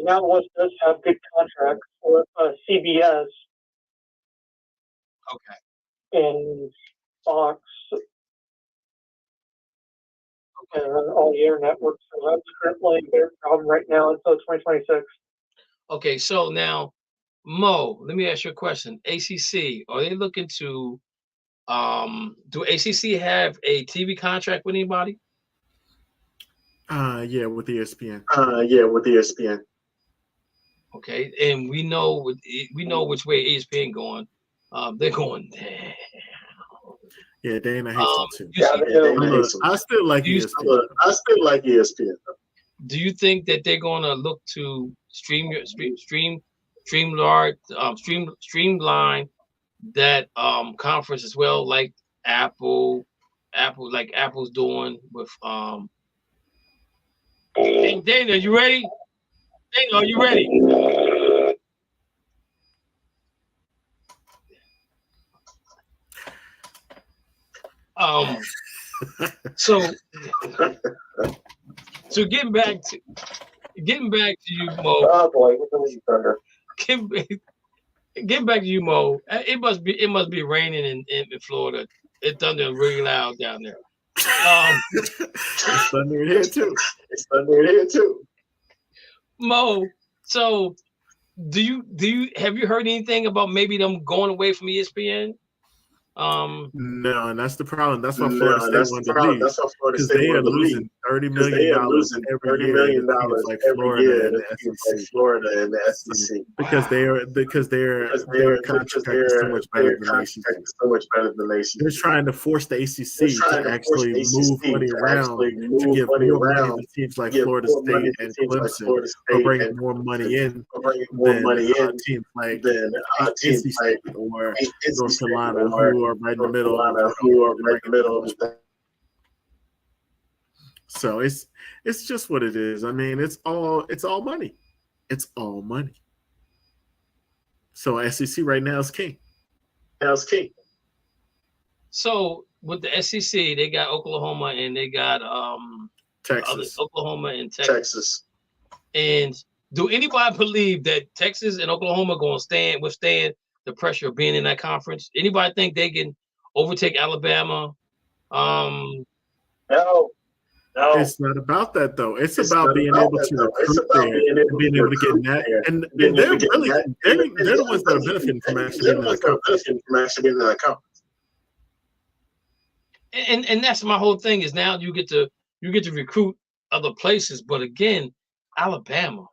Speaker 6: Mountain West does have good contracts with CBS.
Speaker 4: Okay.
Speaker 6: And Fox. And all the air networks. So that's currently their problem right now until 2026.
Speaker 4: Okay, so now, Mo, let me ask you a question. ACC, are they looking to do ACC have a TV contract with anybody?
Speaker 7: Yeah, with ESPN.
Speaker 4: Okay, and we know which way ESPN going. They're going there.
Speaker 7: Yeah, Dana hates them too. I still like ESPN.
Speaker 4: Do you think that they're going to look to streamline that conference as well, like Apple's doing with Hey Dana, you ready? Dana, are you ready? So getting back to you, Mo.
Speaker 10: Oh boy,
Speaker 4: Getting back to you, Mo. It must be raining in Florida. It's thunder really loud down there.
Speaker 7: It's thunder here too.
Speaker 10: It's thunder here too.
Speaker 4: Mo, so have you heard anything about maybe them going away from ESPN?
Speaker 7: No, and that's the problem. That's why Florida State wanted to leave.
Speaker 10: That's why Florida
Speaker 7: Because
Speaker 10: State
Speaker 7: they are
Speaker 10: wanted to leave.
Speaker 7: losing $30 million every year. Like Florida and the SEC.
Speaker 10: Florida and the SEC.
Speaker 7: Because their contract is so much better than the ACC. They're trying to force the ACC to actually move money around to give more money to teams like Florida State and Clemson for bringing more money in than teams like NC State or North Carolina, who are right in the middle of the So it's just what it is. I mean, it's all money. It's all money. So SEC right now is king.
Speaker 4: So with the SEC, they got Oklahoma and they got
Speaker 7: Texas.
Speaker 4: Oklahoma and Texas. And do anybody believe that Texas and Oklahoma are going to withstand the pressure of being in that conference? Anybody think they can overtake Alabama?
Speaker 10: No.
Speaker 7: It's not about that though. It's about being able to recruit there and being able to get that. And they're the ones that are benefiting from actually being in that conference.
Speaker 4: And that's my whole thing is now you get to recruit other places, but again, Alabama,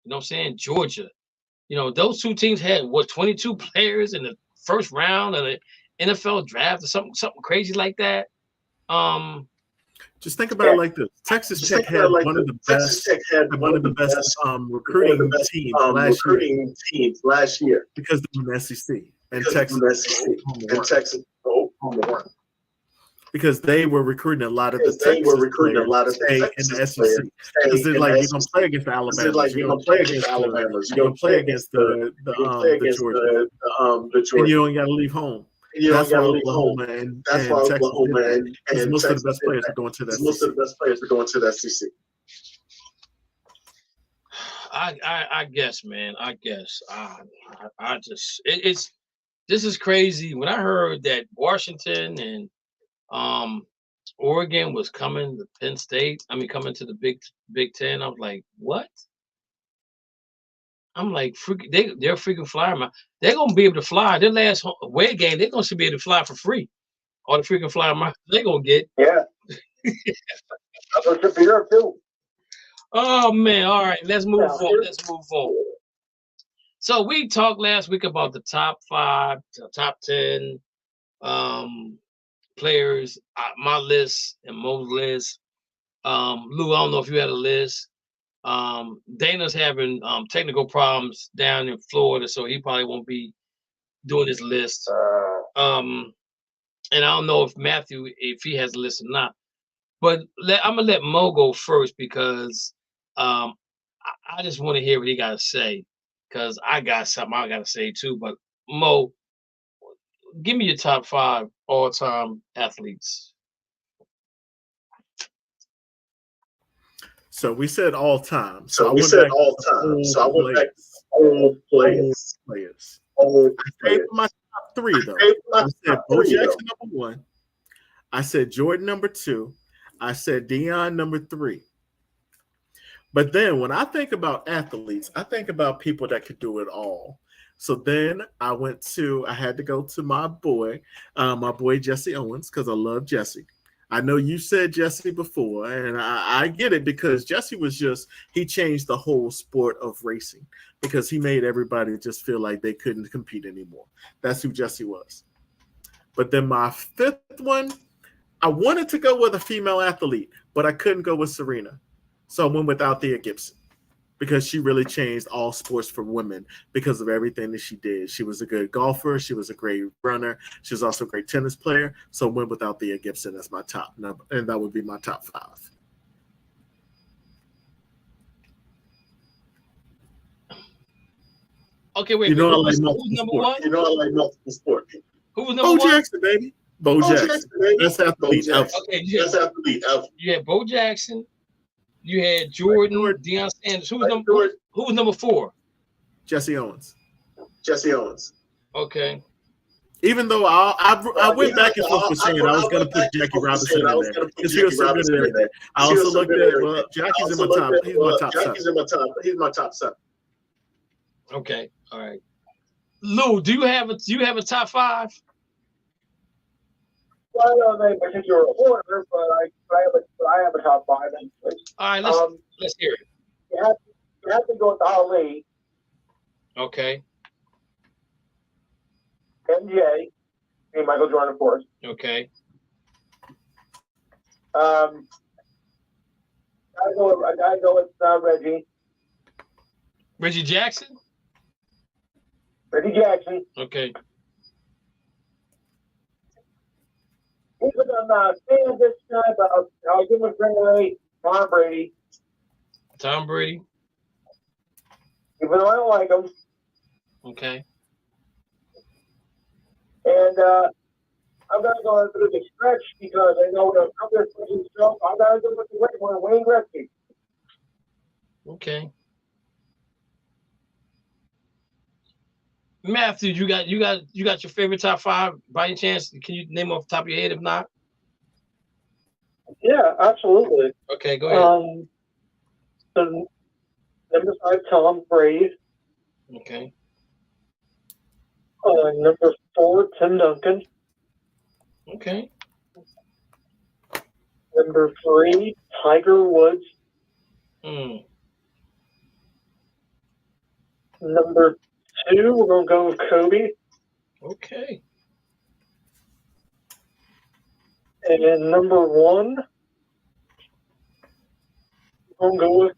Speaker 4: you know what I'm saying, Georgia, you know, those two teams had 22 players in the first round of the NFL draft or something crazy like that.
Speaker 7: Just think about it like this: Texas Tech had one of the best recruiting teams last year because they were in the SEC and Texas because they were recruiting a lot of the Texas players in the SEC. Because they're like, you're gonna play against the Alabama, you're gonna play against the Georgia, and you don't got to leave home. That's why Oklahoma and Texas, most of the best players are going to the SEC.
Speaker 4: I guess, man. I guess. I just this is crazy. When I heard that Washington and Oregon was coming to Penn State, coming to the Big Ten, I was like, what? I'm like, they're freaking flying. They're gonna be able to fly. Their last away game, they're gonna be able to fly for free. All the freaking fly they're gonna get.
Speaker 10: Yeah. I'm gonna trip to Europe too.
Speaker 4: Oh man! All right, let's move on. So we talked last week about the top 5, top 10 players. My list and Mo's list. Lou, I don't know if you had a list. Dana's having technical problems down in Florida, so he probably won't be doing his list. And I don't know if Matthew, if he has a list or not. But I'm gonna let Mo go first because I just want to hear what he got to say because I got something I got to say too. But Mo, give me your top 5 all-time athletes.
Speaker 7: So we said all time.
Speaker 10: So I went back old players.
Speaker 7: I saved my top 3 though. I said Bo Jackson number 1. I said Jordan number 2. I said Deion number 3. But then when I think about athletes, I think about people that could do it all. So then I had to go to my boy Jesse Owens because I love Jesse. I know you said Jesse before, and I get it because Jesse he changed the whole sport of racing because he made everybody just feel like they couldn't compete anymore. That's who Jesse was. But then my 5th one, I wanted to go with a female athlete, but I couldn't go with Serena. So I went with Althea Gibson. because she really changed all sports for women because of everything that she did. She was a good golfer. She was a great runner. She was also a great tennis player. So went with Althea Gibson as my top number, and that would be my top 5.
Speaker 4: Okay, wait.
Speaker 7: You know,
Speaker 4: wait,
Speaker 7: I like
Speaker 4: who's number
Speaker 7: sport.
Speaker 4: one?
Speaker 10: You know, I like multiple sports.
Speaker 4: Who was number
Speaker 7: Bo
Speaker 4: one?
Speaker 7: Jackson, baby. Bo Jackson. That's athlete.
Speaker 4: Okay, you had Bo Jackson. You had Jordan, Deion Sanders. Who was number 4?
Speaker 7: Jesse Owens.
Speaker 10: Jesse Owens.
Speaker 4: Okay.
Speaker 7: Even though I went back and forth with saying I was going to put Jackie Robinson in there because he was so good in there. I also looked at Jackie's in my top. He's my top 7.
Speaker 10: He's my top 7.
Speaker 4: Okay. All right. Lou, do you have a top 5?
Speaker 6: Well, I don't know in particular order, but I have a top 5.
Speaker 4: All right, let's hear it.
Speaker 6: You have to go with Ali.
Speaker 4: Okay.
Speaker 6: MJ, and Michael Jordan, of course.
Speaker 4: Okay.
Speaker 6: I gotta go with Reggie.
Speaker 4: Reggie Jackson?
Speaker 6: Reggie Jackson.
Speaker 4: Okay.
Speaker 6: Even I'm not saying this time, but I'll give him a Tom Brady.
Speaker 4: Tom Brady.
Speaker 6: Even though I don't like him.
Speaker 4: Okay.
Speaker 6: And I'm going to go through the stretch because I know what I'm going to do. So I'm going to go with the great one, Wayne Gretzky.
Speaker 4: Okay. Matthew, you got your favorite top 5 by any chance? Can you name off the top of your head? If not,
Speaker 6: yeah, absolutely.
Speaker 4: Okay, go ahead.
Speaker 6: So number 5, Tom Brady.
Speaker 4: Okay.
Speaker 6: Number 4, Tim Duncan.
Speaker 4: Okay.
Speaker 6: Number 3, Tiger Woods. Number 2, we're going to go with Kobe.
Speaker 4: Okay.
Speaker 6: And number 1, we're going to go with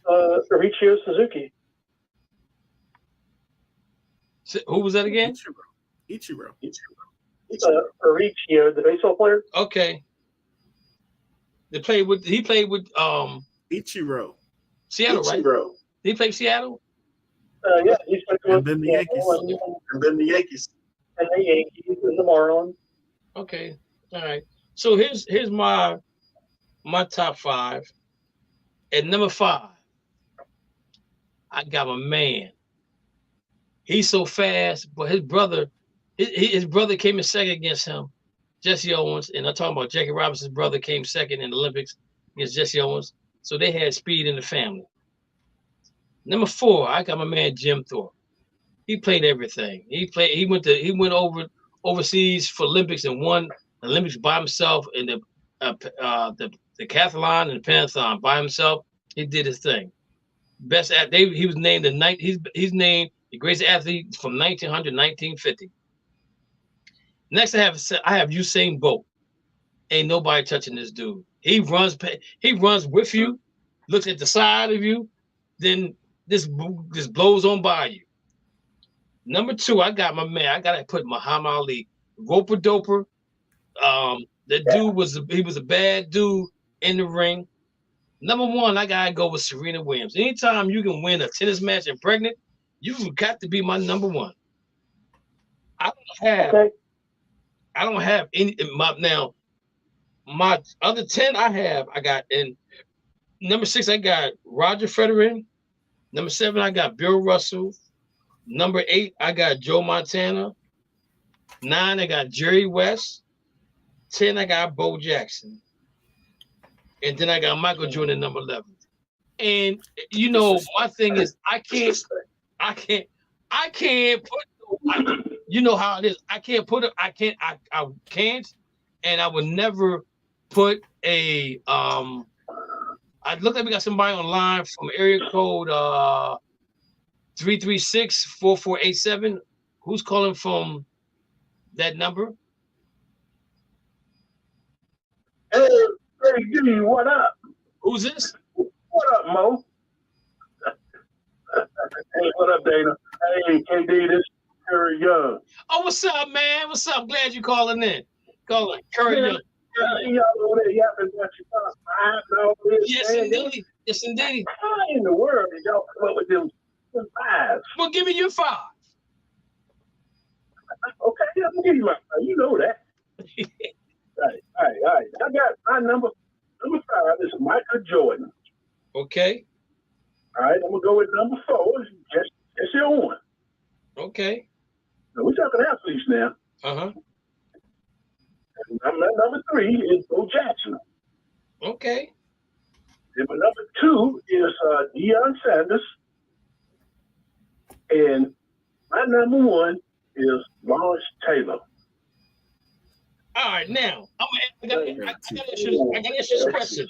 Speaker 6: Arichio Suzuki.
Speaker 4: Who was that again?
Speaker 7: Ichiro.
Speaker 6: Arichio, the baseball player.
Speaker 4: Okay. He played with
Speaker 7: Ichiro.
Speaker 4: Seattle, right?
Speaker 10: Ichiro.
Speaker 4: He played Seattle?
Speaker 6: Yeah, he's played with
Speaker 7: And then the Yankees.
Speaker 10: And then the Yankees.
Speaker 6: And the Yankees and the Marlins.
Speaker 4: Okay. All right. So here's my top 5. At number 5, I got my man. He's so fast, but his brother came in second against him, Jesse Owens. And I'm talking about Jackie Robinson's brother came second in the Olympics against Jesse Owens. So they had speed in the family. Number 4, I got my man Jim Thorpe. He played everything. He went overseas for Olympics and won Olympics by himself in the decathlon and the pentathlon by himself. He did his thing. He was named he's named the greatest athlete from 1900 to 1950. Next, I have Usain Bolt. Ain't nobody touching this dude. He runs with you, looks at the side of you, then this blows on by you. Number 2, I got my man. I gotta put Muhammad Ali, roper doper. That dude was a bad dude in the ring. Number 1, I gotta go with Serena Williams. Anytime you can win a tennis match and pregnant, you've got to be my number 1. I don't have any. My other 10 I got in number 6. I got Roger Federer. Number 7, I got Bill Russell. Number 8, I got Joe Montana. 9, I got Jerry West. 10, I got Bo Jackson. And then I got Michael Jordan number 11. And my thing is I can't put, you know how it is. I can't, and I would never put a I look like we got somebody online from area code 336-4487. Who's calling from that number?
Speaker 6: Hey, G, what up?
Speaker 4: Who's this?
Speaker 6: What up, Mo?
Speaker 10: What up, Dana? Hey, KD, this is Curry Young.
Speaker 4: Oh, what's up, man? What's up? Glad you calling in. Calling Curry Young.
Speaker 10: Y'all over there yapping about your top five and all this.
Speaker 4: Yes,
Speaker 10: man.
Speaker 4: indeed. Yes, indeed.
Speaker 10: How in the world did y'all come up with them fives?
Speaker 4: Well, give me your 5.
Speaker 10: Okay, I'm gonna give you my five. You know that. All right. I got my number 5 is Michael Jordan.
Speaker 4: Okay.
Speaker 10: All right, I'm gonna go with number 4. It's your one.
Speaker 4: Okay.
Speaker 10: Now, we're talking athletes now.
Speaker 4: Uh-huh.
Speaker 10: Number 3 is Bo Jackson.
Speaker 4: Okay.
Speaker 10: And my number 2 is Deion Sanders. And my number 1 is Lawrence Taylor.
Speaker 4: All right, now I gotta ask you this question.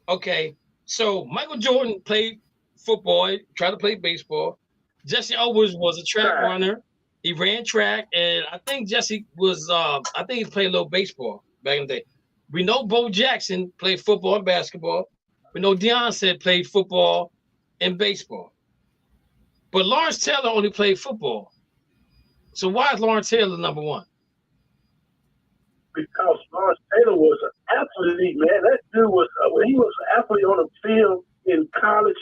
Speaker 4: Okay, so Michael Jordan played football, tried to play baseball. Jesse Owens was a track runner. He ran track, and I think Jesse was I think he played a little baseball back in the day. We know Bo Jackson played football and basketball. We know Deion said played football and baseball. But Lawrence Taylor only played football. So why is Lawrence Taylor number 1?
Speaker 10: Because Lawrence Taylor was an athlete, man. That dude was he was an athlete on the field in college,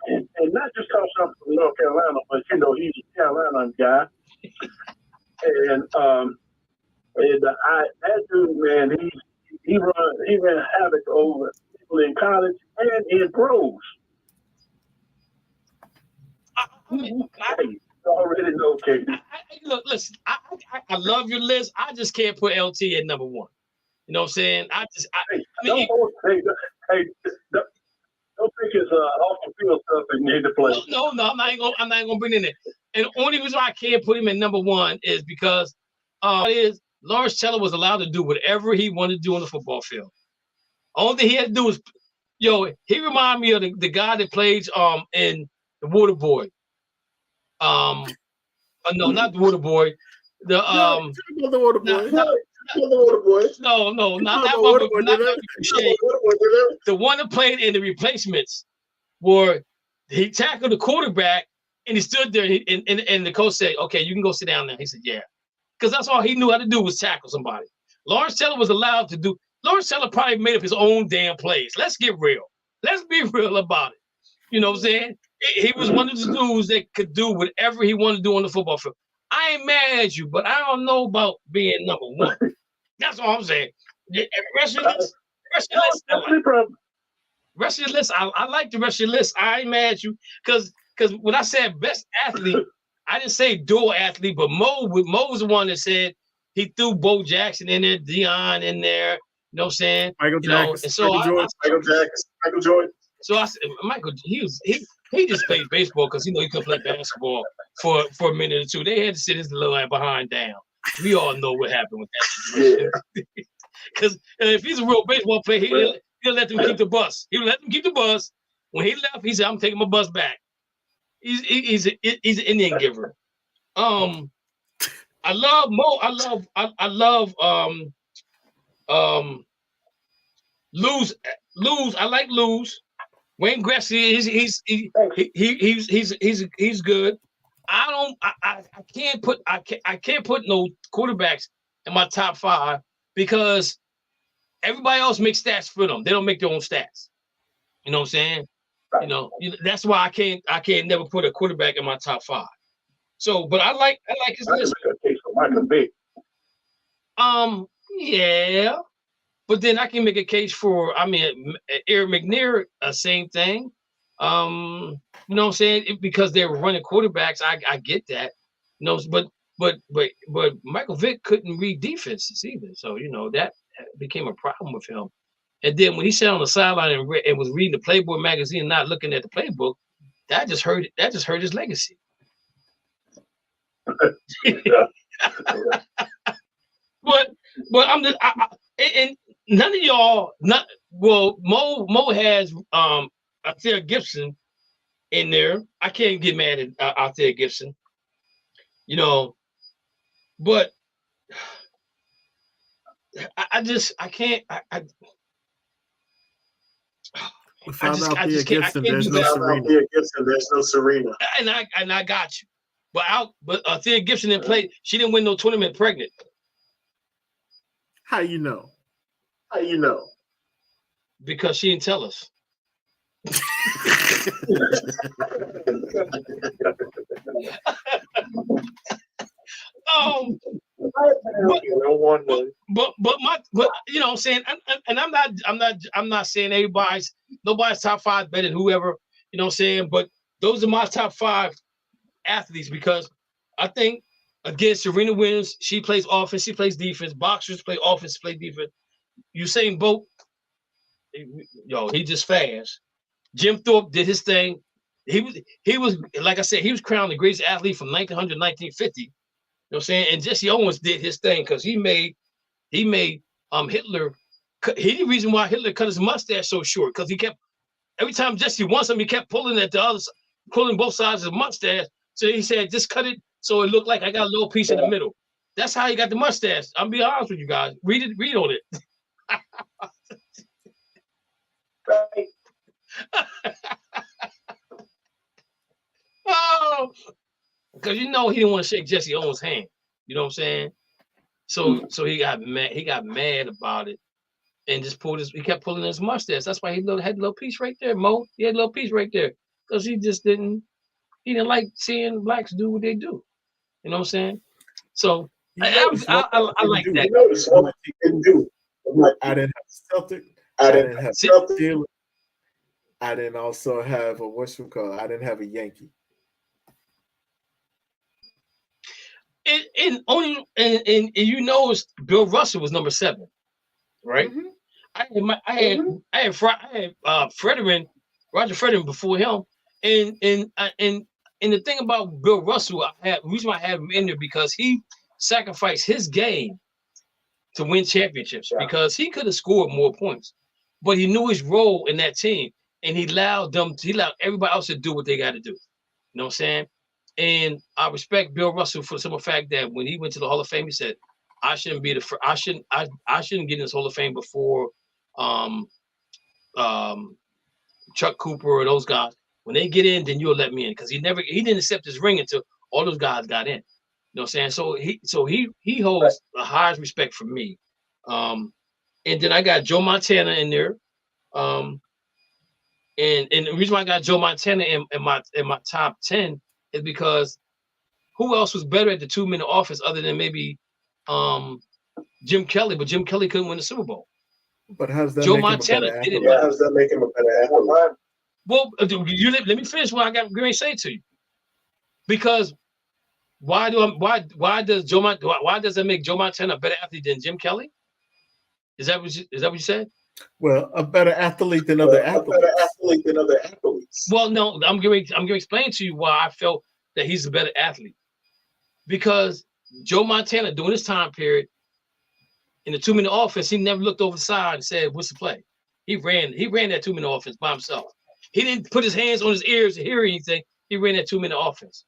Speaker 10: and not just because I'm from North Carolina, but you know he's a Carolina guy. And that dude, man, he ran havoc over people in college and in pros. You already know, Katie.
Speaker 4: Look, listen, I love your list. I just can't put LT at number 1. You know what I'm saying? Don't
Speaker 10: think it's off the field stuff that you need to play.
Speaker 4: No, I'm not gonna bring it in there. And the only reason why I can't put him in number 1 is because Lawrence Taylor was allowed to do whatever he wanted to do on the football field. Only thing he had to do was, he reminded me of the guy that plays in the Water Boy. No, not the Water Boy. The
Speaker 7: Water Boy.
Speaker 4: No, not that one. The one that played in the Replacements, where he tackled the quarterback and he stood there and the coach said, "Okay, you can go sit down now." He said, "Yeah," because that's all he knew how to do was tackle somebody. Lawrence Taylor was allowed to do. Lawrence Taylor probably made up his own damn plays. Let's get real. Let's be real about it. You know what I'm saying? He was one of the dudes that could do whatever he wanted to do on the football field. I ain't mad at you, but I don't know about being number 1. That's all I'm saying. Rest of your list, I like the rest of your list. I ain't mad at you because when I said best athlete, I didn't say dual athlete, but Mo was the one that said he threw Bo Jackson in there, Deion in there. You know what I'm saying?
Speaker 7: Michael Jackson.
Speaker 10: Michael Jordan.
Speaker 4: So I said, Michael, he just played baseball because he could play basketball for a minute or two. They had to sit his little ass behind down. We all know what happened with that situation. Because if he's a real baseball player, he'll let them keep the bus. He'll let them keep the bus. When he left, he said, "I'm taking my bus back." He's an Indian giver. I love Mo. I love Luz. I like Luz. Wayne Gretzky, he's good. I can't put no quarterbacks in my top 5 because everybody else makes stats for them. They don't make their own stats. You know what I'm saying? That's why I can't never put a quarterback in my top 5. So, but I like his list. Yeah. But then I can make a case for, Eric McNair, same thing. You know what I'm saying? Because they were running quarterbacks, I get that. But Michael Vick couldn't read defenses either. So, that became a problem with him. And then when he sat on the sideline and was reading the Playboy magazine and not looking at the playbook, that just hurt his legacy. But and none of y'all, Mo has Althea Gibson in there. I can't get mad at Althea Gibson, but I can't.
Speaker 7: Without Althea Gibson, there's no Serena.
Speaker 11: There's no Serena.
Speaker 4: And I got you. But Althea Gibson didn't play. She didn't win no tournament pregnant.
Speaker 7: How you know?
Speaker 4: Because she didn't tell us. But you know what I'm saying, and I'm not saying nobody's top 5 better than whoever, you know what I'm saying, but those are my top 5 athletes because I think again Serena Williams, she plays offense, she plays defense, boxers play offense, play defense. Usain Bolt, he just fast. Jim Thorpe did his thing. He was like I said, he was crowned the greatest athlete from 1900 to 1950. You know what I'm saying? And Jesse Owens did his thing because he made Hitler. He the reason why Hitler cut his mustache so short because he kept every time Jesse won something, he kept pulling at the other, pulling both sides of the mustache. So he said, just cut it so it looked like I got a little piece in the middle. That's how he got the mustache. I'll be honest with you guys. Read on it.
Speaker 11: Right.
Speaker 4: Oh, because he didn't want to shake Jesse Owens' hand. You know what I'm saying? So he got mad. He got mad about it, and just he kept pulling his mustache. That's why he had a little piece right there, Mo. He had a little piece right there because he didn't like seeing blacks do what they do. You know what I'm saying? So I like that.
Speaker 11: You notice what he didn't do.
Speaker 7: I didn't have Celtic.
Speaker 11: I didn't have Celtic.
Speaker 7: I didn't also have I didn't have a Yankee.
Speaker 4: And Bill Russell was number 7, right? Mm-hmm. I had Frederick, Roger Frederick before him, and the thing about Bill Russell, the reason why I had him in there because he sacrificed his game to win championships because he could have scored more points, but he knew his role in that team, and he allowed everybody else to do what they got to do. You know what I'm saying? And I respect Bill Russell for the simple fact that when he went to the Hall of Fame, he said, "I shouldn't get in this Hall of Fame before Chuck Cooper or those guys. When they get in, then you'll let me in." Because he didn't accept his ring until all those guys got in. You know what I'm saying? So he holds the highest respect for me. And then I got Joe Montana in there. And the reason why I got Joe Montana in my top 10 is because who else was better at the 2-minute offense other than maybe Jim Kelly? But Jim Kelly couldn't win the Super Bowl.
Speaker 7: But how does that
Speaker 4: Joe
Speaker 7: make
Speaker 4: Montana
Speaker 7: him a better
Speaker 4: did it?
Speaker 11: Yeah, how does that make him a better athlete?
Speaker 4: Well, let me finish what I got going to say to you. Because why does that make Joe Montana a better athlete than Jim Kelly? Is that what you said?
Speaker 7: Well, a better athlete than other athletes.
Speaker 4: Well, no, I'm going to explain to you why I felt that he's a better athlete. Because Joe Montana, during this time period, in the 2-minute offense, he never looked over the side and said, "What's the play?" He ran that 2-minute offense by himself. He didn't put his hands on his ears to hear anything. He ran that 2-minute offense.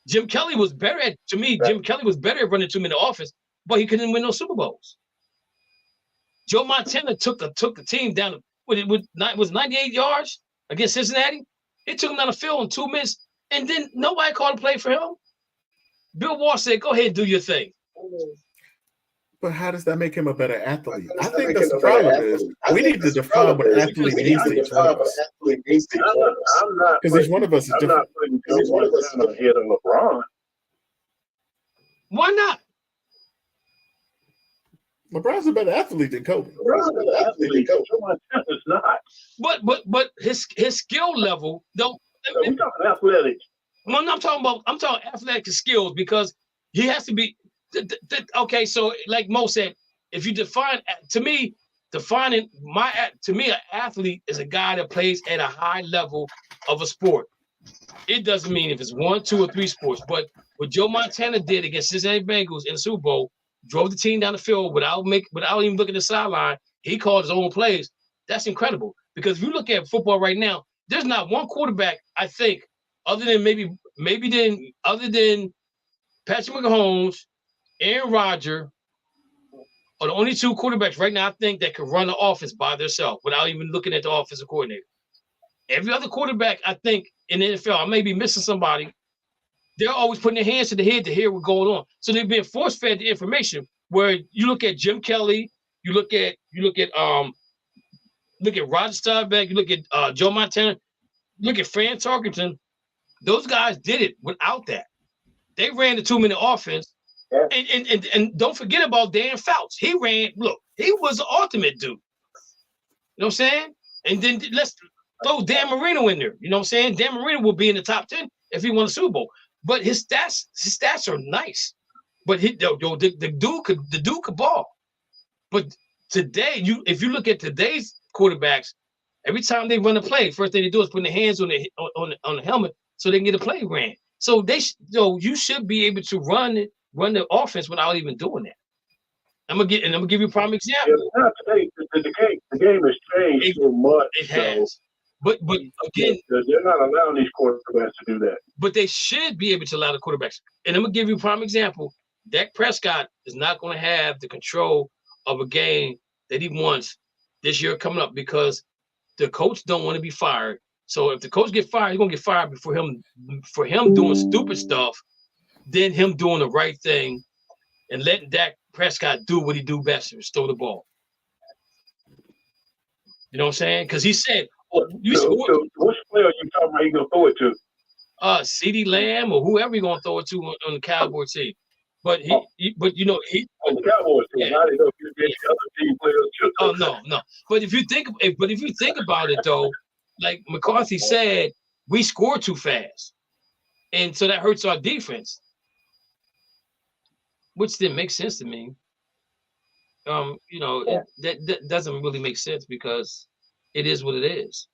Speaker 4: Jim Kelly was better at running 2-minute offense, but he couldn't win no Super Bowls. Joe Montana took the team down. Was 98 yards against Cincinnati? He took him down the field in 2 minutes, and then nobody called a play for him. Bill Walsh said, "Go ahead and do your thing."
Speaker 7: But how does that make him a better athlete? I think that's the problem. We need to define what athlete means to each one of us. Because each one of us is different.
Speaker 10: I'm not putting Joe Montana ahead of LeBron.
Speaker 4: Why not?
Speaker 7: LeBron's a better athlete than Kobe.
Speaker 10: Joe Montana's not.
Speaker 4: But his skill level don't.
Speaker 10: We're talking athletic.
Speaker 4: Well, no, I'm talking athletic skills because he has to be. Okay, so like Mo said, if you define an athlete is a guy that plays at a high level of a sport. It doesn't mean if it's 1, 2, or 3 sports, but what Joe Montana did against Cincinnati Bengals in the Super Bowl, drove the team down the field without even looking at the sideline. He called his own plays. That's incredible. Because if you look at football right now, there's not one quarterback, I think, other than Patrick Mahomes, Aaron Rodgers, are the only 2 quarterbacks right now I think that can run the offense by themselves without even looking at the offensive coordinator. Every other quarterback, I think, in the NFL, I may be missing somebody. They're always putting their hands to the head to hear what's going on. So they've been force fed the information. Where you look at Jim Kelly, you look at Roger Staubach, you look at Joe Montana, look at Fran Tarkenton. Those guys did it without that. They ran the 2-minute offense. Yeah. And don't forget about Dan Fouts. He was the ultimate dude. You know what I'm saying? And then let's throw Dan Marino in there. You know what I'm saying? Dan Marino will be in the top 10 if he won a Super Bowl. But his stats are nice. But the dude could ball. But today, if you look at today's quarterbacks, every time they run a play, first thing they do is put their hands on the helmet so they can get a play ran. So you should be able to run the offense without even doing that. I'm gonna give you a prime example.
Speaker 10: Yeah, the game has changed so much.
Speaker 4: It has. But again,
Speaker 10: they're not allowing these quarterbacks to do that.
Speaker 4: But they should be able to allow the quarterbacks. And I'm gonna give you a prime example. Dak Prescott is not going to have the control of a game that he wants this year coming up because the coach don't want to be fired. So if the coach get fired, he's going to get fired before him doing stupid stuff, then him doing the right thing and letting Dak Prescott do what he do best, is throw the ball. You know what I'm saying? Because he said,
Speaker 10: which player are you talking about he's going to throw it to?
Speaker 4: CeeDee Lamb or whoever you're going to throw it to on the Cowboy team. But he
Speaker 10: on the Cowboys team.
Speaker 4: Yeah.
Speaker 10: I didn't know if you get the other team players too.
Speaker 4: Oh no. But if you think about it though, like McCarthy said, we scored too fast, and so that hurts our defense, which didn't make sense to me. That doesn't really make sense because it is what it is.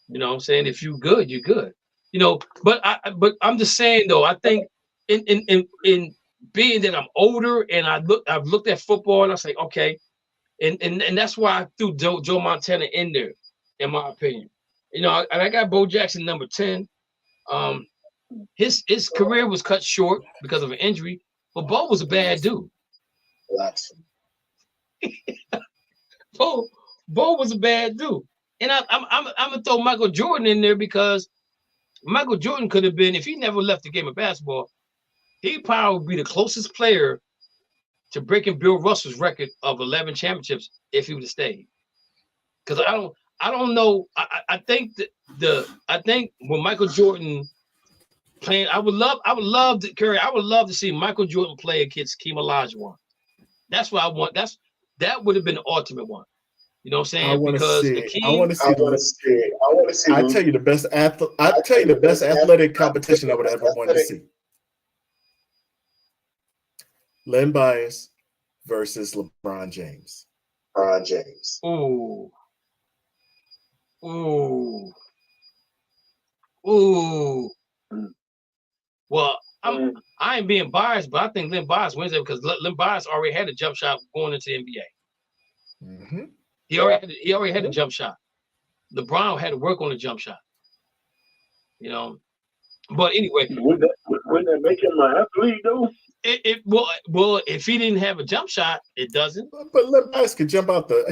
Speaker 4: You know what I'm saying? If you're good, you're good. You know, but I'm just saying though, I think in being that I'm older and I've looked at football and I say, okay, and that's why I threw Joe Montana in there, in my opinion. You know, and I got Bo Jackson number 10. His career was cut short because of an injury, but Bo was a bad dude. Bo was a bad dude. And I'm gonna throw Michael Jordan in there because Michael Jordan could have been, if he never left the game of basketball, he probably would be the closest player to breaking Bill Russell's record of 11 championships if he would have stayed. Because I don't know. I think when Michael Jordan playing, I would love to see Michael Jordan play against Hakeem Olajuwon. That's what I want. That would have been the ultimate one. You know what I'm saying?
Speaker 7: I want to see. I tell you the best athletic competition I would ever want to see. Len Bias versus LeBron James.
Speaker 4: Ooh. Well, I ain't being biased, but I think Len Bias wins it because Len Bias already had a jump shot going into the NBA.
Speaker 7: Mm-hmm.
Speaker 4: He already had a jump shot. LeBron had to work on the jump shot. You know, but anyway,
Speaker 10: wouldn't that make him an athlete though?
Speaker 4: Well, if he didn't have a jump shot, it doesn't.
Speaker 7: But LeBron could jump out the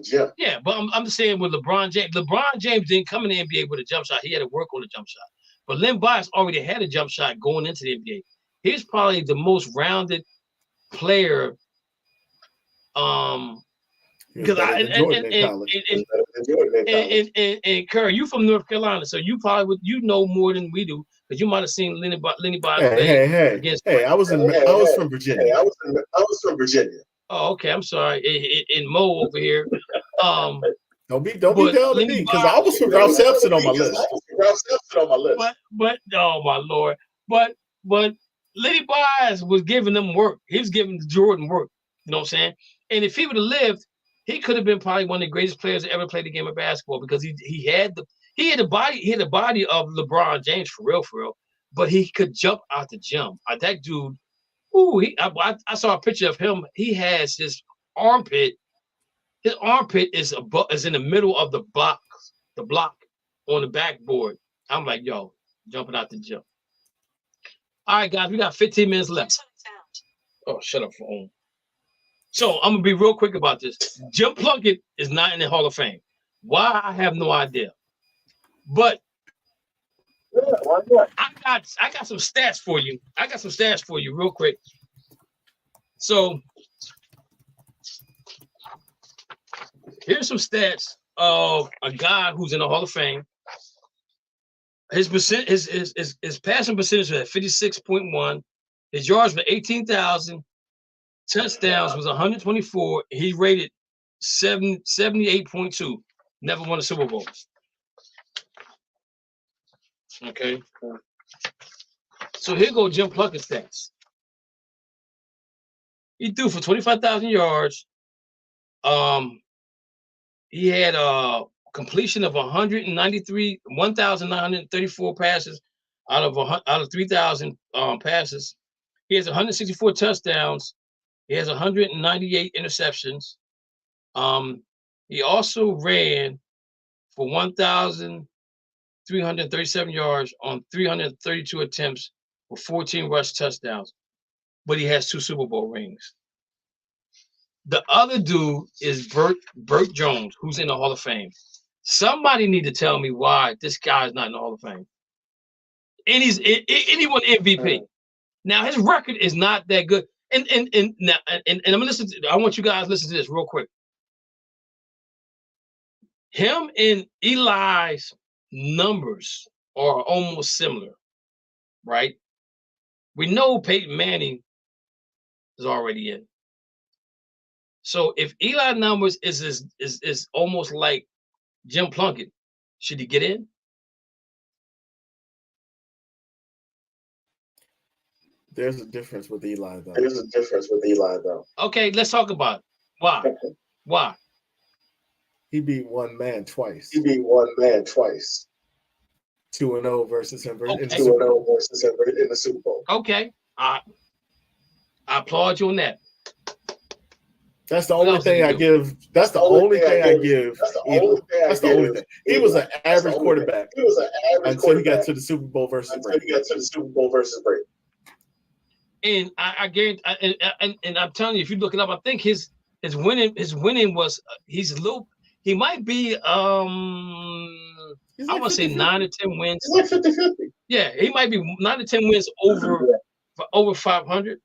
Speaker 7: gym.
Speaker 4: Yeah, but I'm just saying with LeBron James. LeBron James didn't come in the NBA with a jump shot. He had to work on the jump shot. But Len Bias already had a jump shot going into the NBA. He's probably the most rounded player. Because and Curry, you from North Carolina, so you probably know more than we do because you might have seen Lenny Bias.
Speaker 7: Hey, I was from Virginia.
Speaker 11: I was from Virginia.
Speaker 4: Oh, okay. I'm sorry. In Mo over here.
Speaker 7: Don't be down to me because I was from Ralph Sampson on my list.
Speaker 4: But oh my Lord. But Lenny Bias was giving them work. He was giving Jordan work. You know what I'm saying? And if he would have lived, he could have been probably one of the greatest players that ever played the game of basketball because he had the body of LeBron James for real, but he could jump out the gym. That dude, I saw a picture of him. He has his armpit. His armpit is in the middle of the block on the backboard. I'm like, yo, jumping out the gym. All right, guys, we got 15 minutes left. Oh, shut up, phone. So I'm gonna be real quick about this. Jim Plunkett is not in the Hall of Fame. Why? I have no idea. But I got some stats for you. I got some stats for you real quick. So here's some stats of a guy who's in the Hall of Fame. His passing percentage was at 56.1. His yards were 18,000. Touchdowns was 124. He rated 78.2. Never won a Super Bowl. Okay. So here go Jim Plunkett stats. He threw for 25,000 yards. He had a completion of 1,934 passes out of 3,000 passes. He has 164 touchdowns. He has 198 interceptions. He also ran for 1,337 yards on 332 attempts for 14 rush touchdowns. But he has 2 Super Bowl rings. The other dude is Burt Jones, who's in the Hall of Fame. Somebody need to tell me why this guy is not in the Hall of Fame. And he won MVP. Now his record is not that good. And I'm gonna listen I want you guys to listen to this real quick. Him and Eli's numbers are almost similar, right? We know Peyton Manning is already in. So if Eli numbers is almost like Jim Plunkett, should he get in?
Speaker 7: There's a difference with Eli, though.
Speaker 4: Okay, let's talk about it. Why? Why?
Speaker 7: He beat one man twice. 2-0 versus him in the Super Bowl.
Speaker 4: Okay, I applaud you on that.
Speaker 7: That's the only thing I give. That's the only thing I give. That's the only thing. He was an average quarterback until he got to the Super Bowl versus Brady.
Speaker 4: And I guarantee, and I'm telling you, if you look it up, I think his winning was he's a little. He might be I want to say 9 or 10 wins.
Speaker 11: He's like 50-50.
Speaker 4: Yeah, he might be 9 or 10 wins over 500.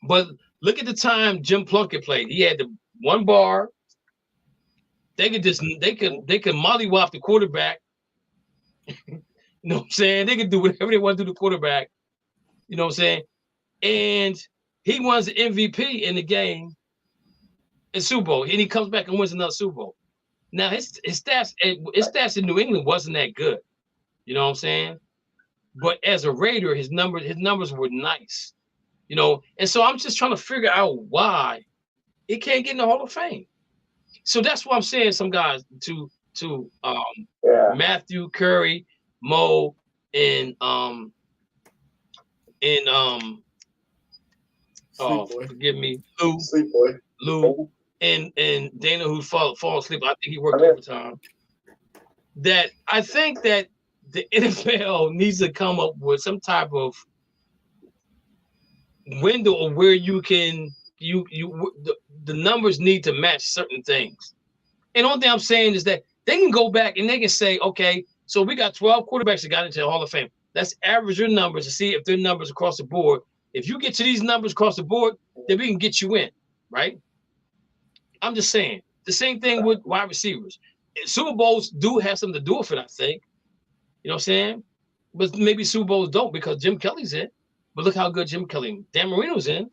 Speaker 4: But look at the time Jim Plunkett played. He had the one bar. They could mollywop the quarterback. You know what I'm saying? They could do whatever they want to do to the quarterback. You know what I'm saying? And he wins the MVP in the game in Super Bowl, and he comes back and wins another Super Bowl. Now his stats in New England wasn't that good. You know what I'm saying? But as a Raider, his numbers were nice. You know, and so I'm just trying to figure out why he can't get in the Hall of Fame. So that's why I'm saying some guys to Matthew, Curry, Mo, and forgive me, Lou, and Dana, who fall asleep. I think he worked overtime. That I think that the NFL needs to come up with some type of window of where you can the numbers need to match certain things. And the only thing I'm saying is that they can go back and they can say, okay, so we got 12 quarterbacks that got into the Hall of Fame. Let's average your numbers to see if their numbers across the board. If you get to these numbers across the board, then we can get you in, right? I'm just saying. The same thing with wide receivers. Super Bowls do have something to do with it, I think. You know what I'm saying? But maybe Super Bowls don't because Jim Kelly's in. But look how good Jim Kelly, Dan Marino's in.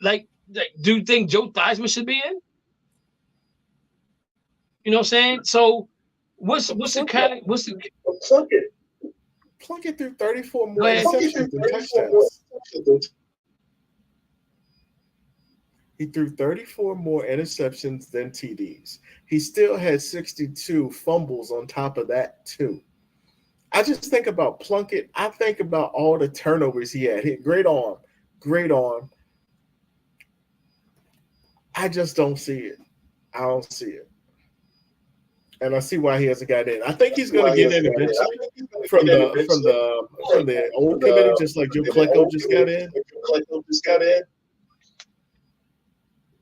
Speaker 4: Like, do you think Joe Theismann should be in? You know what I'm saying? So what's the kind of
Speaker 7: Plunkett threw 34 more interceptions than touchdowns. He threw 34 more interceptions than TDs. He still had 62 fumbles on top of that too. I just think about Plunkett. I think about all the turnovers he had. Great arm. I just don't see it. I don't see it. And I see why he hasn't got in. I think he's going to get in eventually from the old committee, just like Joe Klecko just got in.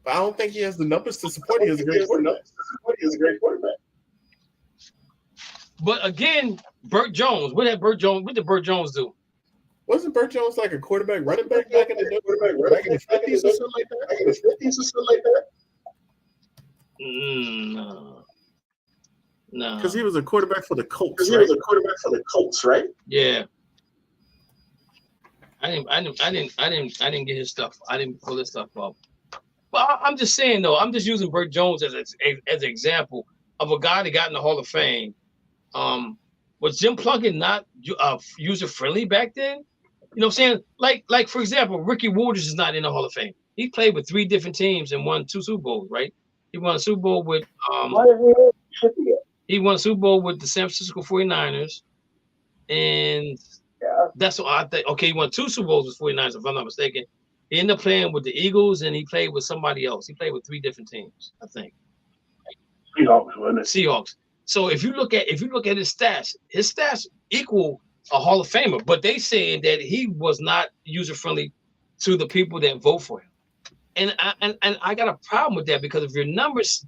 Speaker 7: But I don't think he has the numbers to support. He is a great quarterback.
Speaker 4: But again, Burt Jones. What did Burt Jones do?
Speaker 7: Wasn't Burt Jones like a quarterback running back back in the 50s or something like that?
Speaker 4: No.
Speaker 7: Because he was a quarterback for the Colts.
Speaker 11: Right?
Speaker 4: Yeah. I didn't get his stuff. I didn't pull his stuff up. But I'm just saying though. I'm just using Burt Jones as an example of a guy that got in the Hall of Fame. Was Jim Plunkett not user friendly back then? You know what I'm saying? Like for example, Ricky Waters is not in the Hall of Fame. He played with 3 different teams and won 2 Super Bowls, right? He won a Super Bowl with he won a Super Bowl with the San Francisco 49ers. And that's what I think. Okay, he won 2 Super Bowls with 49ers, if I'm not mistaken. He ended up playing with the Eagles and he played with somebody else. He played with 3 different teams, I think.
Speaker 10: Seahawks, wasn't it?
Speaker 4: Seahawks. So if you look at his stats equal a Hall of Famer, but they saying that he was not user friendly to the people that vote for him. And I got a problem with that because if your numbers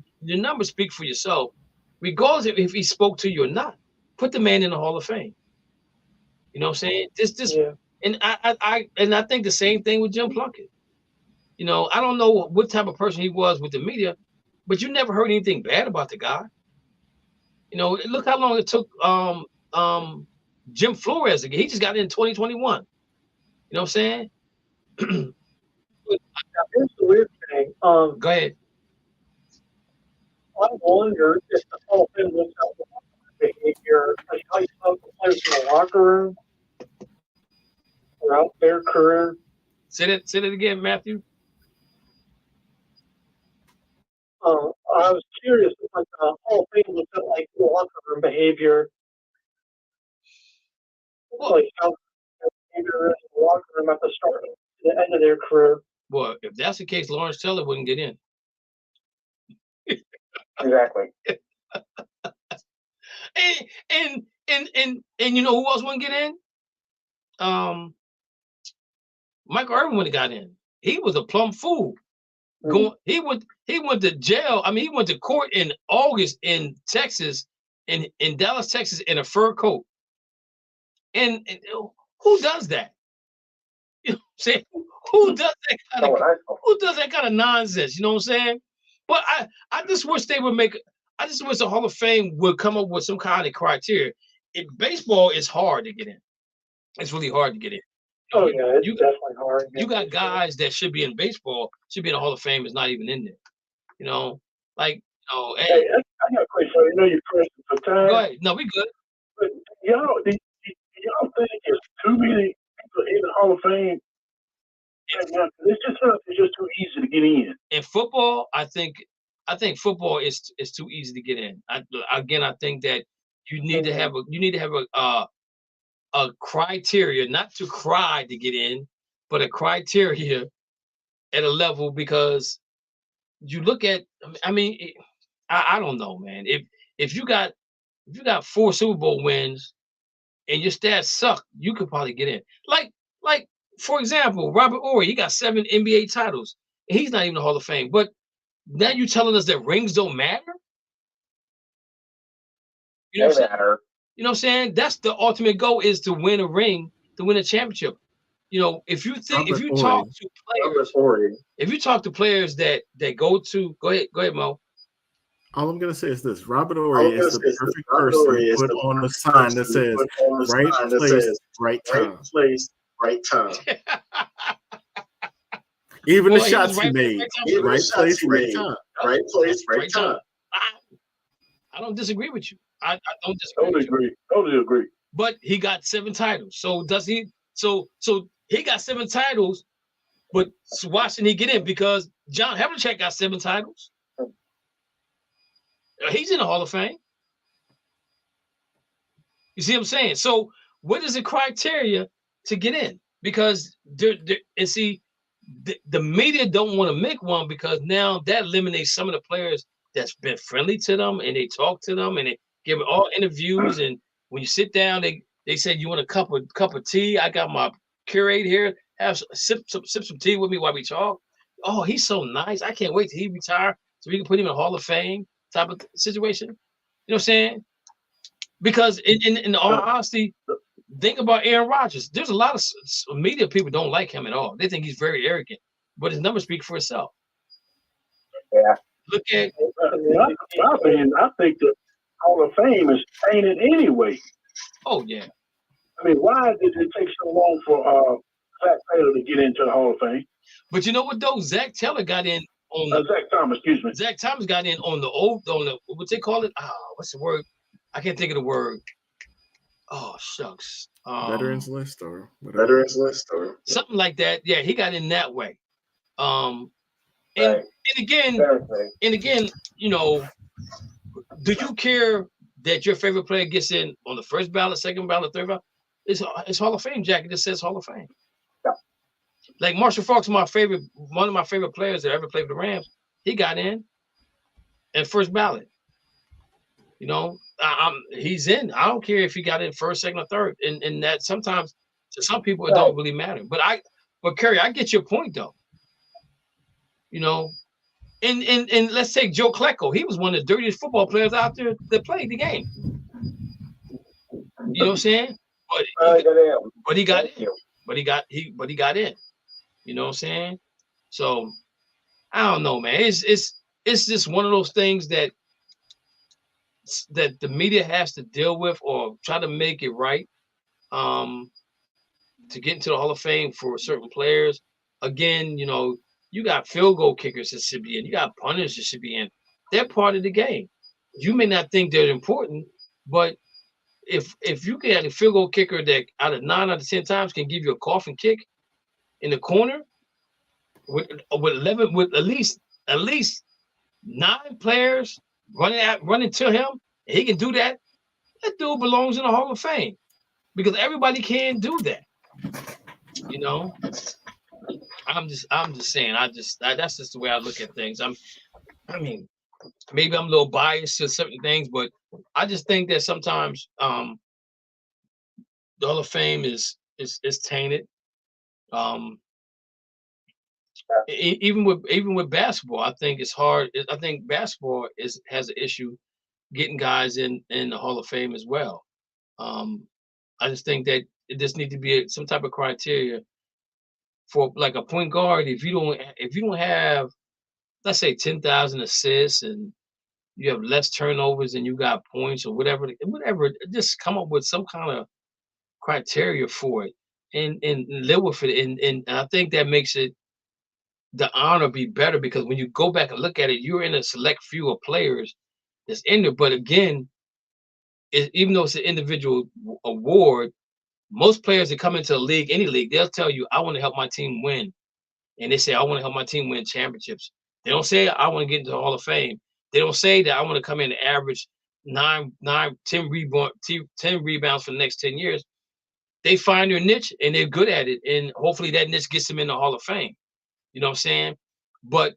Speaker 4: speak for yourself, regardless if he spoke to you or not, put the man in the Hall of Fame. You know what I'm saying? And I think the same thing with Jim Plunkett. You know, I don't know what type of person he was with the media, but you never heard anything bad about the guy. You know, look how long it took Jim Flores to get. He just got in 2021. You know what I'm saying?
Speaker 6: Here's the weird thing.
Speaker 4: Go ahead.
Speaker 6: I wonder if the Hall of Fame looks out the behavior, like how you talk to players in the locker room throughout their career.
Speaker 4: Say that again, Matthew.
Speaker 6: I was curious what the Hall of Fame looks at, like the locker room behavior. Like how behavior is in the locker room at the start to the end of their career.
Speaker 4: Well, if that's the case, Lawrence Taylor wouldn't get in.
Speaker 11: Exactly.
Speaker 4: and you know who else wouldn't get in? Michael Irvin would have got in. He was a plumb fool. He went to jail. I mean, he went to court in August in Texas, in Dallas, Texas, in a fur coat. And who does that? You know what I'm saying? Who does that kind of nonsense? You know what I'm saying? But I just wish they would I just wish the Hall of Fame would come up with some kind of criteria. Baseball is hard to get in. It's really hard to get in.
Speaker 6: Oh yeah, it's definitely hard.
Speaker 4: You got guys that should be in baseball, should be in the Hall of Fame, is not even in there. You know, like
Speaker 10: Hey, I got a question. I know you're pressing for time.
Speaker 4: Go ahead. No, we good.
Speaker 10: But y'all think it's too many people in the Hall of Fame? It's just too easy to get in.
Speaker 4: In football, I think football is too easy to get in. I think that you need to have a criteria, not to cry to get in, but a criteria at a level, because you look at, I mean, I don't know, man. If you got 4 Super Bowl wins and your stats suck, you could probably get in. Like for example, Robert Horry, he got 7 NBA titles. He's not even in the Hall of Fame. But now you're telling us that rings don't matter? You know what I'm saying? You know what I'm saying? That's the ultimate goal, is to win a ring, to win a championship. You know, if you talk to players that go ahead, Mo.
Speaker 7: All I'm gonna say is this: Robert Horry is the perfect person to put on a sign that says "right place, right time."
Speaker 11: Right time.
Speaker 7: Even the shots he made, right place, right time.
Speaker 11: Right place, right time.
Speaker 4: I don't disagree with you. I don't
Speaker 10: disagree. Totally agree.
Speaker 4: But he got 7 titles. So does he? So he got 7 titles, but why shouldn't he get in? Because John Havlicek got 7 titles. He's in the Hall of Fame. You see what I'm saying? So what is the criteria to get in? Because the media don't want to make one, because now that eliminates some of the players that's been friendly to them, and they talk to them, and they give all interviews. And when you sit down, they said, "You want a cup of tea? I got my Curate here. Have sip some tea with me while we talk." oh, he's so nice. I can't wait till he retire so we can put him in Hall of Fame type of situation. You know what I'm saying? Because in all honesty, think about Aaron Rodgers. There's a lot of media people don't like him at all. They think he's very arrogant, but his numbers speak for itself.
Speaker 11: Yeah.
Speaker 4: Look at
Speaker 10: my opinion. I think the Hall of Fame is tainted anyway.
Speaker 4: Oh yeah.
Speaker 10: I mean, why did it take so long for Zach Taylor to get into the Hall of Fame?
Speaker 4: But you know what though? Zach Taylor got in on the
Speaker 10: Zach Thomas. Excuse me.
Speaker 4: Zach Thomas got in on the what they call it? What's the word? I can't think of the word. Oh shucks.
Speaker 7: Veterans list or whatever.
Speaker 11: Veterans list or
Speaker 4: something like that. Yeah, he got in that way. And again, you know, do you care that your favorite player gets in on the first ballot, second ballot, third ballot? It's Hall of Fame jacket that says Hall of Fame.
Speaker 11: Yeah.
Speaker 4: Like Marshall Faulk is one of my favorite players that ever played for the Rams. He got in first ballot. You know, he's in. I don't care if he got in first, second, or third. And that sometimes to some people it don't really matter. But Kerry, I get your point though. You know, and let's take Joe Klecko. He was one of the dirtiest football players out there that played the game. You know what I'm saying? But he got in. But he got in. You know what I'm saying? So I don't know, man. It's just one of those things that the media has to deal with or try to make it right to get into the Hall of Fame for certain players. Again, you know, you got field goal kickers that should be in. You got punters that should be in. They're part of the game. You may not think they're important, but if you get a field goal kicker that out of 9 out of 10 times can give you a coffin kick in the corner with at least 9 players running to him, and he can do that. That dude belongs in the Hall of Fame because everybody can do that. You know, I'm just saying. That's just the way I look at things. I mean, maybe I'm a little biased to certain things, but I just think that sometimes the Hall of Fame is tainted. Even with basketball, I think it's hard. I think basketball has an issue getting guys in the Hall of Fame as well. I just think that it just needs to be some type of criteria for like a point guard. If you don't have, let's say 10,000 assists and you have less turnovers and you got points or whatever, just come up with some kind of criteria for it and live with it. And I think that makes it the honor be better because when you go back and look at it, you're in a select few of players that's in there. But again, even though it's an individual award, most players that come into the league, any league, they'll tell you, I want to help my team win. And they say, I want to help my team win championships. They don't say, I want to get into the Hall of Fame. They don't say that I want to come in and average 10 rebounds for the next 10 years. They find their niche and they're good at it. And hopefully that niche gets them in the Hall of Fame. You know what I'm saying? But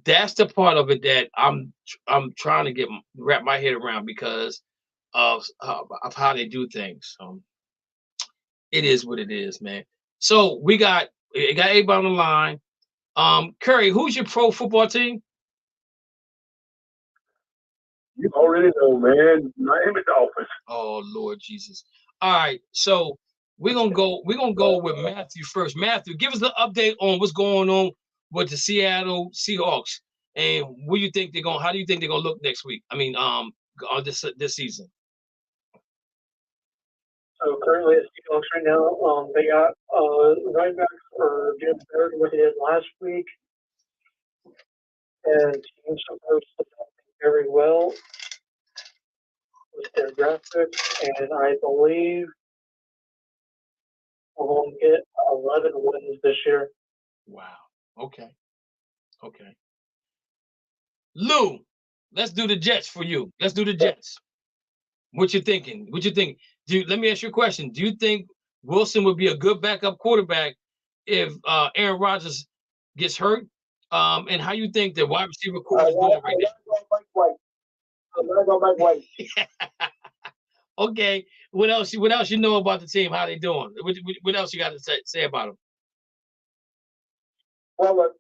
Speaker 4: that's the part of it that I'm trying to wrap my head around because of how they do things. It is what it is, man. So we got everybody on the line. Curry, who's your pro football team?
Speaker 10: You already know, man. Miami Dolphins.
Speaker 4: Oh Lord Jesus! All right, so we're gonna go with Matthew first. Matthew, give us the update on what's going on with the Seattle Seahawks and what do you think how do you think they're gonna look next week? I mean, on this season.
Speaker 6: So currently at Seahawks right now, they got running backs are doing better than what they did last week, and teams are performing very well with their draft picks, and I believe we're going to get 11 wins this year.
Speaker 4: Wow. Okay. Lou, let's do the Jets for you. Let's do the Jets. What you thinking? Let me ask you a question. Do you think Wilson would be a good backup quarterback if Aaron Rodgers gets hurt? And how you think the wide receiver core is doing right now?
Speaker 11: I'm gonna go Mike White.
Speaker 4: Okay. What else you know about the team? How they doing? What else you got to say about them?
Speaker 11: Well, look,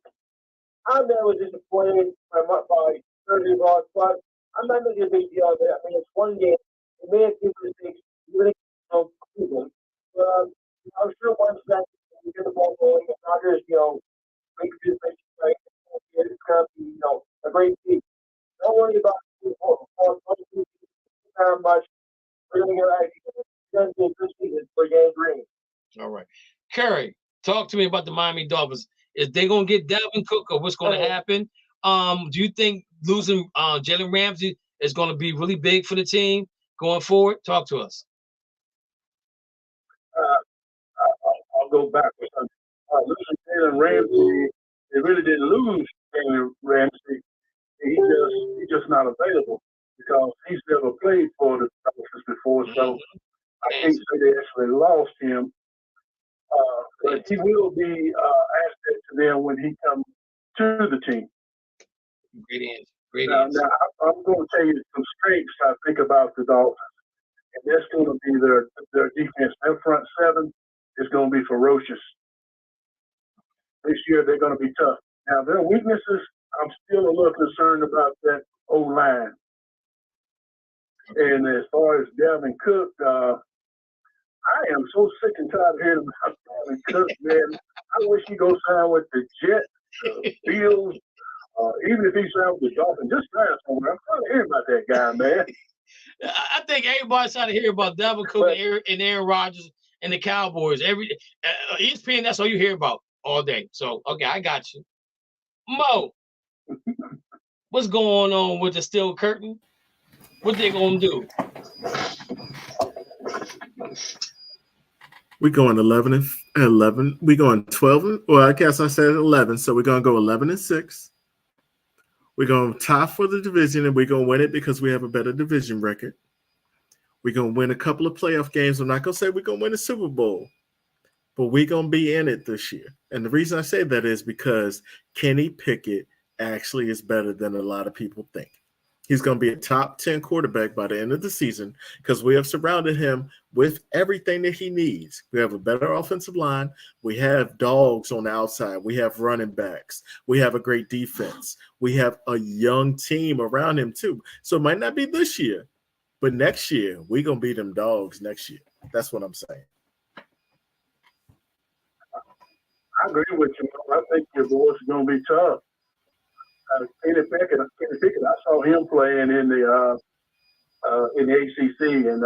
Speaker 11: I'm never disappointed by 30 yards, but I'm not making a big deal of it. I mean, it's one game. It may have been mistakes. You're going to Cleveland. I'm sure once that you get the ball going, the Dodgers, make this right. It's going to be, a great team. Don't worry about very much. We're going to get right. It's going to be a good season for Gang Green.
Speaker 4: All right. Curry, talk to me about the Miami Dolphins. Is they going to get Dalvin Cook or what's going to happen? Do you think losing Jalen Ramsey is going to be really big for the team going forward? Talk to us.
Speaker 10: I'll go backwards. Losing Jalen Ramsey, they really didn't lose Jalen Ramsey. He's just not available because he's never played for the Dolphins before. So I can't say they actually lost him. But he will be asset to them when he comes to the team.
Speaker 4: Great answer.
Speaker 10: Now, I'm going to tell you some strengths I think about the Dolphins. And that's going to be their defense. Their front seven is going to be ferocious. This year, they're going to be tough. Now, their weaknesses, I'm still a little concerned about that O-line. And as far as Dalvin Cook, I am so sick and tired of hearing about Dalvin Cook, man. I wish he'd go sign with the Jets, the Bills, even if he signed with the Dolphins. Just sign somewhere. I'm trying to hear about that guy, man.
Speaker 4: I think everybody's trying to hear about Dalvin Cook and Aaron Rodgers and the Cowboys. ESPN, that's all you hear about all day. So, okay, I got you. Mo, what's going on with the Steel Curtain? What they going to do?
Speaker 7: We're going 11. We're going 12. Well, I guess I said 11. So we're going to go 11-6. We're going to tie for the division, and we're going to win it because we have a better division record. We're going to win a couple of playoff games. I'm not going to say we're going to win a Super Bowl, but we're going to be in it this year. And the reason I say that is because Kenny Pickett actually is better than a lot of people think. He's going to be a top 10 quarterback by the end of the season because we have surrounded him with everything that he needs. We have a better offensive line. We have dogs on the outside. We have running backs. We have a great defense. We have a young team around him too. So it might not be this year, but next year, we're going to beat them dogs next year. That's what I'm saying.
Speaker 10: I agree with you. I think your boys are going to be tough. Kenny Pickett, I saw him playing in the ACC, and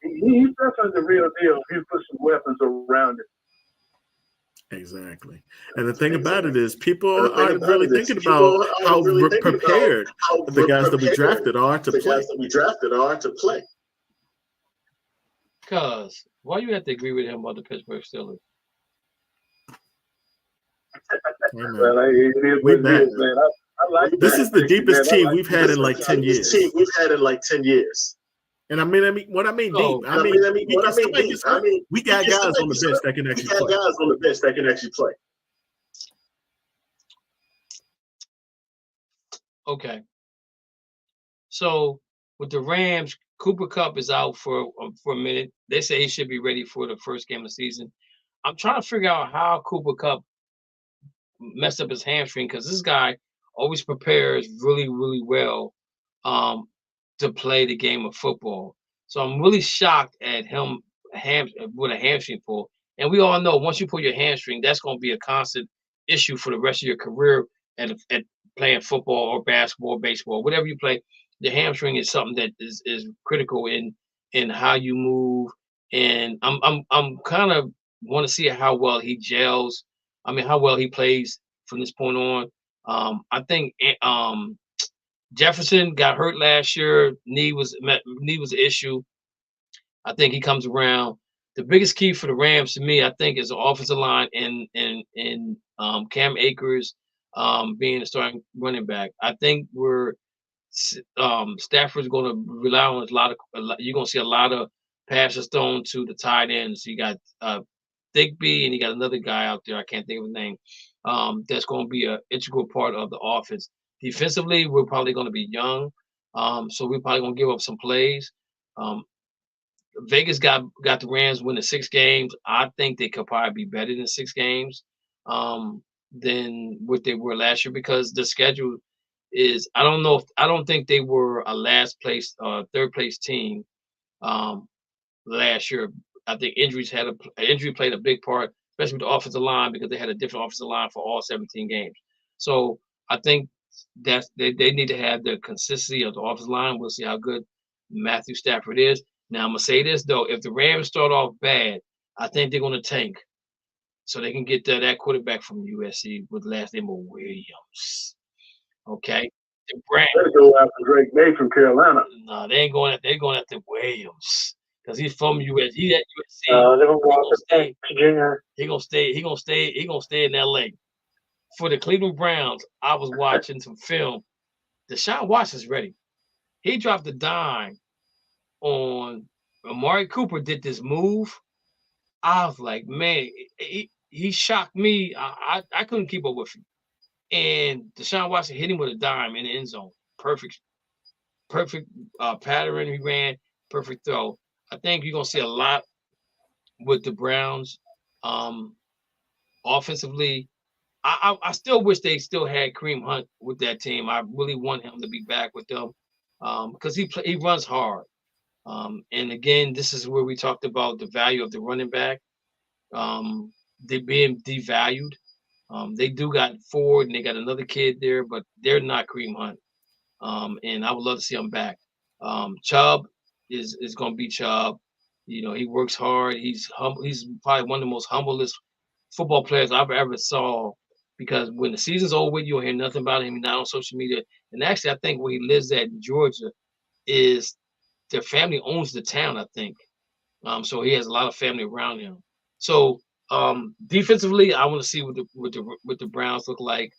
Speaker 10: he's definitely the real deal. If you put some weapons around it.
Speaker 7: Exactly. And the thing about it is people aren't really thinking about how prepared the guys that we drafted are to play.
Speaker 4: Cuz, why you have to agree with him about the Pittsburgh Steelers?
Speaker 10: Well, it is, man. I like
Speaker 7: this
Speaker 10: that.
Speaker 7: is the deepest team we've had in like 10 years. And I mean, what I mean deep. We got guys on the bench that can actually play.
Speaker 4: Okay. So with the Rams, Cooper Kupp is out for a minute. They say he should be ready for the first game of the season. I'm trying to figure out how Cooper Kupp messed up his hamstring because this guy always prepares really, really well to play the game of football. So I'm really shocked at him with a hamstring pull. And we all know once you pull your hamstring, that's going to be a constant issue for the rest of your career at playing football or basketball, baseball, whatever you play. The hamstring is something that is critical in how you move. And I'm kind of want to see how well he gels. I mean, how well he plays from this point on. I think Jefferson got hurt last year. Knee was an issue. I think he comes around. The biggest key for the Rams to me, I think, is the offensive line and Cam Akers being a starting running back. I think Stafford's going to rely on you're going to see a lot of passes thrown to the tight ends. You got Thigby, and you got another guy out there. I can't think of his name. That's going to be an integral part of the offense. Defensively, we're probably going to be young, so we're probably going to give up some plays. Vegas got the Rams winning 6 games. I think they could probably be better than 6 games. than what they were last year because the schedule is. I don't think they were a last place, third place team last year. I think injury played a big part, especially with the offensive line because they had a different offensive line for all 17 games. So I think that they need to have the consistency of the offensive line. We'll see how good Matthew Stafford is. Now I'm gonna say this though: if the Rams start off bad, I think they're gonna tank so they can get that quarterback from USC with last name of Williams. Okay, the Browns.
Speaker 10: Better go after Drake May from Carolina.
Speaker 4: No, they ain't going. They're going after Williams because he's from USC. He's at USC.
Speaker 6: They're gonna go after Penn Jr.
Speaker 4: He gonna stay. He gonna stay in LA. For the Cleveland Browns, I was watching some film. Deshaun Watson's ready. He dropped a dime on Amari Cooper. Did this move? I was like, man, he shocked me. I couldn't keep up with him. And Deshaun Watson hit him with a dime in the end zone. Perfect pattern he ran. Perfect throw. I think you're gonna see a lot with the Browns. Offensively, I still wish they still had Kareem Hunt with that team. I really want him to be back with them because he runs hard. And again, this is where we talked about the value of the running back. They're being devalued. They do got Ford and they got another kid there, but they're not Kareem Hunt. And I would love to see him back. Chubb is going to be Chubb. You know, he works hard. He's humble. He's probably one of the most humblest football players I've ever saw. Because when the season's over with, you'll hear nothing about him. He's not on social media. And actually, I think where he lives at in Georgia is their family owns the town, I think. So he has a lot of family around him. So defensively, I want to see what the Browns look like.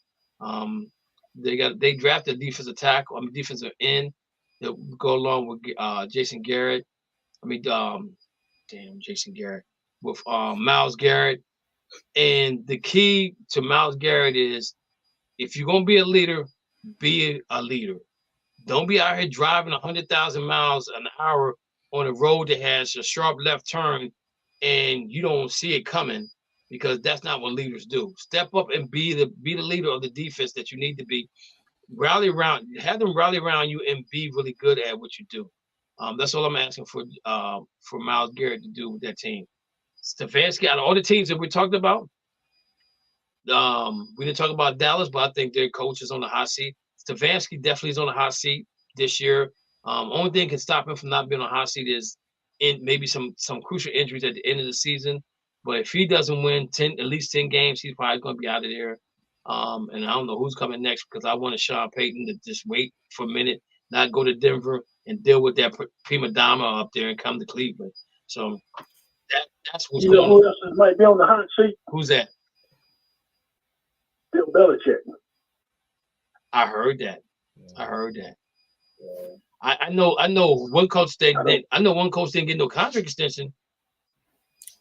Speaker 4: They drafted a defensive tackle, defensive end that go along with Jason Garrett. Jason Garrett with Myles Garrett. And the key to Myles Garrett is if you're gonna be a leader, be a leader. Don't be out here driving 100,000 miles an hour on a road that has a sharp left turn and you don't see it coming, because that's not what leaders do. Step up and be the leader of the defense that you need to be. Rally around, have them rally around you and be really good at what you do. That's all I'm asking for Myles Garrett to do with that team. Stefanski, out of all the teams that we talked about, we didn't talk about Dallas, but I think their coach is on the hot seat. Stefanski definitely is on the hot seat this year. Only thing can stop him from not being on the hot seat is maybe some crucial injuries at the end of the season. But if he doesn't win at least 10 games, he's probably going to be out of there. And I don't know who's coming next, because I wanted Sean Payton to just wait for a minute, not go to Denver and deal with that prima donna up there and come to Cleveland. So that's what's going on.
Speaker 10: Who else might be on the hot seat?
Speaker 4: Who's that?
Speaker 10: Bill Belichick.
Speaker 4: I heard that. I know one coach I know one coach didn't get no contract extension.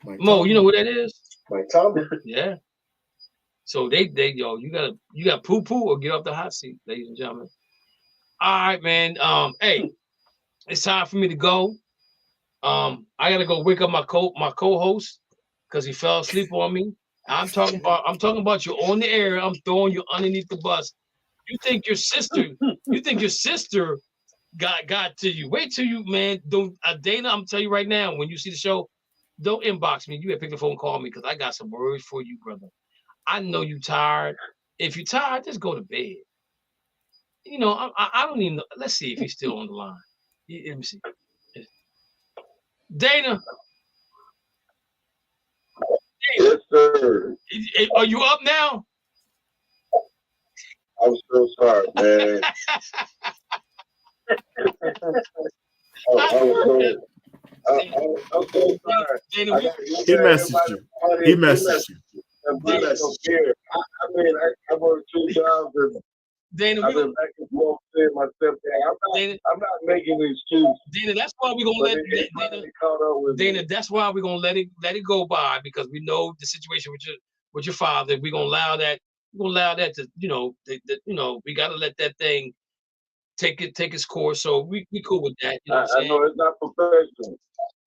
Speaker 4: Mo, you know who that is?
Speaker 7: Mike Tomlin.
Speaker 4: Yeah. So they you got poo or get off the hot seat, ladies and gentlemen. All right, man. Hey, it's time for me to go. I gotta go wake up my co-host because he fell asleep on me. I'm talking about you on the air. I'm throwing you underneath the bus. You think your sister got to you? Wait till you, man. Don't Dana, I'm telling you right now, when you see the show, don't inbox me. You gotta pick the phone and call me, because I got some words for you, brother. I know you tired. If you're tired, just go to bed. You know, I don't even know. Let's see if he's still on the line. Let me see. Dana.
Speaker 8: Yes, sir.
Speaker 4: Are you up now?
Speaker 8: I'm so sorry, man. I'm so sorry.
Speaker 7: He messaged you. He messaged you.
Speaker 8: I mean, I work 2 jobs and
Speaker 4: Dana,
Speaker 8: I've been back and forth saying my stepdad. I'm not making an excuse.
Speaker 4: Dana, that's why we're gonna Dana, that's why we're gonna let it go by, because we know the situation with your father. We're gonna allow that. We're gonna allow that to, we gotta let that thing take its course. So we cool with that. You know what I'm saying?
Speaker 8: I know it's not professional.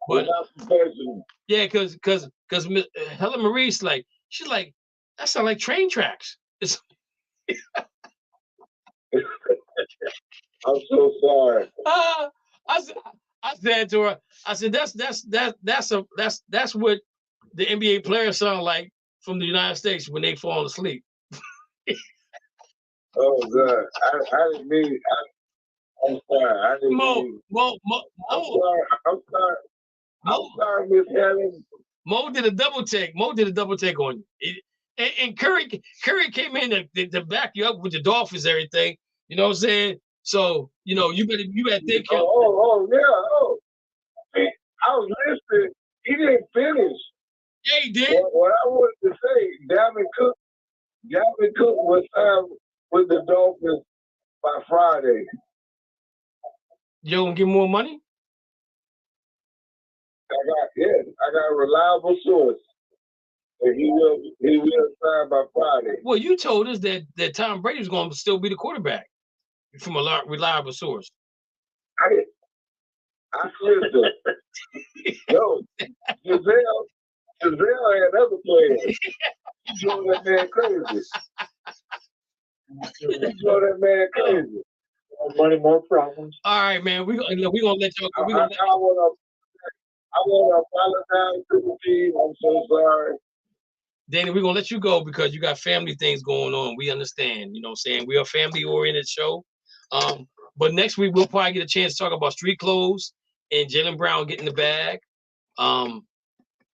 Speaker 4: But
Speaker 8: it's not professional.
Speaker 4: Yeah, because Helen Marie's she's like, That sounds like train tracks. It's
Speaker 8: I'm so sorry.
Speaker 4: I said to her, I said that's what the NBA players sound like from the United States when they fall asleep.
Speaker 8: Oh God, I didn't mean. I'm sorry. I didn't mean. I'm sorry, Miss Helen.
Speaker 4: Mo did a double take. On you. And Curry came in to back you up with the Dolphins, everything. You know what I'm saying? So, you better think.
Speaker 8: Yeah. Oh. I was listening. He didn't finish.
Speaker 4: Yeah, he did.
Speaker 8: What I wanted to say, Dalvin Cook was signed with the Dolphins by Friday.
Speaker 4: You gonna give more money?
Speaker 8: I got a reliable source. And he will sign by Friday.
Speaker 4: Well, you told us that Tom Brady was going to still be the quarterback from a reliable source.
Speaker 8: I listened. No, Giselle had other players. He drove that man crazy.
Speaker 6: More money, more problems.
Speaker 4: All right, man. We're gonna let y'all go.
Speaker 8: I want to apologize to the team. I'm so sorry.
Speaker 4: Danny, we're going to let you go because you got family things going on. We understand. You know what I'm saying? We're a family-oriented show. But next week, we'll probably get a chance to talk about street clothes and Jaylen Brown getting the bag.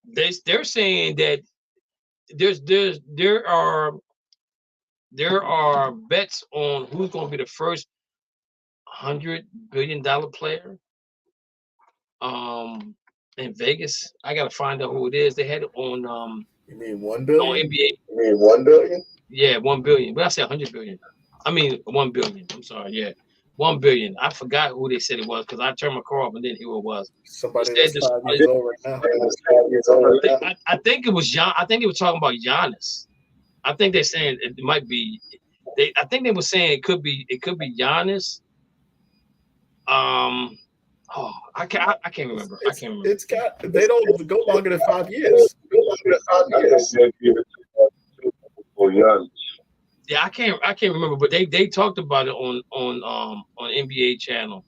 Speaker 4: They're saying that there are bets on who's going to be the first $100 billion player in Vegas. I got to find out who it is. They had it on
Speaker 7: you mean $1 billion?
Speaker 4: On NBA.
Speaker 8: You mean $1 billion?
Speaker 4: Yeah, $1 billion. But I said 100 billion. I mean 1 billion. I'm sorry. Yeah, 1 billion. I forgot who they said it was because I turned my car off and didn't hear who it was.
Speaker 7: Somebody that's 5 years old right now.
Speaker 4: I think it was John. I think they were talking about Giannis. I think they're saying it might be. I think they were saying it could be Giannis. I can't remember.
Speaker 7: It's got. They don't go longer than 5 years.
Speaker 4: Yeah, I can't remember, but they talked about it on NBA channel.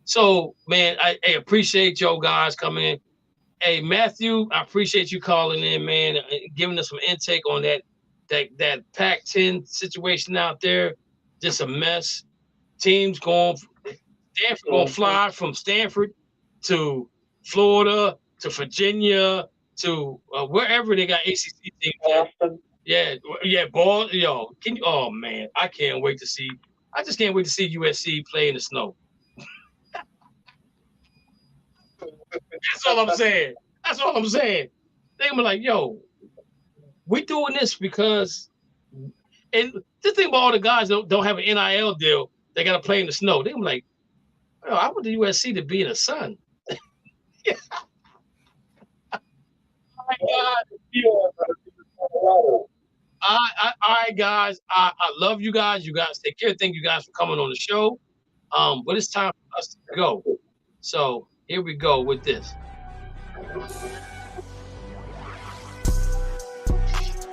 Speaker 4: So man, I appreciate y'all guys coming in. Hey Matthew, I appreciate you calling in, man, giving us some intake on that Pac-10 situation out there. Just a mess. Teams Stanford gonna fly from Stanford to Florida to Virginia to wherever they got ACC teams.
Speaker 6: Boston.
Speaker 4: Yeah, ball. Yo, oh man, I can't wait to see. I just can't wait to see USC play in the snow. That's all I'm saying. They're gonna be like, yo, we doing this because, and this thing about all the guys that don't have an NIL deal, they gotta play in the snow. They're gonna be like, oh, I went to USC to be in the sun. Yeah. All right, guys. I love you guys. You guys take care. Thank you guys for coming on the show. But it's time for us to go. So here we go with this.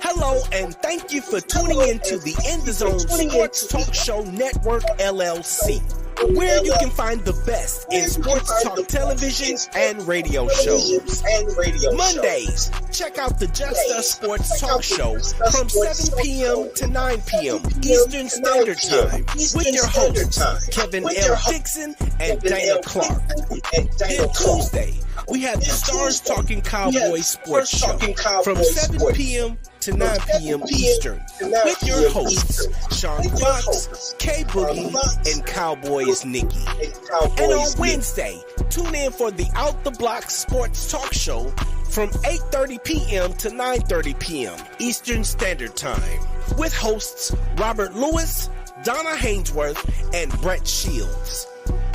Speaker 3: Hello, and thank you for tuning into the In the Zone Sports Talk Show Network, LLC, where you can find the best in sports talk television and radio shows. Mondays, check out the Just Us Sports Talk Show from 7 p.m. to 9 p.m. Eastern Standard Time with your hosts, Kevin L. Dixon and Dana Clark. Then Tuesday, we have the Stars Talking Cowboys Sports Show from 7 p.m. to 9 p.m. Eastern with your hosts, Sean Fox, K Boogie, and Cowboys Nikki. And on Wednesday, tune in for the Out the Block Sports Talk Show from 8:30 p.m. to 9:30 p.m. Eastern Standard Time with hosts Robert Lewis, Donna Hainsworth, and Brett Shields.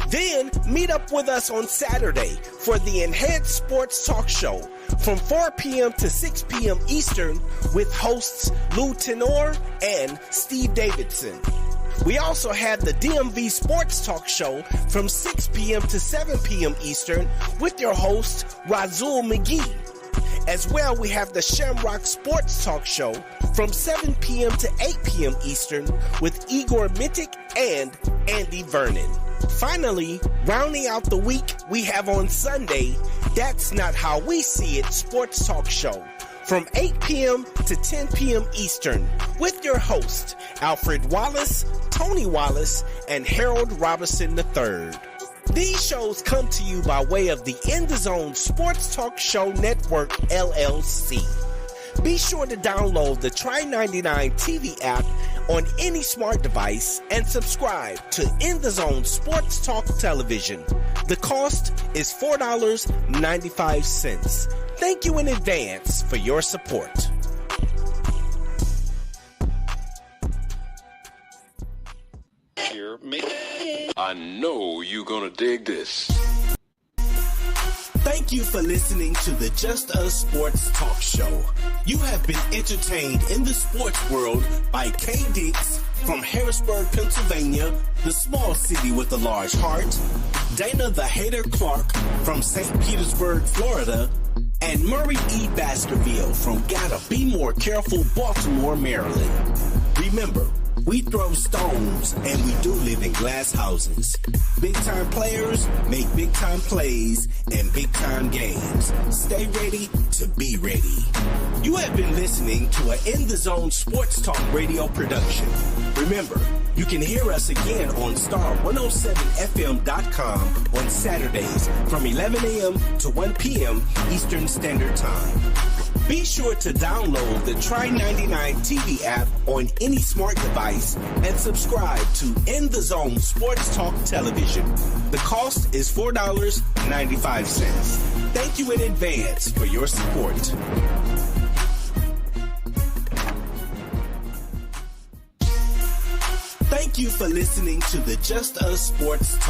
Speaker 3: Then meet up with us on Saturday for the Enhanced Sports Talk Show from 4 p.m. to 6 p.m. Eastern with hosts Lou Tenor and Steve Davidson. We also have the DMV Sports Talk Show from 6 p.m. to 7 p.m. Eastern with your host Razul McGee. As well, we have the Shamrock Sports Talk Show from 7 p.m. to 8 p.m. Eastern with Igor Mitic and Andy Vernon. Finally, rounding out the week, we have on Sunday, That's Not How We See It Sports Talk Show from 8 p.m. to 10 p.m. Eastern with your host, Alfred Wallace, Tony Wallace, and Harold Robinson III. These shows come to you by way of the In the Zone Sports Talk Show Network, LLC. Be sure to download the Try99 TV app on any smart device and subscribe to In the Zone Sports Talk Television. The cost is $4.95. Thank you in advance for your support.
Speaker 1: Here, I know you're gonna dig this.
Speaker 3: Thank you for listening to the Just Us Sports Talk Show. You have been entertained in the sports world by Kay Dix from Harrisburg, Pennsylvania, the small city with a large heart, Dana the Hater Clark from St. Petersburg, Florida, and Murray E. Baskerville from Gotta Be More Careful, Baltimore, Maryland. Remember, we throw stones and we do live in glass houses. Big time players make big time plays and big time games. Stay ready to be ready. You have been listening to an In the Zone Sports Talk Radio production. Remember, you can hear us again on star107fm.com on Saturdays from 11 a.m. to 1 p.m. Eastern Standard Time. Be sure to download the Try99 TV app on any smart device and subscribe to In the Zone Sports Talk Television. The cost is $4.95. Thank you in advance for your support. Thank you for listening to the Just Us Sports Talk